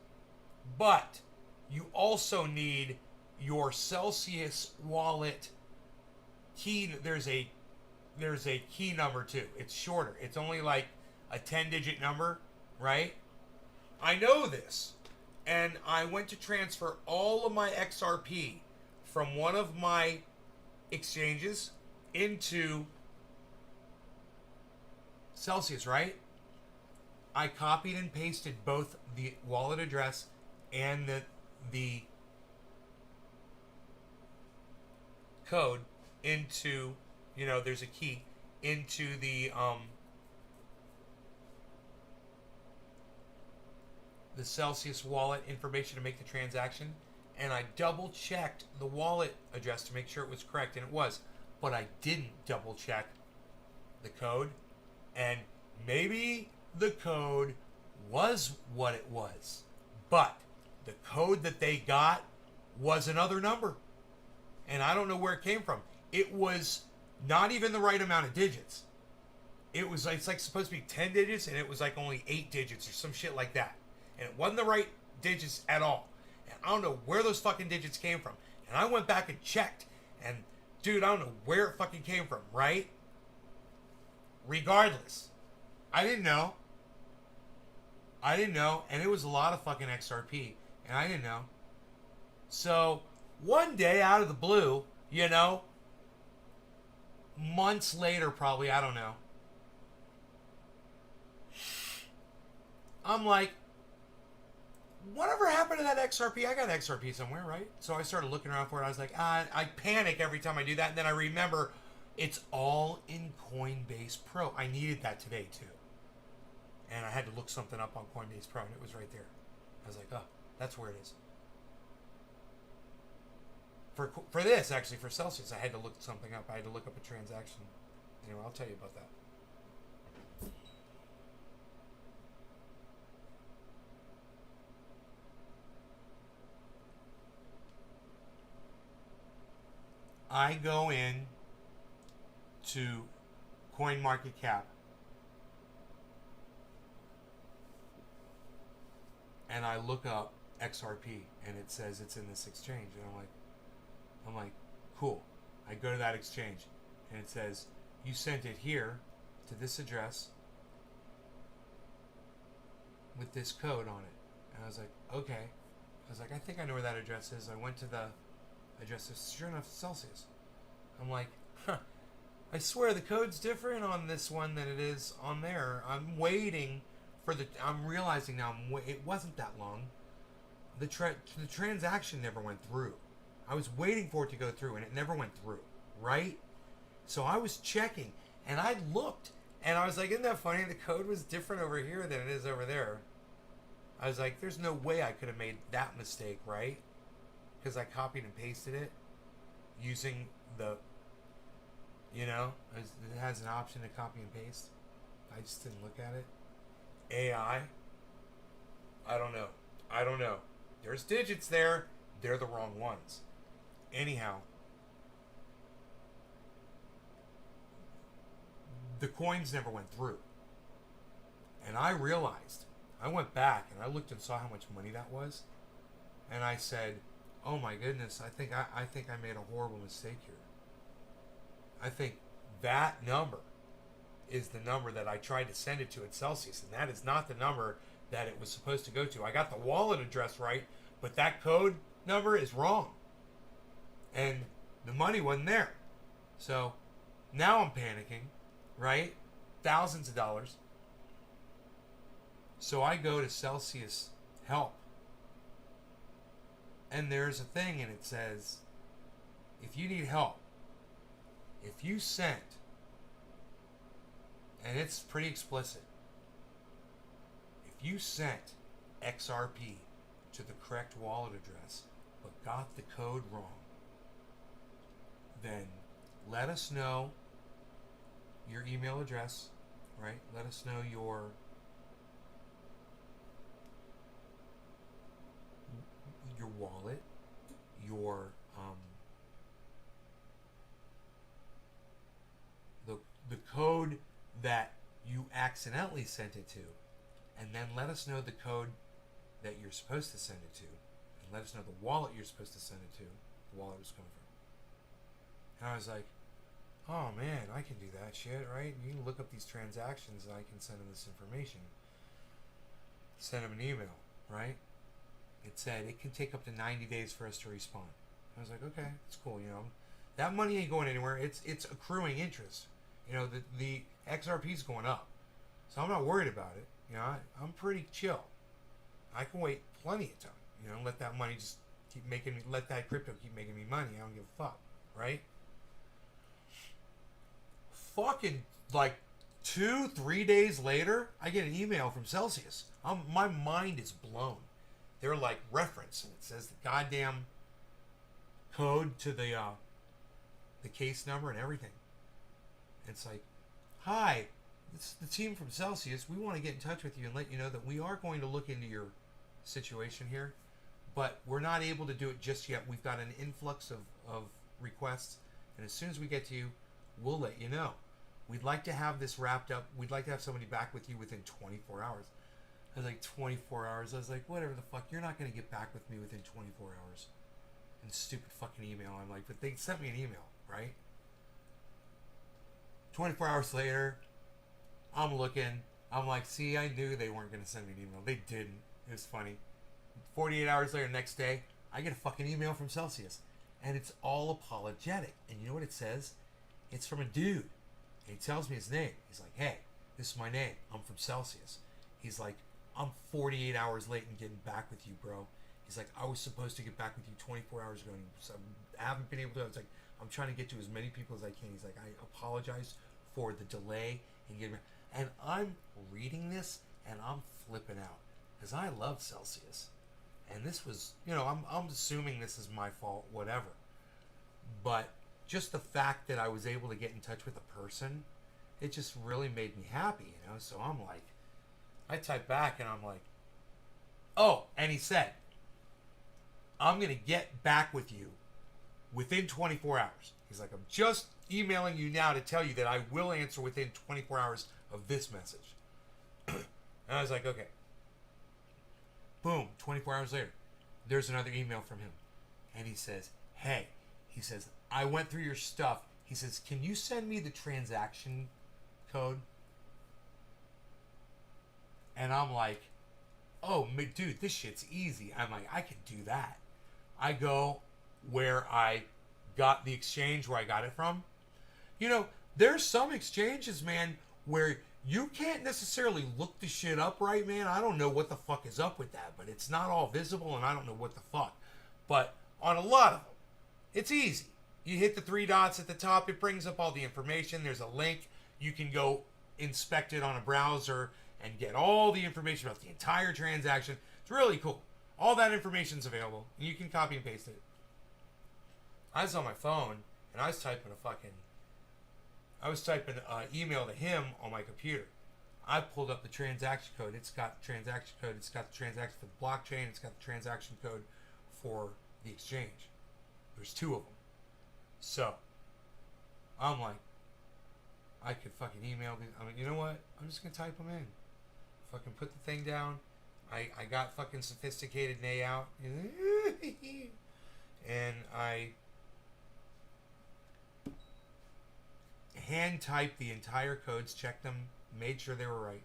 but you also need your Celsius wallet key. There's a key number too. It's shorter. It's only like a 10-digit number, right? I know this, and I went to transfer all of my XRP from one of my exchanges into Celsius, right? I copied and pasted both the wallet address and the code into, you know, there's a key into the Celsius wallet information to make the transaction, and I double checked the wallet address to make sure it was correct, and it was, but I didn't double check the code, and maybe the code was what it was, but the code that they got was another number, and I don't know where it came from. It was not even the right amount of digits. It's like supposed to be 10 digits, and it was like only 8 digits or some shit like that. And it wasn't the right digits at all. And I don't know where those fucking digits came from. And I went back and checked. And, dude, I don't know where it fucking came from, right? Regardless. I didn't know. And it was a lot of fucking XRP. And I didn't know. So, one day out of the blue, you know, months later probably, I don't know, I'm like, whatever happened to that XRP? I got XRP somewhere, right? So I started looking around for it. I was like, I panic every time I do that. And then I remember it's all in Coinbase Pro. I needed that today, too. And I had to look something up on Coinbase Pro, and it was right there. I was like, oh, that's where it is. For this, actually, for Celsius, I had to look something up. I had to look up a transaction. Anyway, I'll tell you about that. I go in to CoinMarketCap and I look up XRP and it says it's in this exchange, and I'm like, cool. I go to that exchange and it says you sent it here to this address with this code on it, and I was like, okay. I was like, I think I know where that address is. I went to the address, sure enough, Celsius. I'm like, I swear the code's different on this one than it is on there. I'm waiting for I'm realizing now it wasn't that long. The transaction never went through. I was waiting for it to go through, and it never went through, right? So I was checking, and I looked, and I was like, isn't that funny? The code was different over here than it is over there. I was like, there's no way I could have made that mistake, right? Because I copied and pasted it using the, you know, it has an option to copy and paste. I just didn't look at it. AI? I don't know. I don't know. There's digits there. They're the wrong ones. Anyhow, the coins never went through. And I realized, I went back and I looked and saw how much money that was. And I said, oh my goodness, I think I made a horrible mistake here. I think that number is the number that I tried to send it to at Celsius, and that is not the number that it was supposed to go to. I got the wallet address right, but that code number is wrong. And the money wasn't there. So now I'm panicking, right? Thousands of dollars. So I go to Celsius Help. And there's a thing and it says, if you need help, if you sent, and it's pretty explicit, if you sent XRP to the correct wallet address but got the code wrong, then let us know your email address, right? Let us know your wallet, your the code that you accidentally sent it to, and then let us know the code that you're supposed to send it to, and let us know the wallet you're supposed to send it to, the wallet was coming from. And I was like, oh man, I can do that shit, right? You can look up these transactions and I can send them this information. Send them an email, right? It said it can take up to 90 days for us to respond. I was like, okay, it's cool, you know. That money ain't going anywhere. It's accruing interest. You know, the XRP's going up. So I'm not worried about it. You know, I'm pretty chill. I can wait plenty of time. You know, let that money just keep making me, let that crypto keep making me money. I don't give a fuck, right? Fucking like 2-3 days later, I get an email from Celsius. My mind is blown. They're like reference, and it says the goddamn code to the case number and everything. It's like, hi, it's the team from Celsius. We want to get in touch with you and let you know that we are going to look into your situation here, but we're not able to do it just yet. We've got an influx of requests, and as soon as we get to you, we'll let you know. We'd like to have this wrapped up. We'd like to have somebody back with you within 24 hours. I was like, 24 hours? I was like, whatever the fuck. You're not going to get back with me within 24 hours. And stupid fucking email. I'm like, but they sent me an email, right? 24 hours later, I'm looking. I'm like, see, I knew they weren't going to send me an email. They didn't. It was funny. 48 hours later, next day, I get a fucking email from Celsius. And it's all apologetic. And you know what it says? It's from a dude. And he tells me his name. He's like, hey, this is my name. I'm from Celsius. He's like, I'm 48 hours late in getting back with you, bro. He's like, I was supposed to get back with you 24 hours ago. And I haven't been able to. I was like, I'm trying to get to as many people as I can. He's like, I apologize for the delay in getting back. And I'm reading this and I'm flipping out because I love Celsius. And this was, you know, I'm assuming this is my fault, whatever. But just the fact that I was able to get in touch with a person, it just really made me happy, you know? So I'm like, I type back and I'm like, oh, and he said, I'm going to get back with you within 24 hours. He's like, I'm just emailing you now to tell you that I will answer within 24 hours of this message. And I was like, okay. Boom, 24 hours later, there's another email from him. And he says, hey, he says, I went through your stuff. He says, can you send me the transaction code? And I'm like, oh, dude, this shit's easy. I'm like, I can do that. I go where I got the exchange where I got it from. You know, there's some exchanges, man, where you can't necessarily look the shit up right, man. I don't know what the fuck is up with that, but it's not all visible, and I don't know what the fuck. But on a lot of them, it's easy. You hit the 3 dots at the top. It brings up all the information. There's a link. You can go inspect it on a browser and get all the information about the entire transaction. It's really cool. All that information's available. You can copy and paste it. I was on my phone, and I was typing email to him on my computer. I pulled up the transaction code. It's got the transaction code. It's got the transaction for the blockchain. It's got the transaction code for the exchange. There's 2 of them. So, I'm like, I could fucking email these. I mean, you know what? I'm just going to type them in. Fucking put the thing down. I got fucking sophisticated layout. And I hand typed the entire codes, checked them, made sure they were right.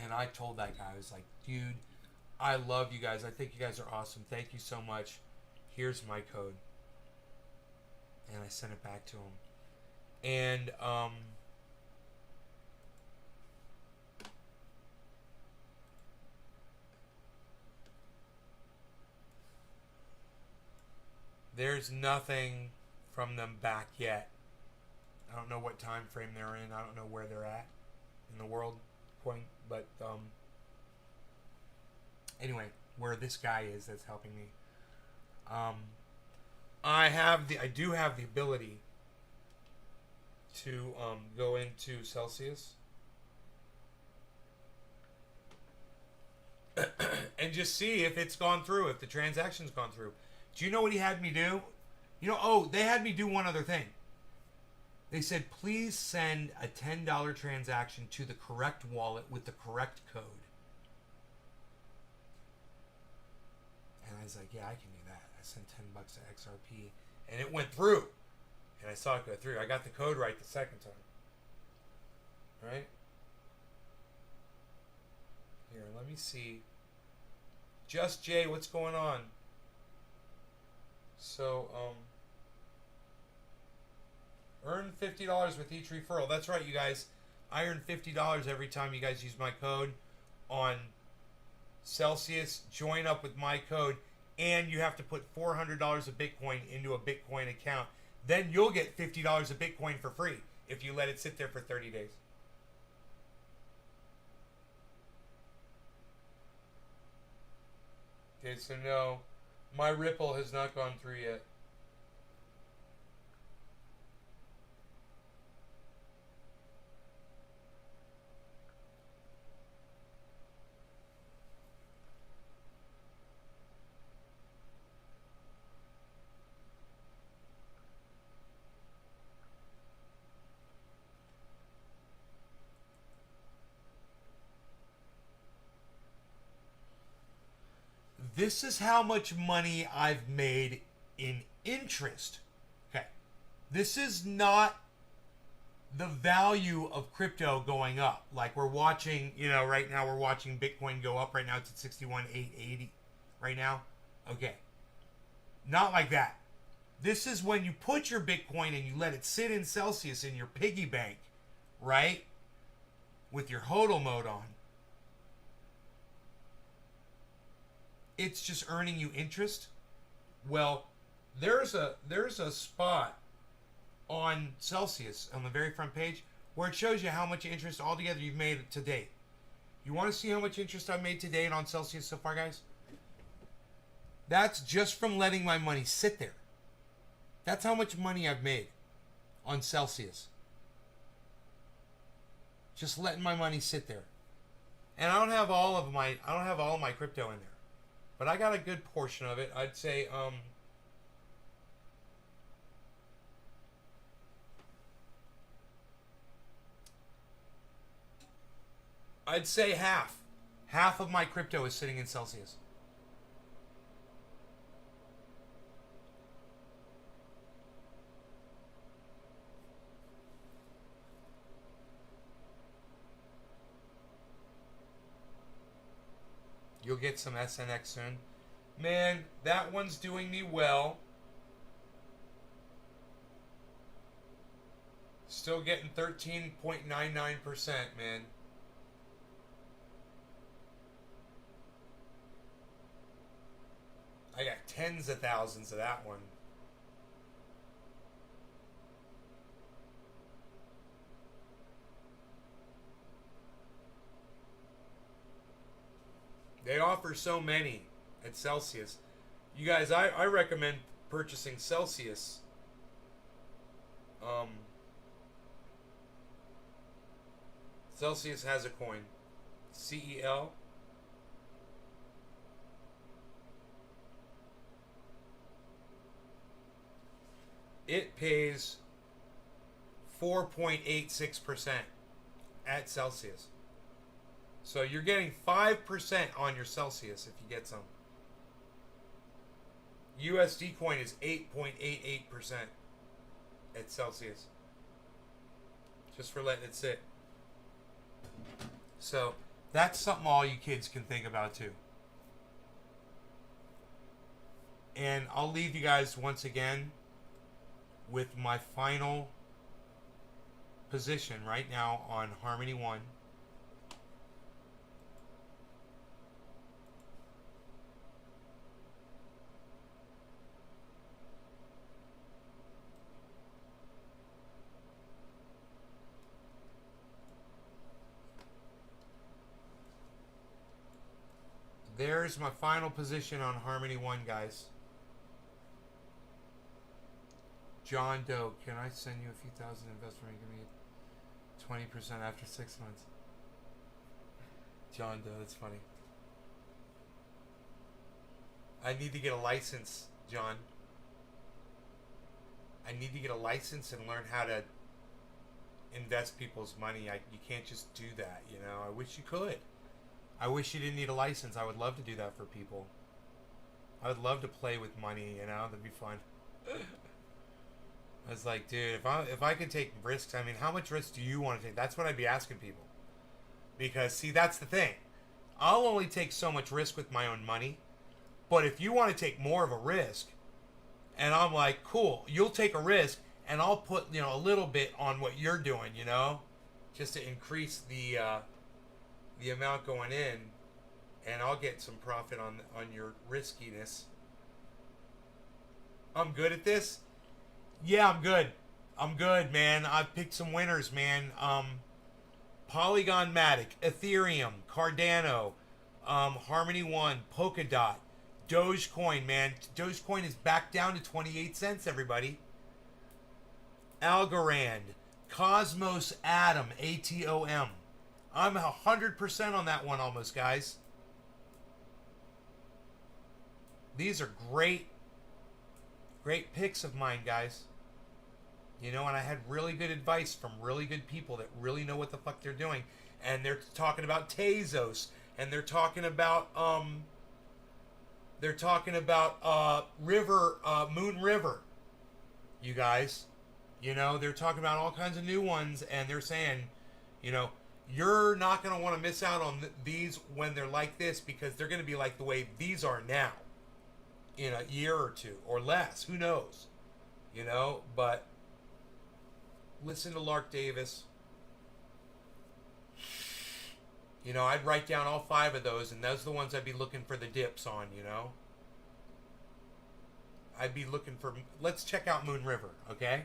And I told that guy, I was like, dude, I love you guys. I think you guys are awesome. Thank you so much. Here's my code. And I sent it back to him. And, there's nothing from them back yet. I don't know what time frame they're in. I don't know where they're at in the world point, but anyway, where this guy is that's helping me. I do have the ability to go into Celsius and just see if it's gone through, if the transaction's gone through. Do you know what he had me do? You know, oh, they had me do one other thing. They said, please send a $10 transaction to the correct wallet with the correct code. And I was like, yeah, I can do that. I sent $10 to XRP, and it went through. And I saw it go through. I got the code right the second time. Right? Here, let me see. Just Jay, what's going on? So, earn $50 with each referral. That's right, you guys. I earn $50 every time you guys use my code on Celsius. Join up with my code, and you have to put $400 of Bitcoin into a Bitcoin account. Then you'll get $50 of Bitcoin for free if you let it sit there for 30 days. Okay, so no, my Ripple has not gone through yet. This is how much money I've made in interest. Okay. This is not the value of crypto going up. Like we're watching, you know, right now we're watching Bitcoin go up. Right now it's at 61,880 right now. Okay. Not like that. This is when you put your Bitcoin and you let it sit in Celsius in your piggy bank, right? With your HODL mode on. It's just earning you interest. Well, there's a spot on Celsius on the very front page where it shows you how much interest altogether you've made to date. You want to see how much interest I've made to date on Celsius so far, guys? That's just from letting my money sit there. That's how much money I've made on Celsius. Just letting my money sit there. And I don't have all of my crypto in there. But I got a good portion of it. I'd say half. Half of my crypto is sitting in Celsius. You'll get some SNX soon. Man, that one's doing me well. Still getting 13.99%, man. I got tens of thousands of that one. They offer so many at Celsius. You guys, I recommend purchasing Celsius. Celsius has a coin. CEL. It pays 4.86% at Celsius. So you're getting 5% on your Celsius if you get some. USD coin is 8.88% at Celsius. Just for letting it sit. So that's something all you kids can think about too. And I'll leave you guys once again with my final position right now on Harmony One. There's my final position on Harmony One, guys. John Doe, can I send you a few thousand investment and give me 20% after 6 months? John Doe, that's funny. I need to get a license, John. I need to get a license and learn how to invest people's money. You can't just do that, you know. I wish you could. I wish you didn't need a license. I would love to do that for people. I would love to play with money, you know. That'd be fun. I was like, dude, if I could take risks, I mean, how much risk do you want to take? That's what I'd be asking people. Because, see, that's the thing. I'll only take so much risk with my own money. But if you want to take more of a risk, and I'm like, cool, you'll take a risk, and I'll put, you know, a little bit on what you're doing, you know, just to increase the amount going in, and I'll get some profit on your riskiness. I'm good at this. Yeah, I'm good. I'm good, man. I've picked some winners, man. Polygon Matic, Ethereum, Cardano, Harmony One, Polkadot, Dogecoin, man. Dogecoin is back down to 28 cents, everybody. Algorand, Cosmos Atom, ATOM. I'm 100% on that one almost, guys. These are great picks of mine, guys. You know, and I had really good advice from really good people that really know what the fuck they're doing. And they're talking about Tezos, and they're talking about Moon River. You guys, you know, they're talking about all kinds of new ones, and they're saying, you know, you're not going to want to miss out on these when they're like this, because they're going to be like the way these are now in a year or two or less. Who knows? You know, but listen to Lark Davis. You know, I'd write down all 5 of those, and those are the ones I'd be looking for the dips on, you know. I'd be looking for... Let's check out Moon River, okay?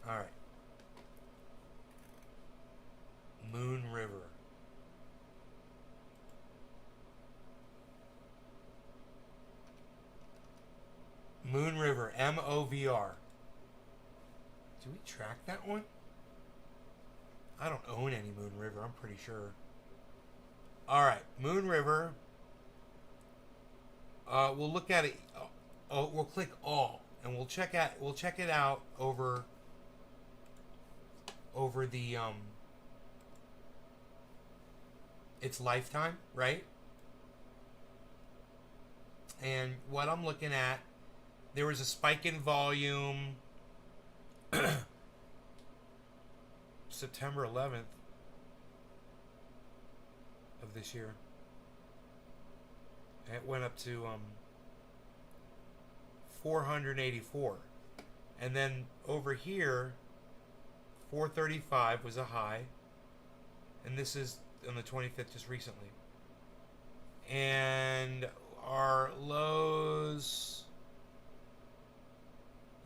All right. Moon River. Moon River, MOVR. Do we track that one? I don't own any Moon River, I'm pretty sure. All right, Moon River. We'll look at it. We'll click all, and we'll check it out over the its lifetime, right? And what I'm looking at, there was a spike in volume September 11th of this year. It went up to 484. And then over here, 435 was a high. And this is on the 25th, just recently. And our lows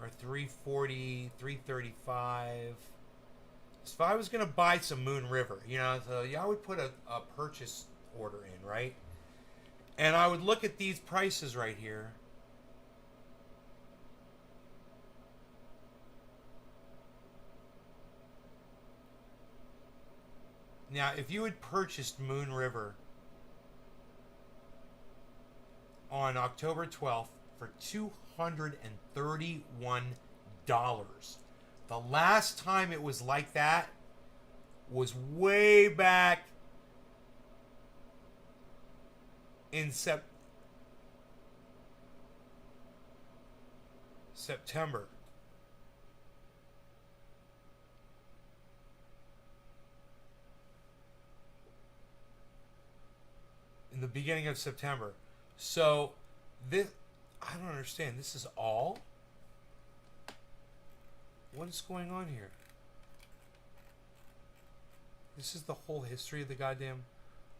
are 340, 335. So if I was going to buy some Moon River, you know, so yeah, I would put a purchase order in, right? And I would look at these prices right here. Now, if you had purchased Moon River on October 12th for $231, the last time it was like that was way back in September. In the beginning of September. So this, I don't understand. This is all? What is going on here? This is the whole history of the goddamn...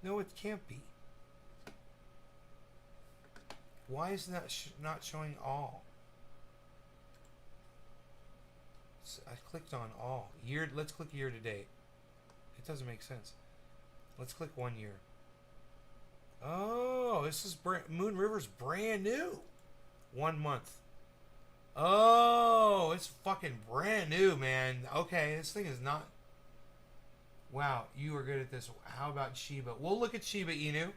No, it can't be. Why is that not showing all? I clicked on all. Year. Let's click year to date. It doesn't make sense. Let's click 1 year. Oh, this is Moon River's brand new. 1 month. Oh, it's fucking brand new, man. Okay, this thing is not... Wow, you are good at this. How about Shiba? We'll look at Shiba Inu.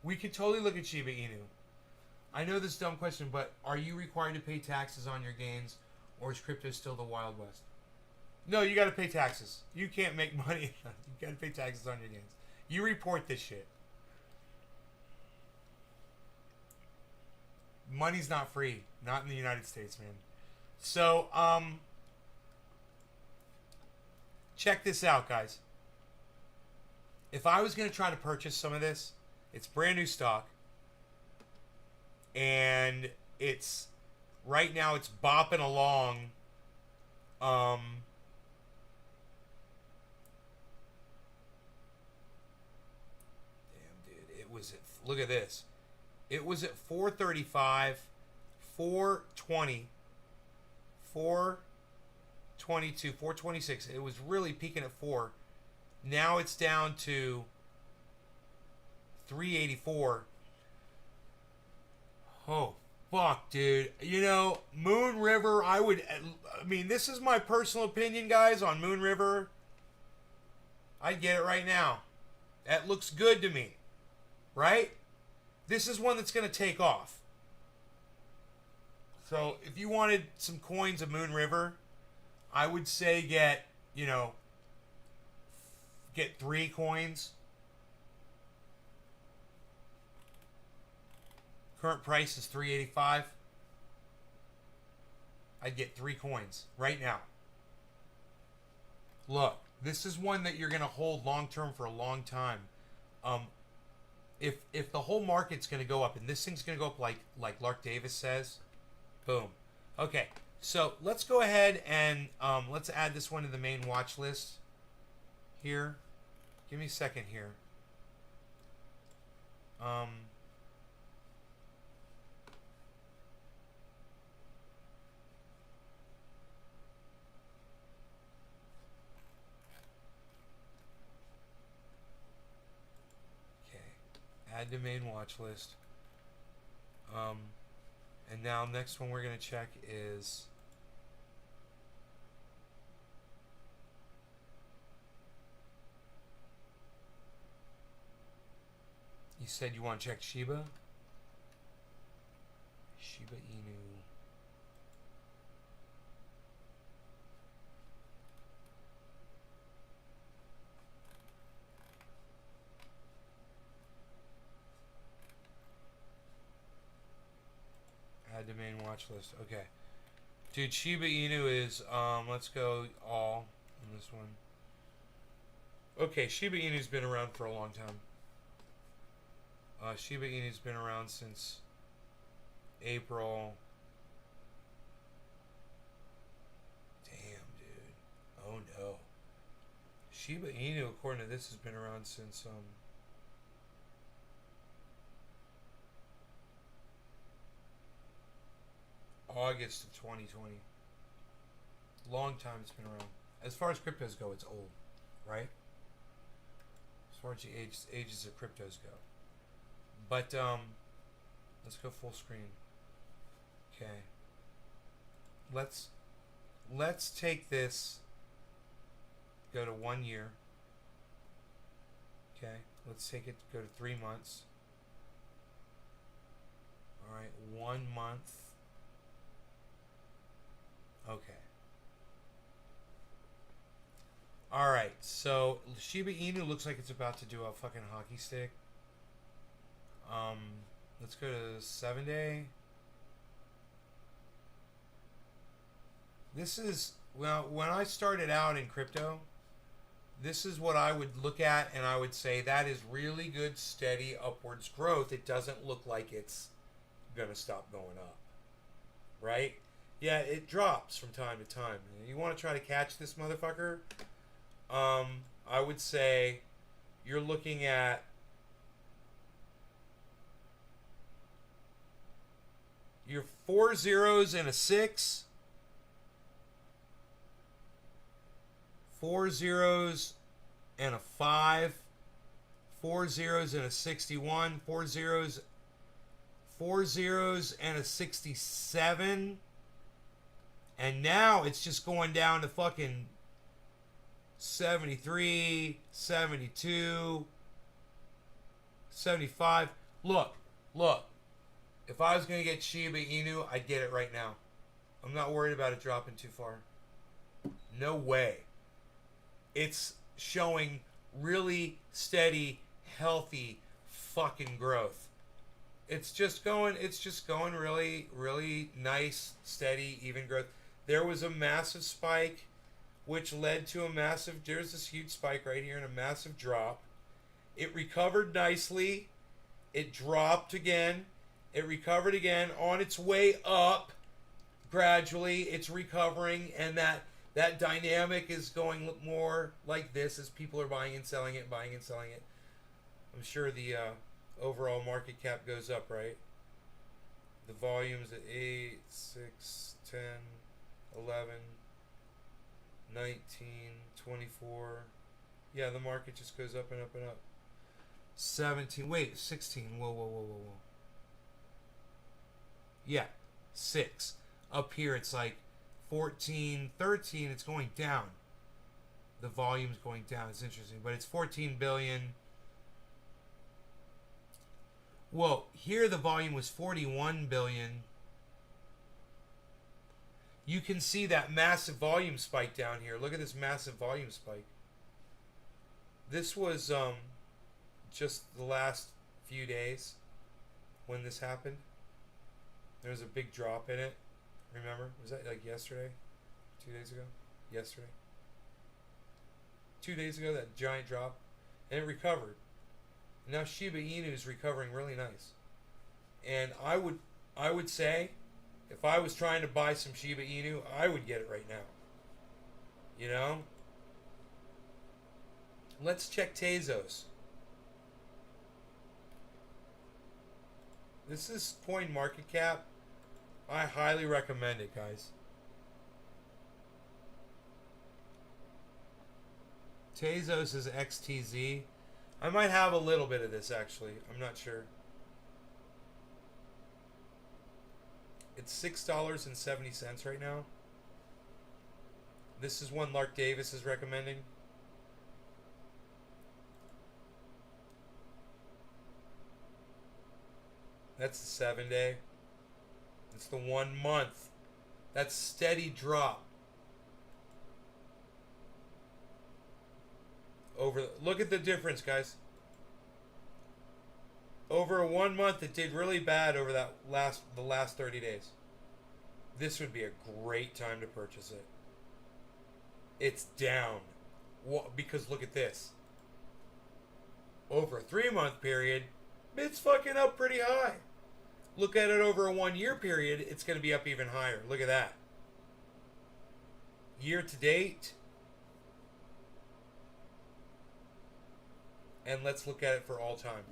We could totally look at Shiba Inu. I know this is a dumb question, but are you required to pay taxes on your gains, or is crypto still the Wild West? No, you got to pay taxes. You can't make money. You got to pay taxes on your gains. You report this shit. Money's not free. Not in the United States, man. So, check this out, guys. If I was going to try to purchase some of this, it's brand new stock. And it's, right now it's bopping along. Damn, dude. It was, look at this. It was at 435, 420, 422, 426. It was really peaking at 4. Now it's down to 384. Oh, fuck, dude. You know, Moon River, I mean, this is my personal opinion, guys, on Moon River. I'd get it right now. That looks good to me. Right? This is one that's going to take off. So, if you wanted some coins of Moon River, I would say get 3 coins. Current price is $3.85. I'd get 3 coins right now. Look, this is one that you're going to hold long term for a long time. If the whole market's going to go up, and this thing's going to go up like Lark Davis says, boom. Okay, so let's go ahead and let's add this one to the main watch list here. Give me a second here. Add to main watch list. And now next one we're going to check is you said you want to check Shiba? Shiba Inu. Add to main watch list. Okay. Dude, Shiba Inu is, let's go all on this one. Okay, Shiba Inu's been around for a long time. Shiba Inu's been around since April. Damn, dude. Oh no. Shiba Inu, according to this, has been around since, August of 2020. Long time it's been around. As far as cryptos go, it's old, right? As far as the ages of cryptos go. But Let's go full screen. Okay. Let's take this. Go to 1 year. Okay. Let's take it. Go to 3 months. All right. 1 month. Okay. All right. So Shiba Inu looks like it's about to do a fucking hockey stick. Let's go to 7-day. This is, well, when I started out in crypto, this is what I would look at, and I would say that is really good, steady upwards growth. It doesn't look like it's gonna stop going up, right? Yeah, it drops from time to time. You want to try to catch this motherfucker? I would say you're looking at your 4 zeros and a 6. 4 zeros and a 5. 4 zeros and a 61. 4 zeros and a 67. And now it's just going down to fucking 73, 72, 75. Look. If I was going to get Shiba Inu, I'd get it right now. I'm not worried about it dropping too far. No way. It's showing really steady, healthy fucking growth. It's just going really, really nice, steady, even growth. There was a massive spike, which led to a massive, there's this huge spike right here and a massive drop. It recovered nicely. It dropped again. It recovered again on its way up. Gradually, it's recovering, and that dynamic is going more like this as people are buying and selling it, buying and selling it. I'm sure the overall market cap goes up, right? The volume's at 8, 6, 10, 11, 19, 24. Yeah, the market just goes up and up and up. 17. Wait, 16. Whoa. Yeah, 6. Up here, it's like 14, 13. It's going down. The volume's going down. It's interesting, but it's 14 billion. Whoa, here the volume was 41 billion. You can see that massive volume spike down here. Look at this massive volume spike. This was just the last few days when this happened. There was a big drop in it. Remember? Was that like yesterday? 2 days ago? Yesterday? 2 days ago, that giant drop. And it recovered. And now Shiba Inu is recovering really nice. And I would say, if I was trying to buy some Shiba Inu, I would get it right now. You know? Let's check Tezos. This is CoinMarketCap. I highly recommend it, guys. Tezos is XTZ. I might have a little bit of this, actually. I'm not sure. It's $6.70 right now. This is one Lark Davis is recommending. That's the 7 day. It's the 1 month. That's steady drop. Look at the difference, guys. Over a 1 month, it did really bad over the last 30 days. This would be a great time to purchase it. It's down. Because look at this. Over a 3 month period, it's fucking up pretty high. Look at it over a 1 year period, it's going to be up even higher. Look at that. Year to date. And let's look at it for all time.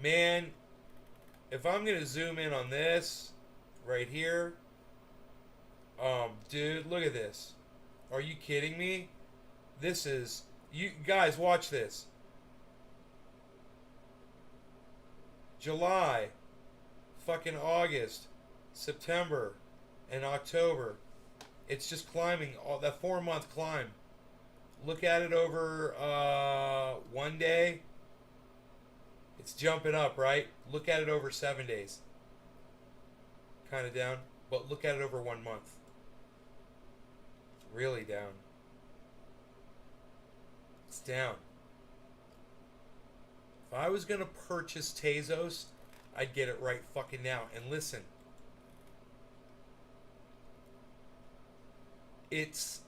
Man, if I'm going to zoom in on this right here. Dude, look at this. Are you kidding me? This is... You guys, watch this. July, fucking August, September, and October. It's just climbing, all that 4-month climb. Look at it over one day. It's jumping up, right? Look at it over 7 days. Kind of down. But look at it over 1 month. It's really down. It's down. If I was going to purchase Tezos, I'd get it right fucking now. And listen. It's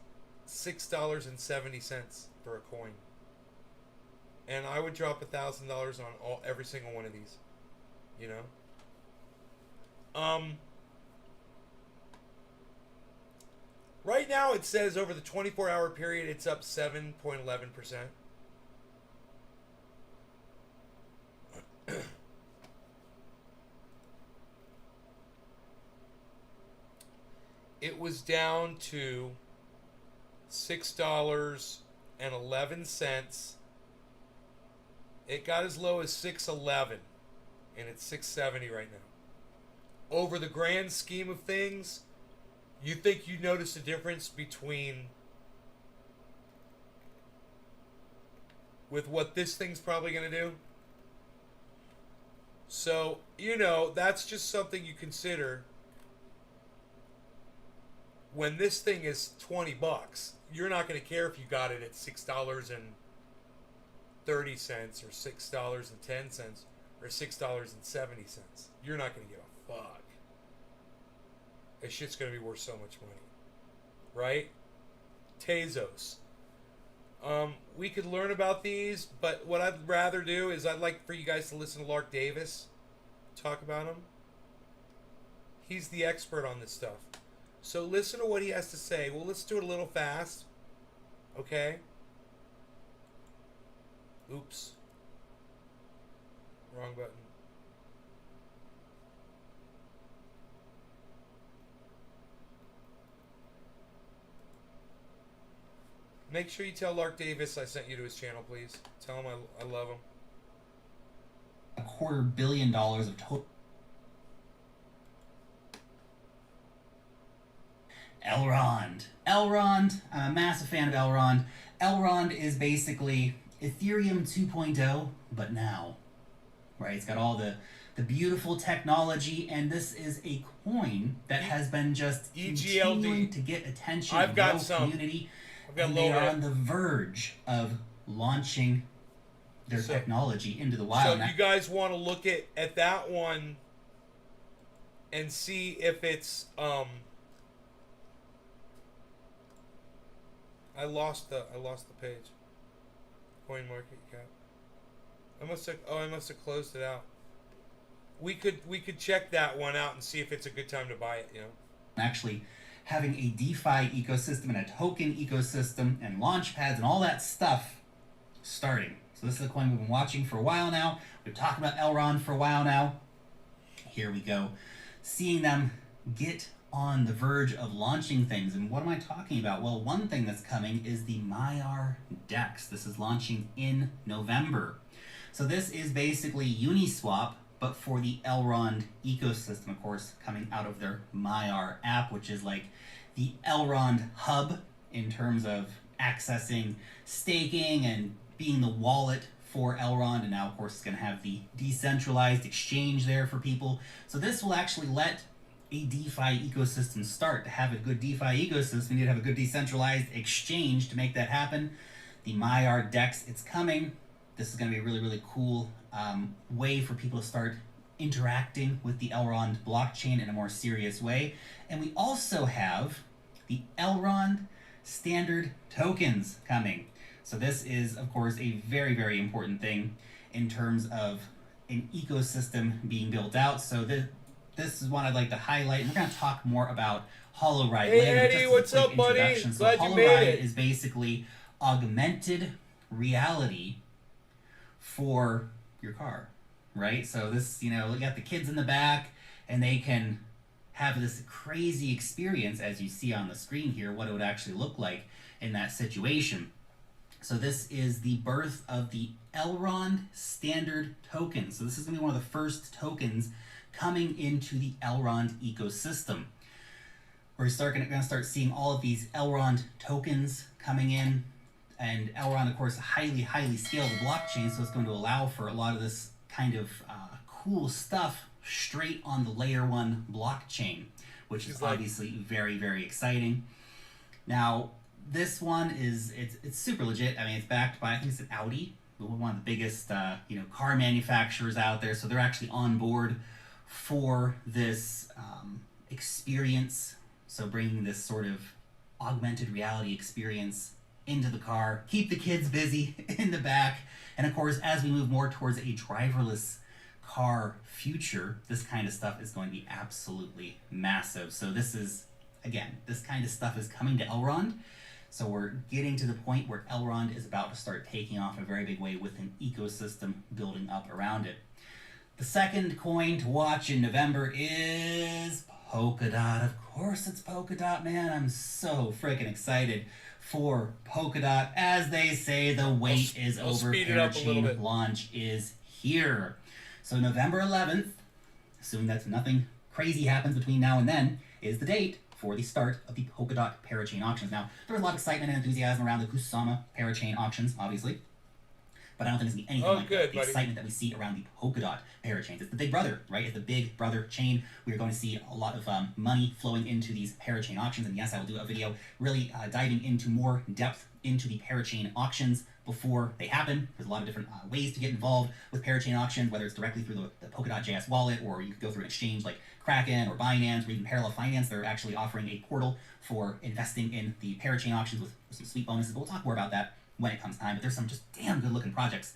$6.70 for a coin. And I would drop $1,000 on every single one of these. You know? Right now it says over the 24-hour period it's up 7.11%. It was down to $6.11. It got as low as $6.11, and it's $6.70 right now. Over the grand scheme of things, you think you notice a difference between with what this thing's probably going to do? So, you know, that's just something you consider. When this thing is $20, you're not going to care if you got it at $6.30 or $6.10 or $6.70. You're not going to give a fuck. This shit's going to be worth so much money. Right? Tezos. We could learn about these, but what I'd rather do is I'd like for you guys to listen to Lark Davis talk about them. He's the expert on this stuff. So listen to what he has to say. Well, let's do it a little fast. Okay? Oops. Wrong button. Make sure you tell Lark Davis I sent you to his channel, please. Tell him I love him. $250 million of total. Elrond. Elrond, I'm a massive fan of Elrond. Elrond is basically Ethereum 2.0, but now. Right? It's got all the beautiful technology, and this is a coin that has been just continuing to get attention I've got the some. community. I've got And they are on the verge of launching their technology into the wild. So you guys want to look at that one and see if it's I lost the page. Coin market cap. I must have closed it out. We could check that one out and see if it's a good time to buy it, you know. Actually having a DeFi ecosystem and a token ecosystem and launch pads and all that stuff starting. So this is a coin we've been watching for a while now. We've talked about Elrond for a while now. Here we go. Seeing them get on the verge of launching things. And what am I talking about? Well, one thing that's coming is the Maiar DEX. This is launching in November. So this is basically Uniswap, but for the Elrond ecosystem, of course, coming out of their Maiar app, which is like the Elrond hub in terms of accessing staking and being the wallet for Elrond. And now, of course, it's going to have the decentralized exchange there for people. So this will actually let a DeFi ecosystem start. To have a good DeFi ecosystem, you need to have a good decentralized exchange to make that happen. The Maiar DEX, it's coming. This is going to be a really, really cool way for people to start interacting with the Elrond blockchain in a more serious way. And we also have the Elrond standard tokens coming. So this is, of course, a very, very important thing in terms of an ecosystem being built out. So this is one I'd like to highlight. And we're going to talk more about HoloRide later. Eddie, what's up, buddy? So Glad you made it. HoloRide is basically augmented reality for your car, right? So this, you know, you got the kids in the back and they can have this crazy experience, as you see on the screen here, what it would actually look like in that situation. So this is the birth of the Elrond standard tokens. So this is going to be one of the first tokens coming into the Elrond ecosystem. We're going to start seeing all of these Elrond tokens coming in. And Elrond, of course, a highly scalable blockchain, so it's going to allow for a lot of this kind of cool stuff straight on the layer 1 blockchain, which is obviously very, very exciting. Now, this one is it's super legit. I mean, it's backed by, I think it's an Audi, one of the biggest car manufacturers out there. So they're actually on board for this experience. So bringing this sort of augmented reality experience into the car, keep the kids busy in the back. And of course, as we move more towards a driverless car future, this kind of stuff is going to be absolutely massive. So this is, again, this kind of stuff is coming to Elrond. So we're getting to the point where Elrond is about to start taking off in a very big way with an ecosystem building up around it. The second coin to watch in November is Polkadot. Of course it's Polkadot, man. I'm so freaking excited for Polkadot. As they say, the wait is over. Parachain launch is here. So November 11th, assuming that nothing crazy happens between now and then, is the date for the start of the Polkadot parachain auctions. Now, there was a lot of excitement and enthusiasm around the Kusama parachain auctions, obviously. But I don't think there's going to be anything like the excitement that we see around the Polkadot parachains. It's the big brother, right? It's the big brother chain. We are going to see a lot of money flowing into these parachain auctions. And yes, I will do a video really diving into more depth into the parachain auctions before they happen. There's a lot of different ways to get involved with parachain auctions, whether it's directly through the Polkadot.js wallet, or you could go through an exchange like Kraken or Binance, or even Parallel Finance. They're actually offering a portal for investing in the parachain auctions with some sweet bonuses. But we'll talk more about that when it comes time. But there's some just damn good looking projects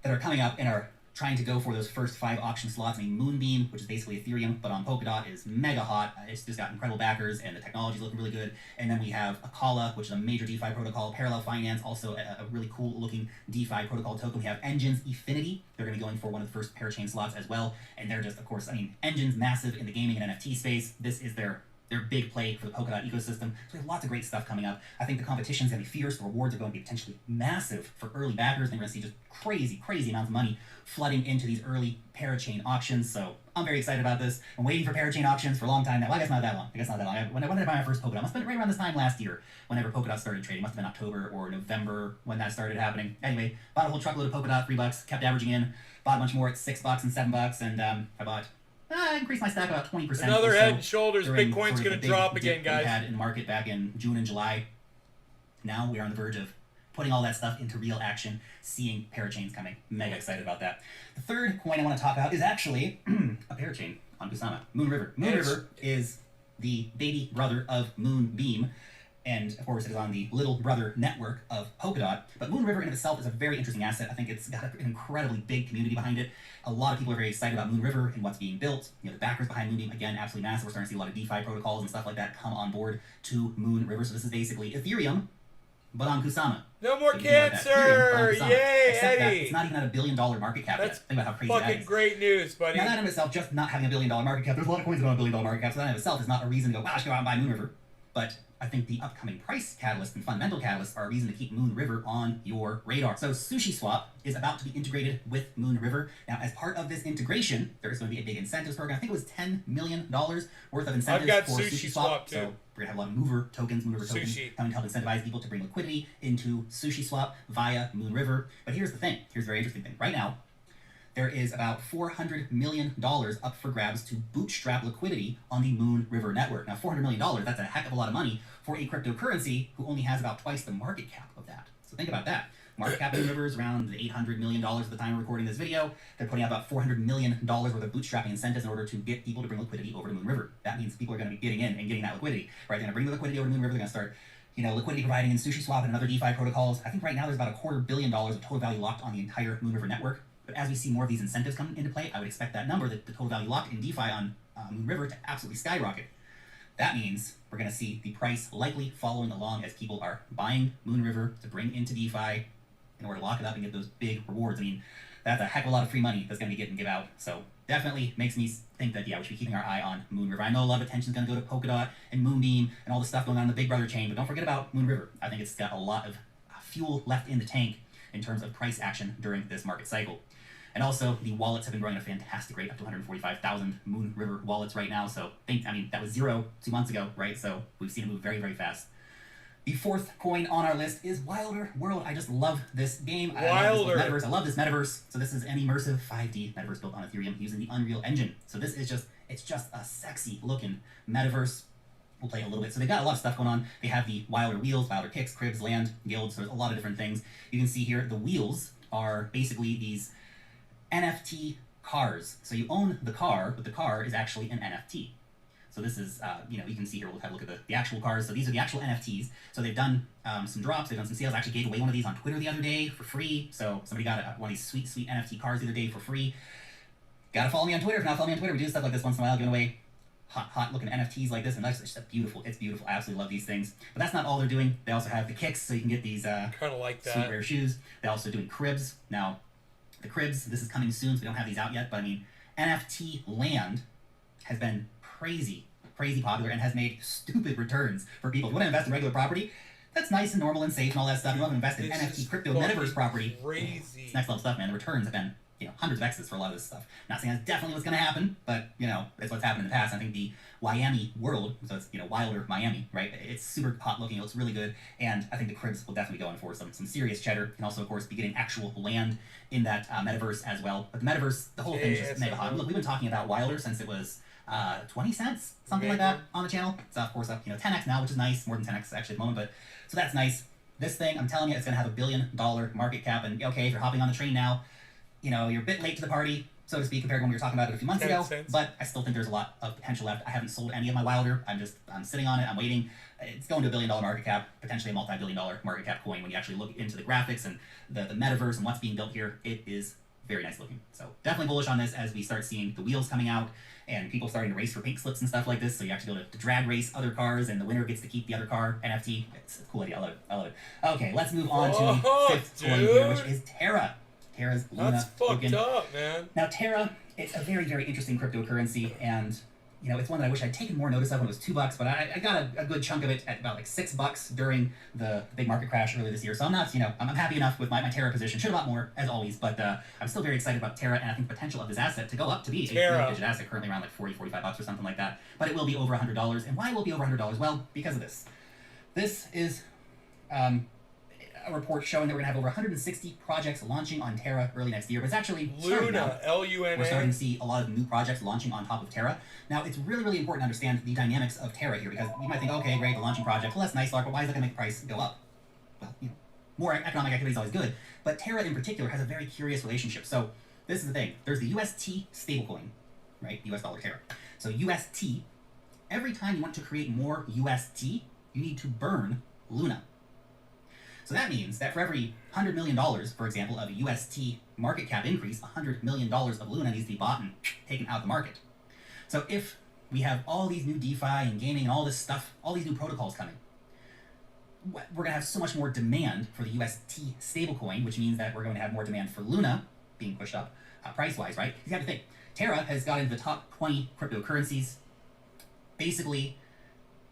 that are coming up and are trying to go for those first 5 auction slots. I mean, Moonbeam, which is basically Ethereum, but on Polkadot, is mega hot. It's just got incredible backers, and the technology is looking really good. And then we have Akala, which is a major DeFi protocol. Parallel Finance, also a really cool looking DeFi protocol token. We have Engines Efinity. They're going to be going for one of the first parachain slots as well. And they're just, of course, I mean, Engines massive in the gaming and NFT space. This is their big play for the Polkadot ecosystem. So we have lots of great stuff coming up. I think the competition is going to be fierce. The rewards are going to be potentially massive for early backers. And we're going to see just crazy amounts of money flooding into these early parachain auctions. So I'm very excited about this. I'm waiting for parachain auctions for a long time now. Well, I guess not that long. When did I buy my first Polkadot? Must have been right around this time last year, whenever Polkadot started trading. Must have been October or November when that started happening. Anyway, bought a whole truckload of Polkadot, $3, kept averaging in, bought a bunch more at $6 and $7, and I bought increased my stack about 20%. Another head and shoulders. Bitcoin's going to drop again, guys. We had in the market back in June and July. Now we are on the verge of putting all that stuff into real action, seeing parachains coming. Mega excited about that. The third coin I want to talk about is actually a parachain on Kusama, Moonriver. Moonriver is the baby brother of Moonbeam. And of course, it is on the little brother network of Polkadot. But Moonriver in itself is a very interesting asset. I think it's got an incredibly big community behind it. A lot of people are very excited about Moonriver and what's being built. You know, the backers behind Moonbeam, again, absolutely massive. We're starting to see a lot of DeFi protocols and stuff like that come on board to Moonriver. So this is basically Ethereum, but on Kusama. No more cancer! Like Yay, except Eddie! It's not even at $1 billion market cap yet. Think about how crazy that Fucking is. great news, buddy. Now that in itself, just not having $1 billion market cap, there's a lot of coins that don't have $1 billion market cap, so that in itself is not a reason to go, wow, I should go out and buy Moonriver. But I think the upcoming price catalyst and fundamental catalysts are a reason to keep Moonriver on your radar. So SushiSwap is about to be integrated with Moonriver. Now, as part of this integration, there is going to be a big incentives program. I think it was $10 million worth of incentives I've got for SushiSwap. too. So we're going to have a lot of Moonriver tokens coming to help incentivize people to bring liquidity into SushiSwap via Moonriver. But here's the thing. Here's a very interesting thing. Right now, there is about $400 million up for grabs to bootstrap liquidity on the Moonriver network. Now, $400 million, that's a heck of a lot of money for a cryptocurrency who only has about twice the market cap of that. So think about that. Market cap of Moonriver is around $800 million at the time of recording this video. They're putting out about $400 million worth of bootstrapping incentives in order to get people to bring liquidity over to Moonriver. That means people are going to be getting in and getting that liquidity, right? They're going to bring the liquidity over to Moonriver. They're going to start liquidity providing in SushiSwap and other DeFi protocols. I think right now there's about $250 million of total value locked on the entire Moonriver network. But as we see more of these incentives come into play, I would expect that number, the total value locked in DeFi on Moonriver, to absolutely skyrocket. That means we're going to see the price likely following along as people are buying Moonriver to bring into DeFi in order to lock it up and get those big rewards. I mean, that's a heck of a lot of free money that's going to be getting give out. So definitely makes me think that, yeah, we should be keeping our eye on Moonriver. I know a lot of attention is going to go to Polkadot and Moonbeam and all the stuff going on in the Big Brother chain, but don't forget about Moonriver. I think it's got a lot of fuel left in the tank in terms of price action during this market cycle. And also, the wallets have been growing at a fantastic rate, up to 145,000 Moon River wallets right now. So, that was 0 2 months ago, right? So, we've seen it move very, very fast. The fourth coin on our list is Wilder World. I just love this game. Wilder. I love this metaverse. So, this is an immersive 5D metaverse built on Ethereum using the Unreal Engine. So, this is it's just a sexy looking metaverse. We'll play a little bit. So, they've got a lot of stuff going on. They have the Wilder wheels, Wilder kicks, cribs, land, guilds. So, there's a lot of different things. You can see here the wheels are basically these NFT cars. So you own the car, but the car is actually an NFT. So this is, you can see here, we'll have a look at the actual cars. So these are the actual NFTs. So they've done some drops, they've done some sales. I actually gave away one of these on Twitter the other day for free. So somebody got one of these sweet, sweet NFT cars the other day for free. Gotta follow me on Twitter. If not, follow me on Twitter. We do stuff like this once in a while, giving away hot looking NFTs like this. And that's just beautiful. It's beautiful. I absolutely love these things. But that's not all they're doing. They also have the kicks, so you can get these kind of like that sweet rare shoes. They're also doing cribs. Now, the cribs, this is coming soon, so we don't have these out yet, but NFT land has been crazy popular and has made stupid returns for people. If you want to invest in regular property, that's nice and normal and safe and all that stuff. You want to invest in NFT, crypto, metaverse property. Crazy. It's next level stuff, man. The returns have been, hundreds of X's for a lot of this stuff. Not saying that's definitely what's going to happen, but, it's what's happened in the past. I think the Miami World, so it's, Wilder Miami, right? It's super hot looking. It looks really good. And I think the cribs will definitely go in for some serious cheddar. And also, of course, be getting actual land in that metaverse as well. But the metaverse, the whole thing is just mega hot. Look, we've been talking about Wilder since it was 20 cents, something like that on the channel. It's of course up, 10x now, which is nice, more than 10x actually at the moment, but so that's nice. This thing, I'm telling you, it's going to have $1 billion market cap, and okay, if you're hopping on the train now, you're a bit late to the party, so to speak, compared to when we were talking about it a few months ago, but I still think there's a lot of potential left. I haven't sold any of my Wilder. I'm sitting on it. I'm waiting. It's going to $1 billion market cap, potentially a multi-billion dollar market cap coin. When you actually look into the graphics and the metaverse and what's being built here, it is very nice looking. So definitely bullish on this as we start seeing the wheels coming out and people starting to race for pink slips and stuff like this. So you actually go to drag race other cars and the winner gets to keep the other car NFT. It's a cool idea. I love it. Okay, let's move on to the fifth coin here, which is Terra. Terra's Luna That's fucked token. up, man. Now Terra, it's a very, very interesting cryptocurrency, and it's one that I wish I'd taken more notice of when it was $2, but I got a good chunk of it at about like $6 during the big market crash earlier this year. So I'm not, I'm happy enough with my Terra position. Should have bought more, as always, but I'm still very excited about Terra, and I think the potential of this asset to go up to be a three-digit asset, currently around like $40-$45 or something like that. But it will be over $100. And why will it be over $100? Well, because of this. This is a report showing that we're going to have over 160 projects launching on Terra early next year, but it's actually Luna, L-U-N-A. We're starting to see a lot of new projects launching on top of Terra. Now, it's really, really important to understand the dynamics of Terra here, because you might think, okay, great, the launching project, well, that's nice, Lark, but why is that going to make the price go up? Well, more economic activity is always good, but Terra in particular has a very curious relationship. So this is the thing. There's the UST stablecoin, right? US dollar Terra. So UST, every time you want to create more UST, you need to burn Luna. So that means that for every $100 million, for example, of a UST market cap increase, $100 million of Luna needs to be bought and taken out of the market. So if we have all these new DeFi and gaming and all this stuff, all these new protocols coming, we're going to have so much more demand for the UST stablecoin, which means that we're going to have more demand for Luna being pushed up price-wise, right? You have to think, Terra has got into the top 20 cryptocurrencies, basically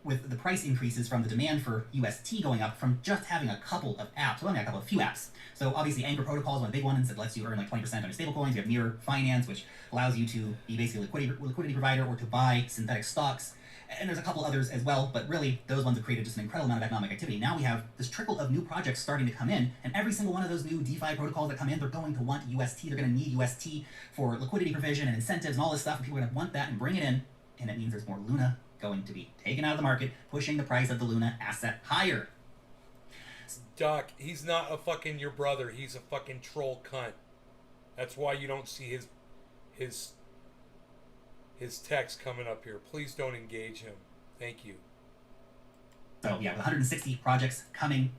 with the price increases from the demand for UST going up from just having a couple of apps, well, only a few apps. So obviously Anchor Protocol is one of the big ones that lets you earn like 20% on your stablecoins. You have Mirror Finance, which allows you to be basically a liquidity provider or to buy synthetic stocks. And there's a couple others as well, but really those ones have created just an incredible amount of economic activity. Now we have this trickle of new projects starting to come in, and every single one of those new DeFi protocols that come in, they're going to want UST. They're going to need UST for liquidity provision and incentives and all this stuff, and people are going to want that and bring it in, and it means there's more Luna going to be taken out of the market, pushing the price of the Luna asset higher. Doc, he's not a fucking your brother. He's a fucking troll cunt. That's why you don't see his text coming up here. Please don't engage him. Thank you. So yeah, with 160 projects coming,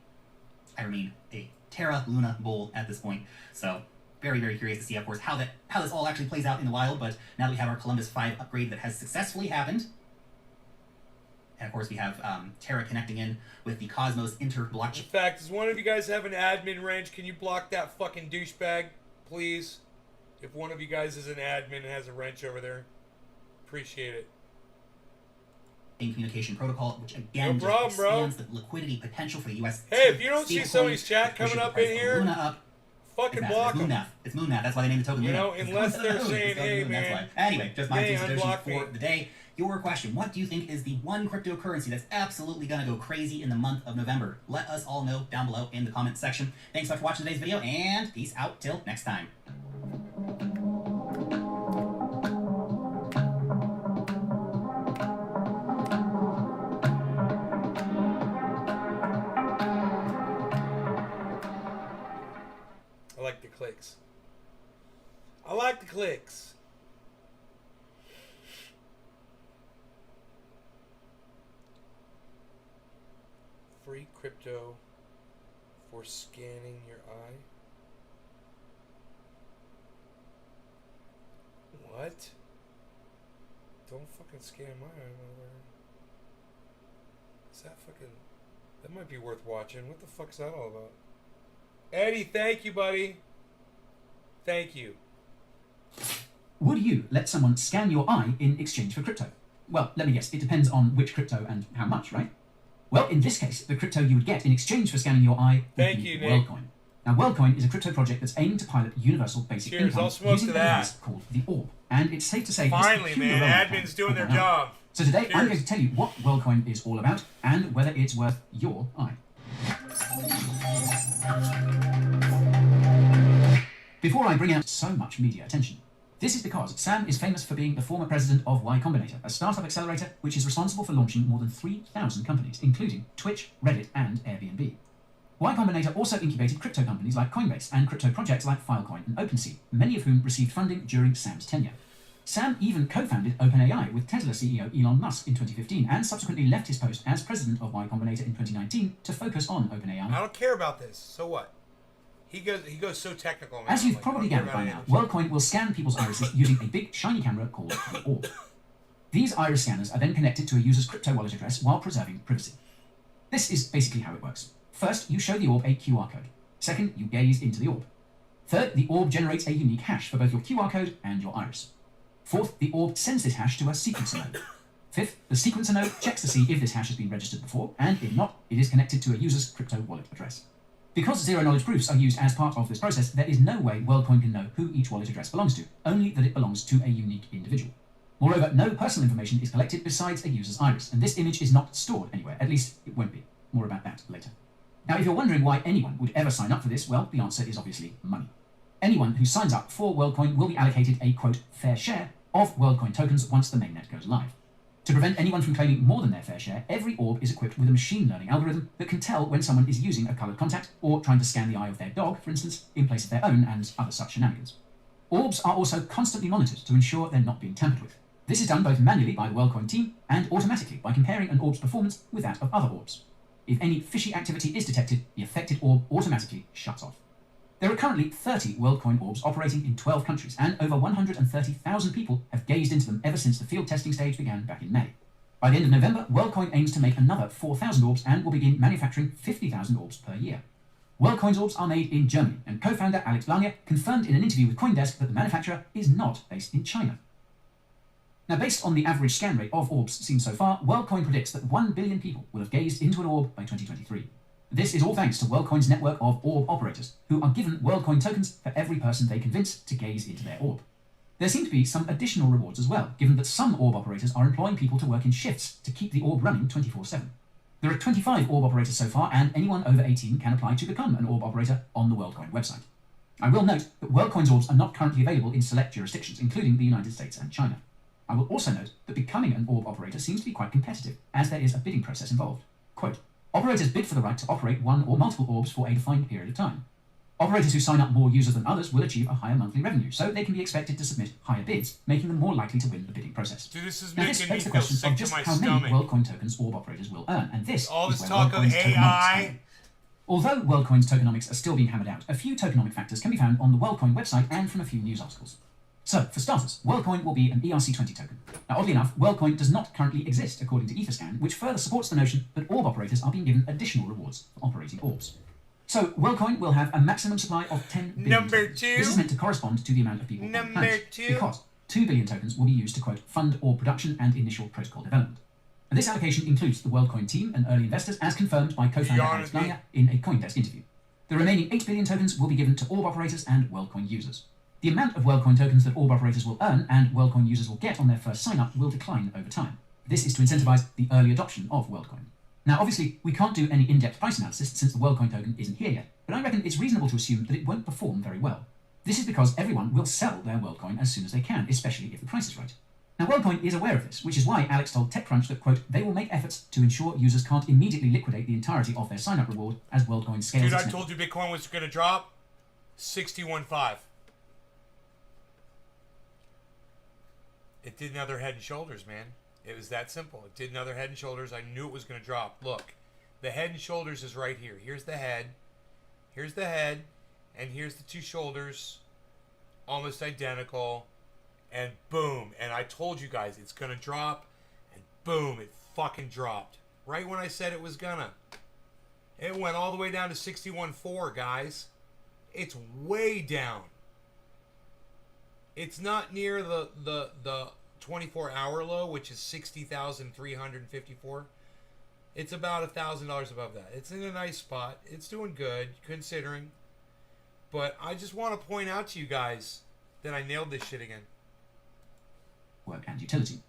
I remain a Terra Luna bull at this point. So very, very curious to see, of course, how this all actually plays out in the wild. But now that we have our Columbus 5 upgrade that has successfully happened, and of course we have Terra connecting in with the Cosmos inter-blockchain. In fact, does one of you guys have an admin wrench? Can you block that fucking douchebag, please? If one of you guys is an admin and has a wrench over there, appreciate it. Communication protocol, which again no problem, just expands the liquidity potential for the US. Hey, if you don't see somebody's chat coming up in here, Fucking It's block Moon them. Math. It's Moon Math. That's why they named the token You Moon know, Math. It's unless going they're to the moon. saying, It's going to hey, the moon, that's man, why. Anyway, just my they two suggestions unblock me. for the day. Your question: what do you think is the one cryptocurrency that's absolutely going to go crazy in the month of November? Let us all know down below in the comment section. Thanks so much for watching today's video, and peace out till next time. I like the clicks. I like the clicks. Free crypto for scanning your eye. What? Don't fucking scan my eye, mother. Is that fucking... That might be worth watching. What the fuck's that all about? Eddie, thank you, buddy. Thank you. Would you let someone scan your eye in exchange for crypto? Well, let me guess, it depends on which crypto and how much, right? Well, in this case, the crypto you would get in exchange for scanning your eye would be WorldCoin. Now, WorldCoin is a crypto project that's aimed to pilot universal basic Cheers, income I'll smoke using to a that. device called the Orb. And it's safe to say Finally, this man, admin's doing their job. So today, I'm Cheers. going to tell you what WorldCoin is all about and whether it's worth your eye. Before I bring out so much media attention, this is because Sam is famous for being the former president of Y Combinator, a startup accelerator which is responsible for launching more than 3,000 companies, including Twitch, Reddit, and Airbnb. Y Combinator also incubated crypto companies like Coinbase and crypto projects like Filecoin and OpenSea, many of whom received funding during Sam's tenure. Sam even co-founded OpenAI with Tesla CEO Elon Musk in 2015 and subsequently left his post as president of Y Combinator in 2019 to focus on OpenAI. I don't care about this. So what? He goes so technical, man. As you've Like, probably I don't gathered care by about now, any of WorldCoin will scan people's irises using a big shiny camera called the Orb. These iris scanners are then connected to a user's crypto wallet address while preserving privacy. This is basically how it works. First, you show the Orb a QR code. Second, you gaze into the Orb. Third, the Orb generates a unique hash for both your QR code and your iris. Fourth, the Orb sends this hash to a sequencer node. Fifth, the sequencer node checks to see if this hash has been registered before, and if not, it is connected to a user's crypto wallet address. Because zero-knowledge proofs are used as part of this process, there is no way WorldCoin can know who each wallet address belongs to, only that it belongs to a unique individual. Moreover, no personal information is collected besides a user's iris, and this image is not stored anywhere, at least it won't be. More about that later. Now, if you're wondering why anyone would ever sign up for this, well, the answer is obviously money. Anyone who signs up for WorldCoin will be allocated a, quote, fair share of WorldCoin tokens once the mainnet goes live. To prevent anyone from claiming more than their fair share, every Orb is equipped with a machine learning algorithm that can tell when someone is using a coloured contact or trying to scan the eye of their dog, for instance, in place of their own and other such shenanigans. Orbs are also constantly monitored to ensure they're not being tampered with. This is done both manually by the WorldCoin team and automatically by comparing an Orb's performance with that of other Orbs. If any fishy activity is detected, the affected Orb automatically shuts off. There are currently 30 WorldCoin Orbs operating in 12 countries, and over 130,000 people have gazed into them ever since the field testing stage began back in May. By the end of November, WorldCoin aims to make another 4,000 Orbs and will begin manufacturing 50,000 Orbs per year. WorldCoin's Orbs are made in Germany, and co-founder Alex Blania confirmed in an interview with CoinDesk that the manufacturer is not based in China. Now, based on the average scan rate of Orbs seen so far, WorldCoin predicts that 1 billion people will have gazed into an Orb by 2023. This is all thanks to WorldCoin's network of Orb operators, who are given WorldCoin tokens for every person they convince to gaze into their Orb. There seem to be some additional rewards as well, given that some Orb operators are employing people to work in shifts to keep the Orb running 24/7. There are 25 Orb operators so far, and anyone over 18 can apply to become an Orb operator on the WorldCoin website. I will note that WorldCoin's Orbs are not currently available in select jurisdictions, including the United States and China. I will also note that becoming an Orb operator seems to be quite competitive, as there is a bidding process involved. Quote, operators bid for the right to operate one or multiple Orbs for a defined period of time. Operators who sign up more users than others will achieve a higher monthly revenue, so they can be expected to submit higher bids, making them more likely to win the bidding process. Dude, this is Now, this making me begs the feel question sick of to just my how many stomach. WorldCoin tokens Orb operators will earn, and this All is this where talk of WorldCoin's tokenomics come AI. in. Although WorldCoin's tokenomics are still being hammered out, a few tokenomic factors can be found on the WorldCoin website and from a few news articles. So, for starters, WorldCoin will be an ERC20 token. Now, oddly enough, WorldCoin does not currently exist according to Etherscan, which further supports the notion that Orb operators are being given additional rewards for operating Orbs. So, WorldCoin will have a maximum supply of 10 billion Number tokens. 2. This is meant to correspond to the amount of people on the Number planet, 2. because 2 billion tokens will be used to, quote, fund Orb production and initial protocol development. And this allocation includes the WorldCoin team and early investors, as confirmed by co-founder Be Alex honest, Blania in a CoinDesk interview. The remaining 8 billion tokens will be given to orb operators and WorldCoin users. The amount of WorldCoin tokens that orb operators will earn and WorldCoin users will get on their first sign-up will decline over time. This is to incentivize the early adoption of WorldCoin. Now, obviously, we can't do any in-depth price analysis since the WorldCoin token isn't here yet, but I reckon it's reasonable to assume that it won't perform very well. This is because everyone will sell their WorldCoin as soon as they can, especially if the price is right. Now, WorldCoin is aware of this, which is why Alex told TechCrunch that, quote, they will make efforts to ensure users can't immediately liquidate the entirety of their sign-up reward as WorldCoin scales. Dude, I told you Bitcoin was going to drop 61.5. It did another head and shoulders, man. It was that simple. It did another head and shoulders. I knew it was going to drop. Look, the head and shoulders is right here. Here's the head. Here's the head. And here's the two shoulders. Almost identical. And boom. And I told you guys it's going to drop. And boom, it fucking dropped. Right when I said it was gonna. It went all the way down to 61.4, guys. It's way down. It's not near the 24-hour low, which is 60,354. It's about $1,000 above that. It's in a nice spot. It's doing good, considering. But I just want to point out to you guys that I nailed this shit again. Work and utility.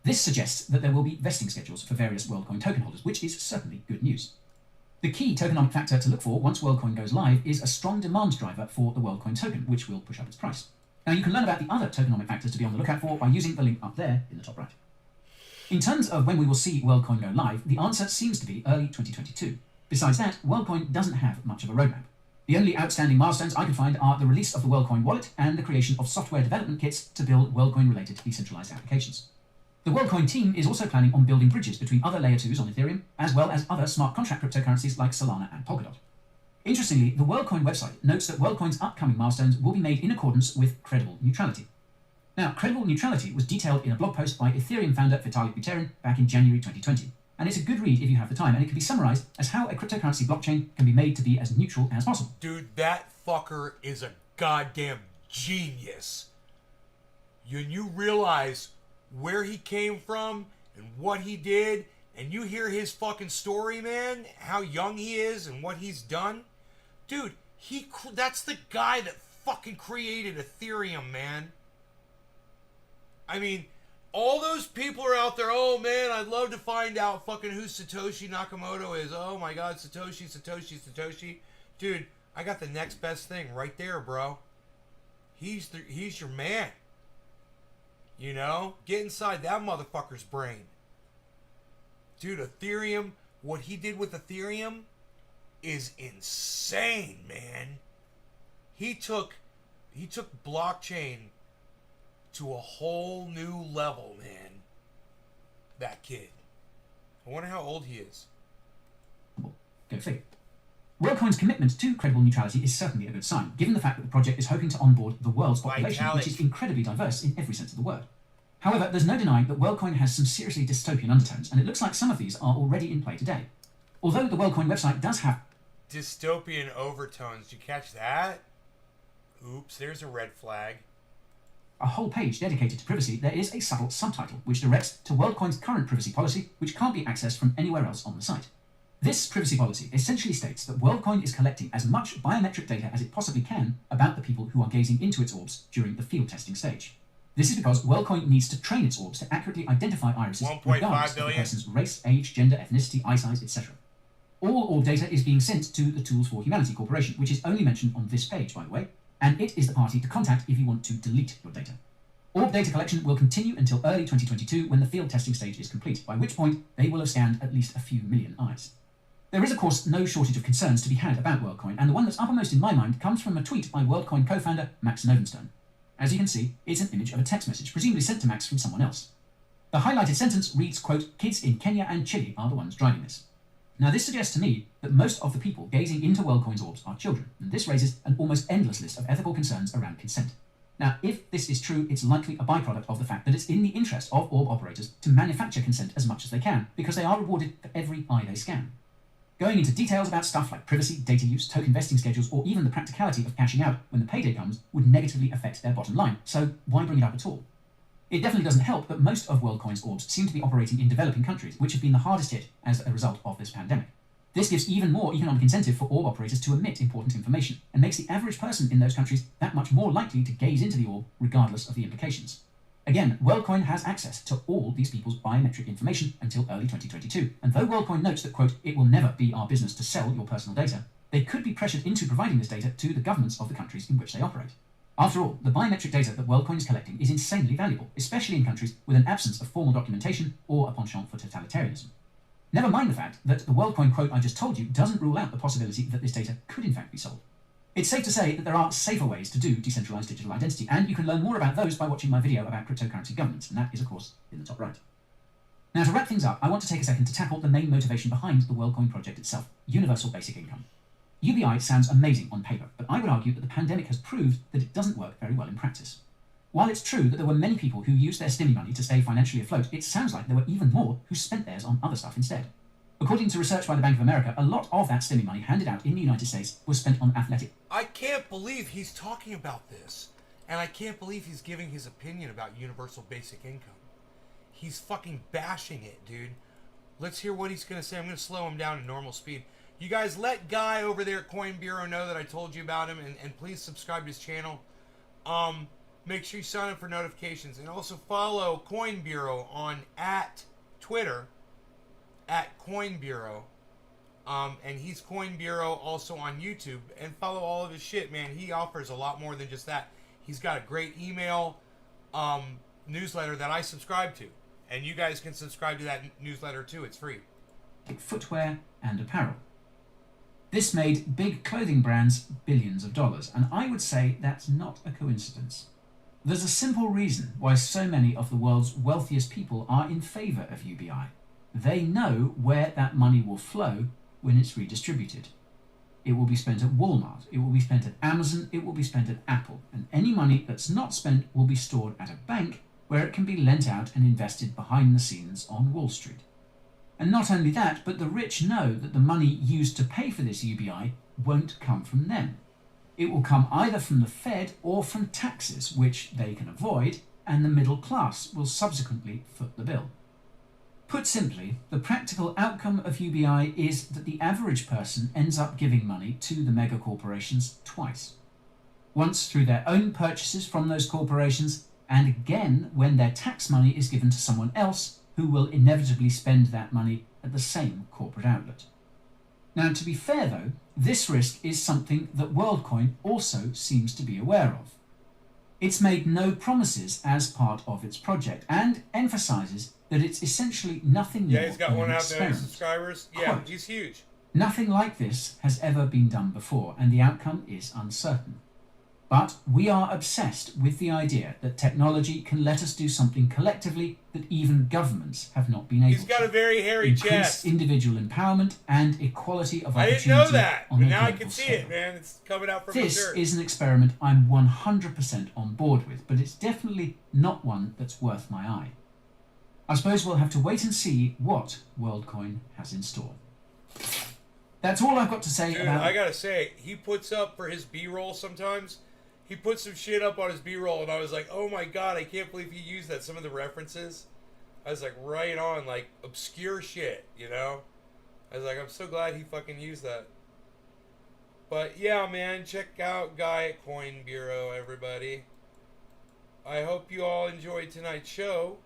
This suggests that there will be vesting schedules for various WorldCoin token holders, which is certainly good news. The key tokenomic factor to look for once WorldCoin goes live is a strong demand driver for the WorldCoin token, which will push up its price. Now, you can learn about the other tokenomic factors to be on the lookout for by using the link up there in the top right. In terms of when we will see WorldCoin go live, the answer seems to be early 2022. Besides that, WorldCoin doesn't have much of a roadmap. The only outstanding milestones I can find are the release of the WorldCoin wallet and the creation of software development kits to build WorldCoin-related decentralized applications. The WorldCoin team is also planning on building bridges between other Layer 2s on Ethereum, as well as other smart contract cryptocurrencies like Solana and Polkadot. Interestingly, the WorldCoin website notes that WorldCoin's upcoming milestones will be made in accordance with credible neutrality. Now, credible neutrality was detailed in a blog post by Ethereum founder Vitalik Buterin back in January 2020, and it's a good read if you have the time, and it can be summarized as how a cryptocurrency blockchain can be made to be as neutral as possible. Dude, that fucker is a goddamn genius. You realize where he came from and what he did, and you hear his fucking story, man, how young he is and what he's done. Dude, that's the guy that fucking created Ethereum, man. I mean, all those people are out there, oh man, I'd love to find out fucking who Satoshi Nakamoto is. Oh my god, Satoshi. Dude, I got the next best thing right there, bro. He's your man. You know? Get inside that motherfucker's brain. Dude, Ethereum, what he did with Ethereum is insane, man. He took blockchain to a whole new level, man. That kid. I wonder how old he is. Go figure. WorldCoin's commitment to credible neutrality is certainly a good sign, given the fact that the project is hoping to onboard the world's population, which is incredibly diverse in every sense of the word. However, there's no denying that WorldCoin has some seriously dystopian undertones, and it looks like some of these are already in play today. Although the WorldCoin website does have dystopian overtones. Did you catch that? Oops, there's a red flag. A whole page dedicated to privacy, there is a subtle subtitle which directs to WorldCoin's current privacy policy, which can't be accessed from anywhere else on the site. This privacy policy essentially states that WorldCoin is collecting as much biometric data as it possibly can about the people who are gazing into its orbs during the field testing stage. This is because WorldCoin needs to train its orbs to accurately identify irises regardless of the person's race, age, gender, ethnicity, eye size, etc. All orb data is being sent to the Tools for Humanity Corporation, which is only mentioned on this page, by the way, and it is the party to contact if you want to delete your data. Orb data collection will continue until early 2022 when the field testing stage is complete, by which point they will have scanned at least a few million eyes. There is, of course, no shortage of concerns to be had about WorldCoin, and the one that's uppermost in my mind comes from a tweet by WorldCoin co-founder Max Novenstern. As you can see, it's an image of a text message, presumably sent to Max from someone else. The highlighted sentence reads, quote, "Kids in Kenya and Chile are the ones driving this." Now, this suggests to me that most of the people gazing into WorldCoin's orbs are children, and this raises an almost endless list of ethical concerns around consent. Now, if this is true, it's likely a byproduct of the fact that it's in the interest of orb operators to manufacture consent as much as they can, because they are rewarded for every eye they scan. Going into details about stuff like privacy, data use, token vesting schedules, or even the practicality of cashing out when the payday comes would negatively affect their bottom line, so why bring it up at all? It definitely doesn't help that most of WorldCoin's orbs seem to be operating in developing countries, which have been the hardest hit as a result of this pandemic. This gives even more economic incentive for orb operators to omit important information, and makes the average person in those countries that much more likely to gaze into the orb regardless of the implications. Again, WorldCoin has access to all these people's biometric information until early 2022, and though WorldCoin notes that, quote, it will never be our business to sell your personal data, they could be pressured into providing this data to the governments of the countries in which they operate. After all, the biometric data that WorldCoin is collecting is insanely valuable, especially in countries with an absence of formal documentation or a penchant for totalitarianism. Never mind the fact that the WorldCoin quote I just told you doesn't rule out the possibility that this data could in fact be sold. It's safe to say that there are safer ways to do decentralized digital identity, and you can learn more about those by watching my video about cryptocurrency governance, and that is, of course, in the top right. Now, to wrap things up, I want to take a second to tackle the main motivation behind the WorldCoin project itself, universal basic income. UBI sounds amazing on paper, but I would argue that the pandemic has proved that it doesn't work very well in practice. While it's true that there were many people who used their stimmy money to stay financially afloat, it sounds like there were even more who spent theirs on other stuff instead. According to research by the Bank of America, a lot of that stimmy money handed out in the United States was spent on athletic. I can't believe he's talking about this. And I can't believe he's giving his opinion about universal basic income. He's fucking bashing it, dude. Let's hear what he's going to say. I'm going to slow him down to normal speed. You guys let Guy over there at Coin Bureau know that I told you about him. And please subscribe to his channel. Make sure you sign up for notifications. And also follow Coin Bureau on @Twitter. @Coin Bureau. And he's Coin Bureau also on YouTube. And follow all of his shit, man. He offers a lot more than just that. He's got a great email newsletter that I subscribe to. And you guys can subscribe to that newsletter too. It's free. Footwear and apparel. This made big clothing brands billions of dollars, and I would say that's not a coincidence. There's a simple reason why so many of the world's wealthiest people are in favor of UBI. They know where that money will flow when it's redistributed. It will be spent at Walmart, it will be spent at Amazon, it will be spent at Apple, and any money that's not spent will be stored at a bank where it can be lent out and invested behind the scenes on Wall Street. And not only that, but the rich know that the money used to pay for this UBI won't come from them. It will come either from the Fed or from taxes, which they can avoid, and the middle class will subsequently foot the bill. Put simply, the practical outcome of UBI is that the average person ends up giving money to the mega corporations twice. Once through their own purchases from those corporations, and again when their tax money is given to someone else who will inevitably spend that money at the same corporate outlet. Now, to be fair though, this risk is something that WorldCoin also seems to be aware of. It's made no promises as part of its project and emphasizes that it's essentially nothing more Yeah, he's got than an 1.5 million experiment. subscribers. Yeah, Quote, he's huge. Nothing like this has ever been done before, and the outcome is uncertain. But we are obsessed with the idea that technology can let us do something collectively that even governments have not been able to. He's got a very hairy Increase chest. individual empowerment and equality of I opportunity. didn't know that, on but a now I global can see scale. it, man. It's coming out from the This dirt. is an experiment I'm 100% on board with, but it's definitely not one that's worth my eye. I suppose we'll have to wait and see what WorldCoin has in store. That's all I've got to say Dude, about... I gotta say, he puts up for his B-roll sometimes. He puts some shit up on his B-roll, and I was like, oh my god, I can't believe he used that. Some of the references, I was like, right on, like, obscure shit, you know? I was like, I'm so glad he fucking used that. But yeah, man, check out Guy at Coin Bureau, everybody. I hope you all enjoyed tonight's show.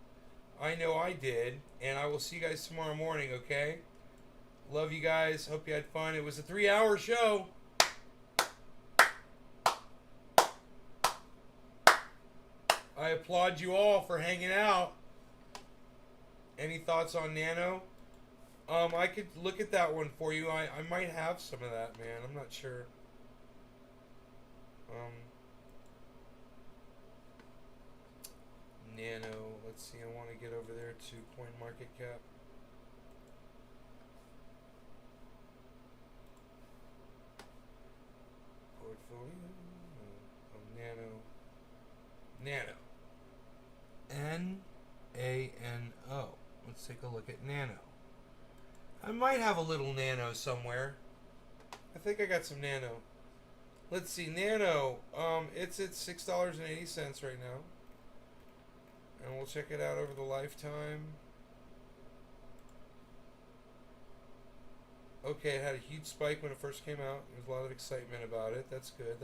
I know I did, and I will see you guys tomorrow morning, okay? Love you guys. Hope you had fun. It was a 3-hour show. I applaud you all for hanging out. Any thoughts on Nano? I could look at that one for you. I might have some of that, man. I'm not sure. Nano. Let's see. I want to get over there to CoinMarketCap. Portfolio. Nano. N-A-N-O. Let's take a look at Nano. I might have a little Nano somewhere. I think I got some Nano. Let's see, Nano. It's at $6.80 right now. And we'll check it out over the lifetime. Okay, it had a huge spike when it first came out. There was a lot of excitement about it. That's good.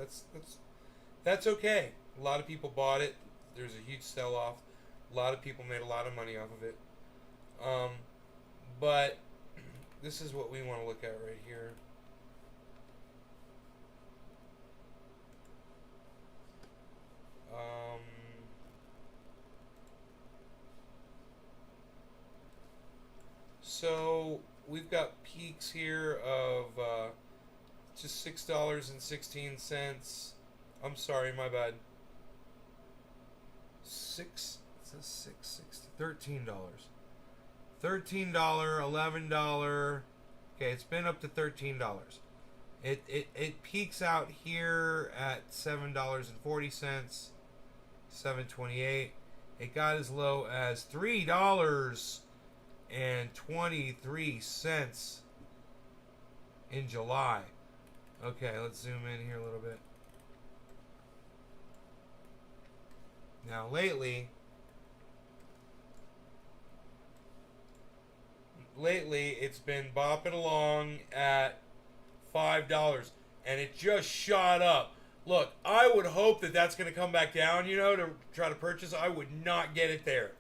That's okay. A lot of people bought it. There's a huge sell-off. A lot of people made a lot of money off of it. But this is what we want to look at right here. So we've got peaks here of just $6.16. I'm sorry, my bad. It says $13. $13, $11. Okay, it's been up to $13. It peaks out here at $7.40, $7.28. It got as low as $3.23 in July. Okay, let's zoom in here a little bit. Now lately it's been bopping along at $5, and it just shot up. Look, I would hope that that's going to come back down, you know, to try to purchase. I would not get it there.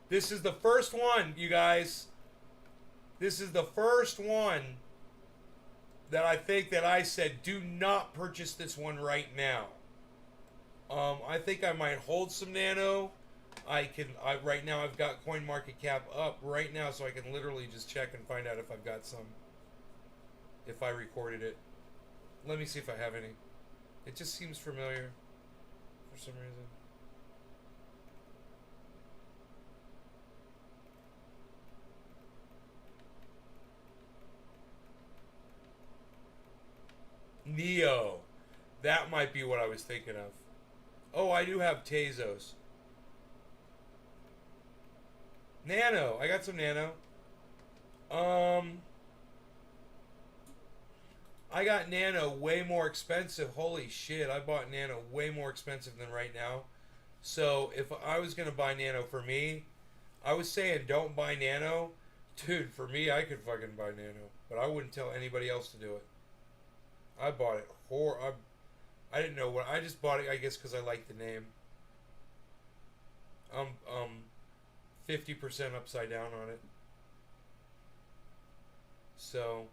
This is the first one, you guys. This is the first one that I think that I said, do not purchase this one right now. I think I might hold some Nano. Right now I've got CoinMarketCap up right now, so I can literally just check and find out if I've got some. If I recorded it. Let me see if I have any. It just seems familiar for some reason. Neo. That might be what I was thinking of. Oh, I do have Tezos. Nano. I got some Nano. I got Nano way more expensive. Holy shit, I bought Nano way more expensive than right now. So if I was going to buy Nano for me, I was saying don't buy Nano. Dude, for me, I could fucking buy Nano. But I wouldn't tell anybody else to do it. I bought it. I didn't know what. I just bought it, I guess, because I like the name. 50% upside down on it. So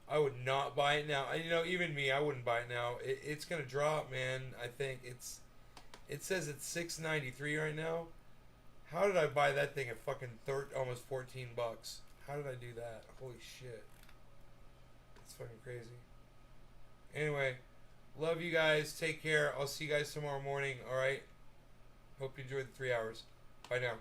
I would not buy it now. You know, even me, I wouldn't buy it now. It's gonna drop, man. I think it says it's $6.93 right now. How did I buy that thing at fucking almost $14? How did I do that? Holy shit. It's fucking crazy. Anyway, love you guys. Take care. I'll see you guys tomorrow morning. All right. Hope you enjoyed the 3 hours. Bye now.